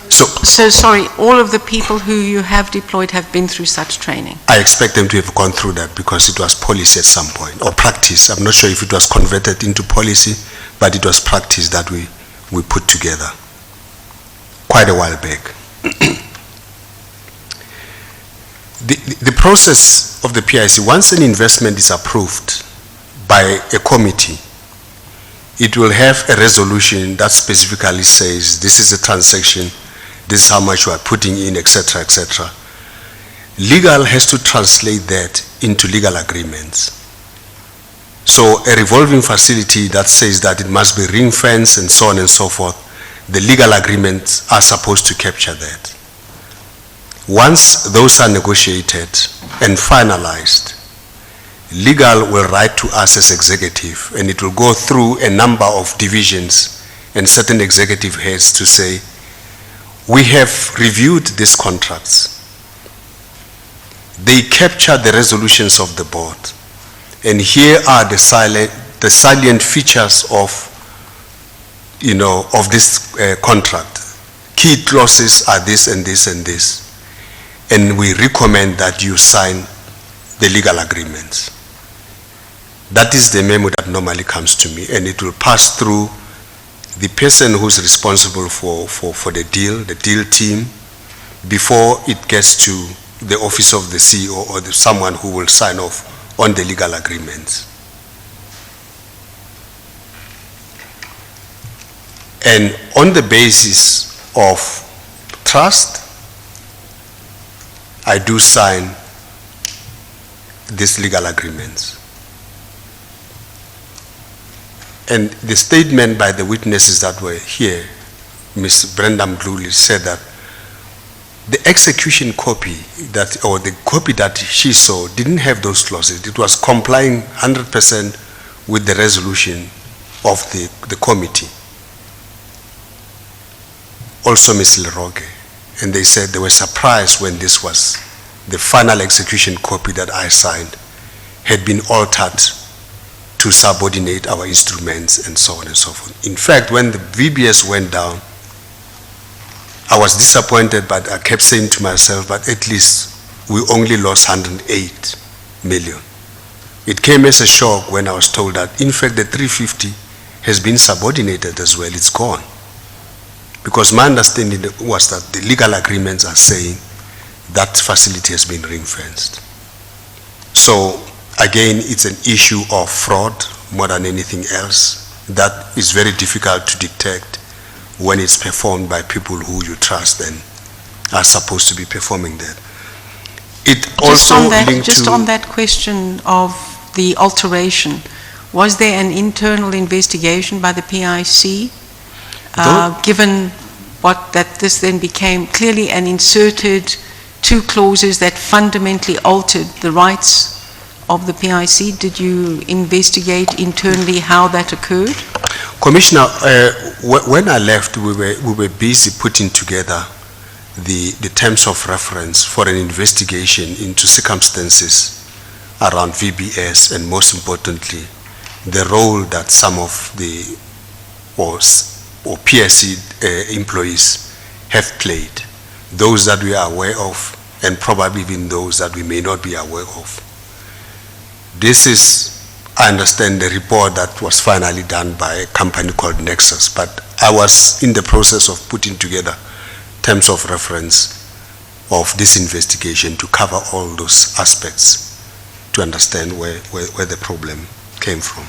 So sorry, all of the people who you have deployed have been through such training? I expect them to have gone through that because it was policy at some point, or practice. I'm not sure if it was converted into policy, but it was practice that we put together quite a while back. The process of the PIC, once an investment is approved by a committee, it will have a resolution that specifically says this is a transaction, this is how much you are putting in, etc., etc. Legal has to translate that into legal agreements. So a revolving facility that says that it must be ring-fenced and so on and so forth, the legal agreements are supposed to capture that. Once those are negotiated and finalized, legal will write to us as executive, and it will go through a number of divisions and certain executive heads to say, we have reviewed these contracts. They capture the resolutions of the board, and here are the salient features of, of this contract. Key clauses are this and this and this, and we recommend that you sign the legal agreements. That is the memo that normally comes to me, and it will pass through the person who's responsible for the deal team, before it gets to the office of the CEO or someone who will sign off on the legal agreements. And on the basis of trust, I do sign these legal agreements. And the statement by the witnesses that were here, Ms. Brenda Mdluli, said that the execution copy that, or the copy that she saw, didn't have those clauses. It was complying 100% with the resolution of the committee. Also Ms. Leroge. And they said they were surprised when this was the final execution copy that I signed had been altered to subordinate our instruments and so on and so forth. In fact, when the VBS went down, I was disappointed, but I kept saying to myself, but at least we only lost 108 million. It came as a shock when I was told that, in fact, the 350 has been subordinated as well, it's gone. Because my understanding was that the legal agreements are saying that facility has been ring-fenced. So, again, it's an issue of fraud more than anything else that is very difficult to detect when it's performed by people who you trust and are supposed to be performing that. It Just also on that, linked just to on that question of the alteration, was there an internal investigation by the PIC, given that this then became clearly an inserted two clauses that fundamentally altered the rights of the PIC? Did you investigate internally how that occurred? Commissioner, when I left, we were busy putting together the terms of reference for an investigation into circumstances around VBS, and most importantly, the role that some of the or PIC employees have played, those that we are aware of, and probably even those that we may not be aware of. This is, I understand, the report that was finally done by a company called Nexus, but I was in the process of putting together terms of reference of this investigation to cover all those aspects to understand where the problem came from.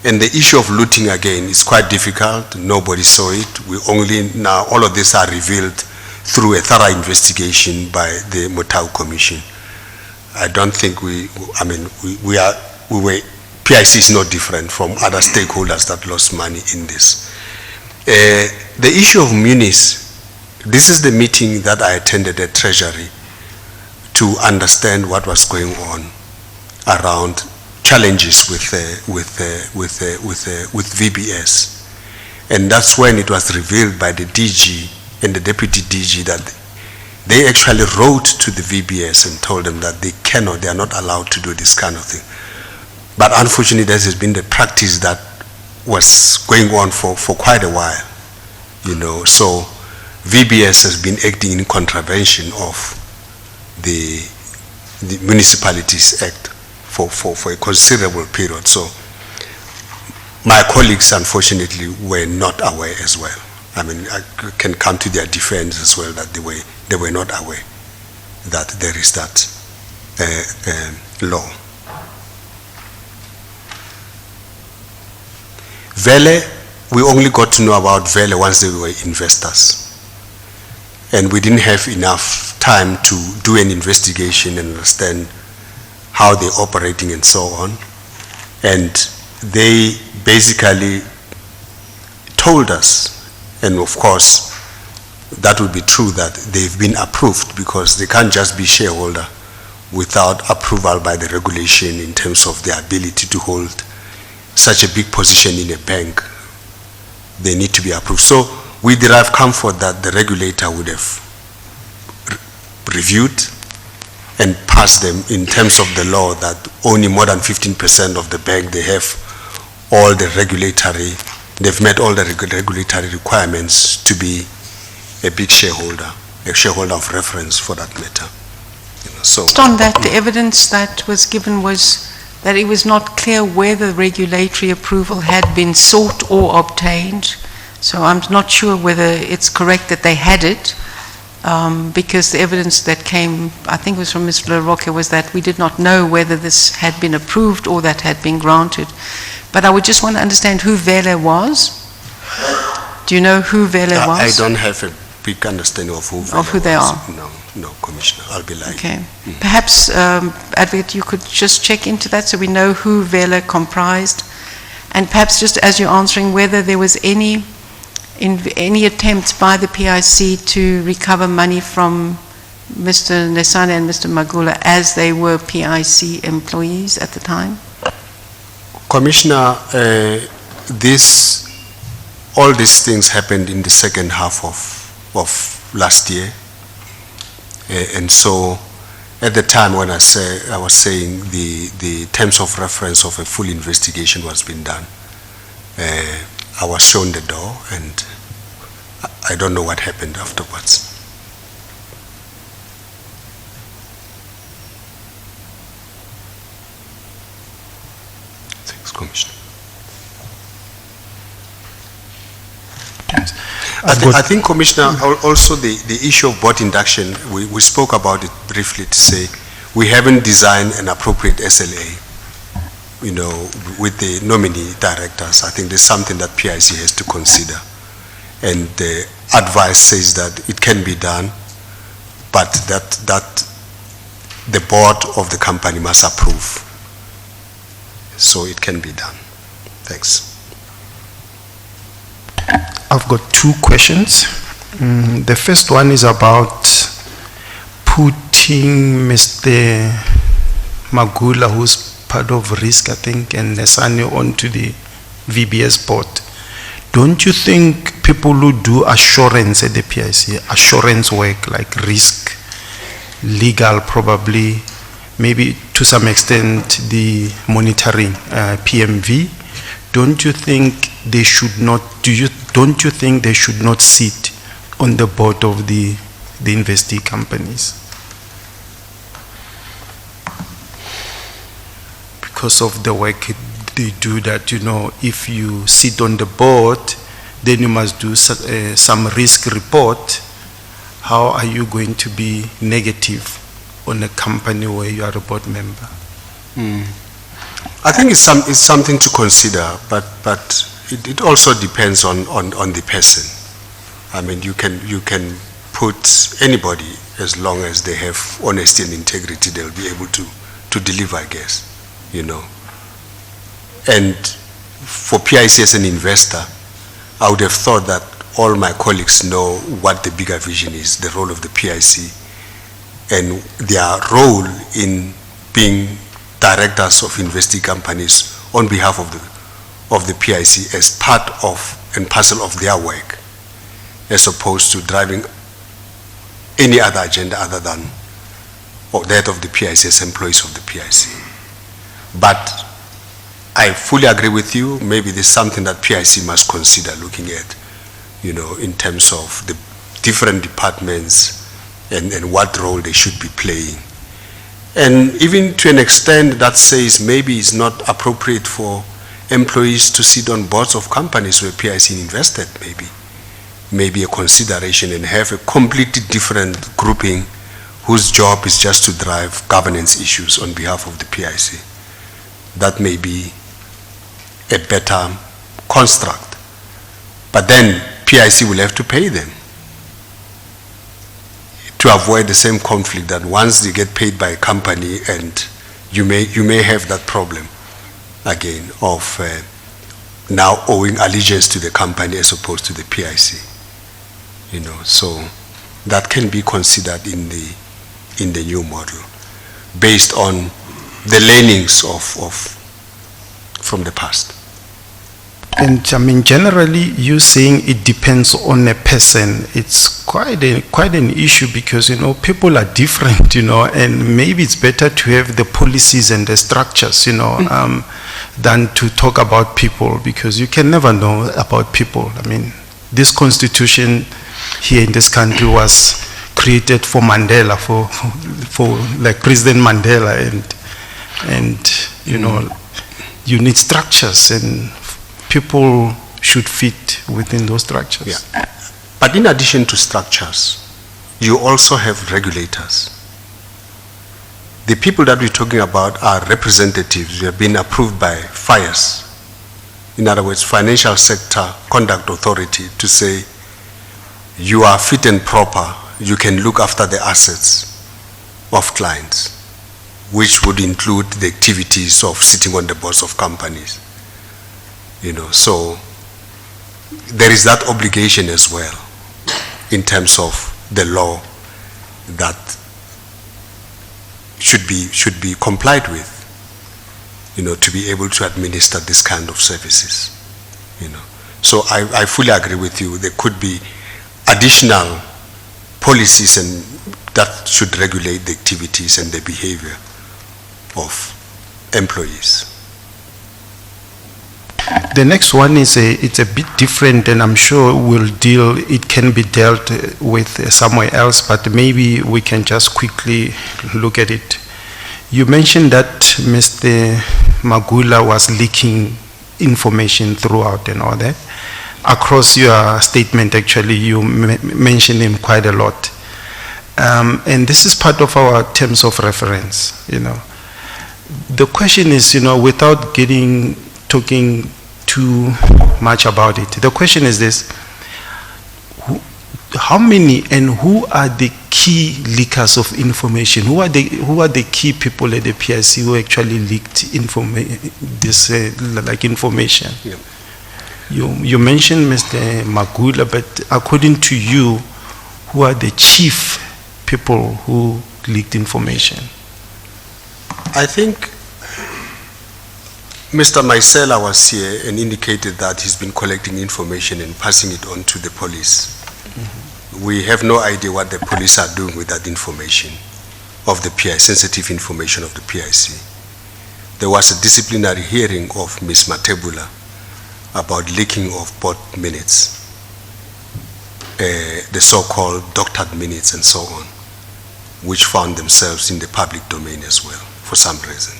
And the issue of looting, again, is quite difficult. Nobody saw it. We only now, all of this are revealed through a thorough investigation by the Motau Commission. I don't think PIC is not different from other stakeholders that lost money in this. The issue of munis, this is the meeting that I attended at Treasury to understand what was going on around challenges with VBS. And that's when it was revealed by the DG and the Deputy DG that they actually wrote to the VBS and told them that they are not allowed to do this kind of thing. But unfortunately, this has been the practice that was going on for quite a while, So VBS has been acting in contravention of the Municipalities Act for a considerable period. So my colleagues, unfortunately, were not aware as well. I can come to their defense as well that they were not aware that there is that law. Vele, we only got to know about Vele once they were investors. And we didn't have enough time to do an investigation and understand how they're operating and so on. And they basically told us And of course, that would be true that they've been approved, because they can't just be shareholder without approval by the regulation in terms of their ability to hold such a big position in a bank. They need to be approved. So we derive comfort that the regulator would have reviewed and passed them in terms of the law, that only more than 15% of the bank, they have all the they've met all the regulatory requirements to be a big shareholder, a shareholder of reference for that matter. So, Based on that, the evidence that was given was that it was not clear whether regulatory approval had been sought or obtained. So I'm not sure whether it's correct that they had it, because the evidence that came, I think it was from Mr. LaRocca, was that we did not know whether this had been approved or that had been granted. But I would just want to understand who Vele was. Do you know who Vele was? I don't have a big understanding of who they was. are. No, Commissioner, I'll be lying. Okay. Perhaps, Advocate, you could just check into that so we know who Vele comprised. And perhaps just as you're answering, whether there was any attempt by the PIC to recover money from Mr. Nesane and Mr. Magula as they were PIC employees at the time? Commissioner, all these things happened in the second half of last year. And so at the time when I was saying the terms of reference of a full investigation was being done, I was shown the door, and I don't know what happened afterwards. Thanks, Commissioner. I think, Commissioner, also the issue of board induction, we spoke about it briefly to say we haven't designed an appropriate SLA, with the nominee directors. I think there's something that PIC has to consider. And the advice says that it can be done, but that the board of the company must approve. So it can be done. Thanks. I've got two questions. The first one is about putting Mr. Magula, who's part of risk, I think, and Nesane onto the VBS board. Don't you think people who do assurance at the PIC, assurance work like risk, legal probably, maybe to some extent the monitoring, PMV, don't you think they should not, don't you think they should not sit on the board of the investee companies? Because of the work they do, that, if you sit on the board, then you must do some risk report. How are you going to be negative on a company where you are a board member? I think it's something to consider, but it also depends on the person. I mean, you can put anybody, as long as they have honesty and integrity, they'll be able to deliver, I guess, And for PIC as an investor, I would have thought that all my colleagues know what the bigger vision is, the role of the PIC, and their role in being directors of investing companies on behalf of the PIC as part of and parcel of their work, as opposed to driving any other agenda other than that of the PIC as employees of the PIC. But I fully agree with you. Maybe there's something that PIC must consider looking at, in terms of the different departments and what role they should be playing. And even to an extent that says maybe it's not appropriate for employees to sit on boards of companies where PIC invested, maybe a consideration, and have a completely different grouping whose job is just to drive governance issues on behalf of the PIC. That may be a better construct. But then PIC will have to pay them to avoid the same conflict that once they get paid by a company, and you may have that problem again of now owing allegiance to the company as opposed to the PIC. so that can be considered in the new model, based on the learnings from the past. And I mean, generally, you saying it depends on a person, it's quite an issue because, people are different, and maybe it's better to have the policies and the structures, than to talk about people, because you can never know about people. I mean, this constitution here in this country was created for Mandela, for like President Mandela, and you need structures, and people should fit within those structures. Yeah. But in addition to structures, you also have regulators. The people that we're talking about are representatives who have been approved by FIRES. In other words, Financial Sector Conduct Authority, to say you are fit and proper, you can look after the assets of clients, which would include the activities of sitting on the boards of companies. So there is that obligation as well in terms of the law that should be complied with, to be able to administer this kind of services, So I fully agree with you. There could be additional policies and that should regulate the activities and the behavior of employees. The next one is it's a bit different, and I'm sure it can be dealt with somewhere else, but maybe we can just quickly look at it. You mentioned that Mr. Matjila was leaking information throughout and all that. Across your statement, actually, you mentioned him quite a lot. And this is part of our terms of reference, The question is, without talking too much about it, the question is this: how many and who are the key leakers of information? Who are the key people at the PIC who actually leaked information? Yeah. You mentioned Mr. Matjila, but according to you, who are the chief people who leaked information? I think Mr. Maisela was here and indicated that he's been collecting information and passing it on to the police. Mm-hmm. We have no idea what the police are doing with that information of the PIC, sensitive information of the PIC. There was a disciplinary hearing of Ms. Matebula about leaking of board minutes, the so-called doctored minutes and so on, which found themselves in the public domain as well, for some reason,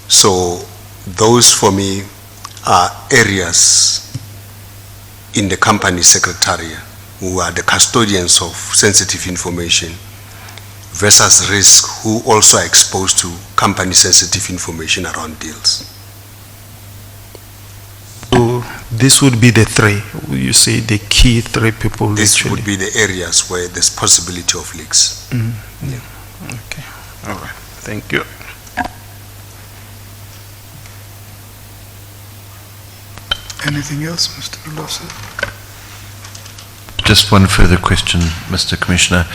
So those for me are areas in the company secretariat who are the custodians of sensitive information versus risk who also are exposed to company sensitive information around deals. So this would be the three, you say the key three people. This actually would be the areas where there's possibility of leaks. Mm-hmm. Yeah. Okay, all right, thank you. Anything else, Mr. Ulosi? Just one further question, Mr. Commissioner.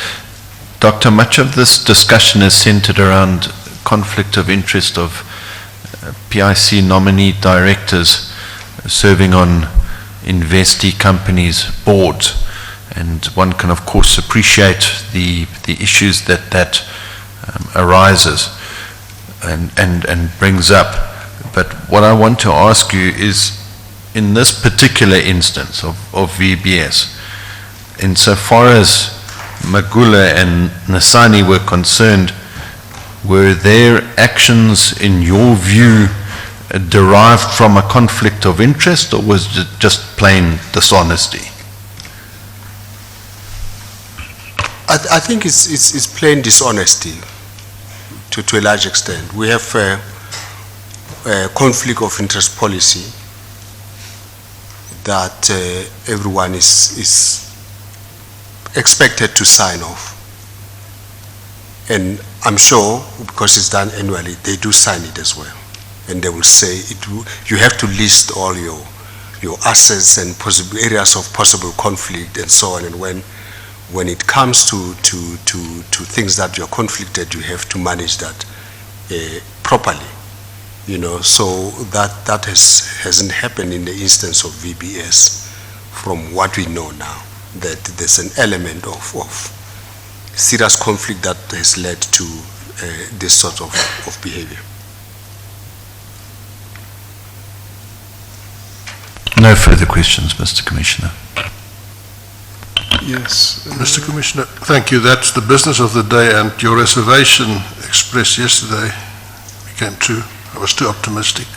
Doctor, much of this discussion is centered around conflict of interest of PIC nominee directors serving on investee companies' boards. And one can, of course, appreciate the issues that arises and brings up. But what I want to ask you is, in this particular instance of VBS, insofar as Matjila and Nasani were concerned, were their actions, in your view, derived from a conflict of interest, or was it just plain dishonesty? I think it's plain dishonesty to a large extent. We have a conflict of interest policy that everyone is expected to sign off. And I'm sure, because it's done annually, they do sign it as well. And they will say, you have to list all your your assets and possible areas of possible conflict and so on. And when it comes to things that you're conflicted, you have to manage that properly. You know, so that hasn't happened in the instance of VBS, from what we know now, that there's an element of serious conflict that has led to this sort of behavior. No further questions, Mr. Commissioner. Yes. Mr. Commissioner, thank you. That's the business of the day, and your reservation expressed yesterday became true. I was too optimistic.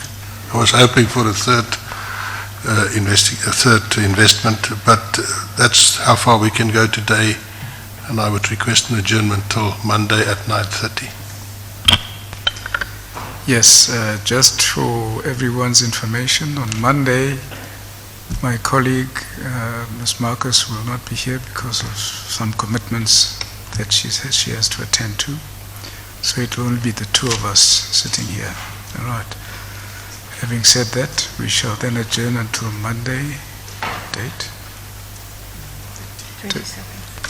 I was hoping for a third investment, but that's how far we can go today, and I would request an adjournment till Monday at 9:30. Yes, just for everyone's information, on Monday, my colleague, Ms. Marcus, will not be here because of some commitments that she says she has to attend to. So it will only be the two of us sitting here. All right. Having said that, we shall then adjourn until Monday. Date?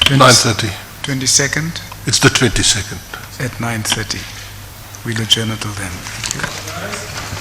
9:30. 22nd It's the 22nd. at 9:30. We'll adjourn until then. Thank you.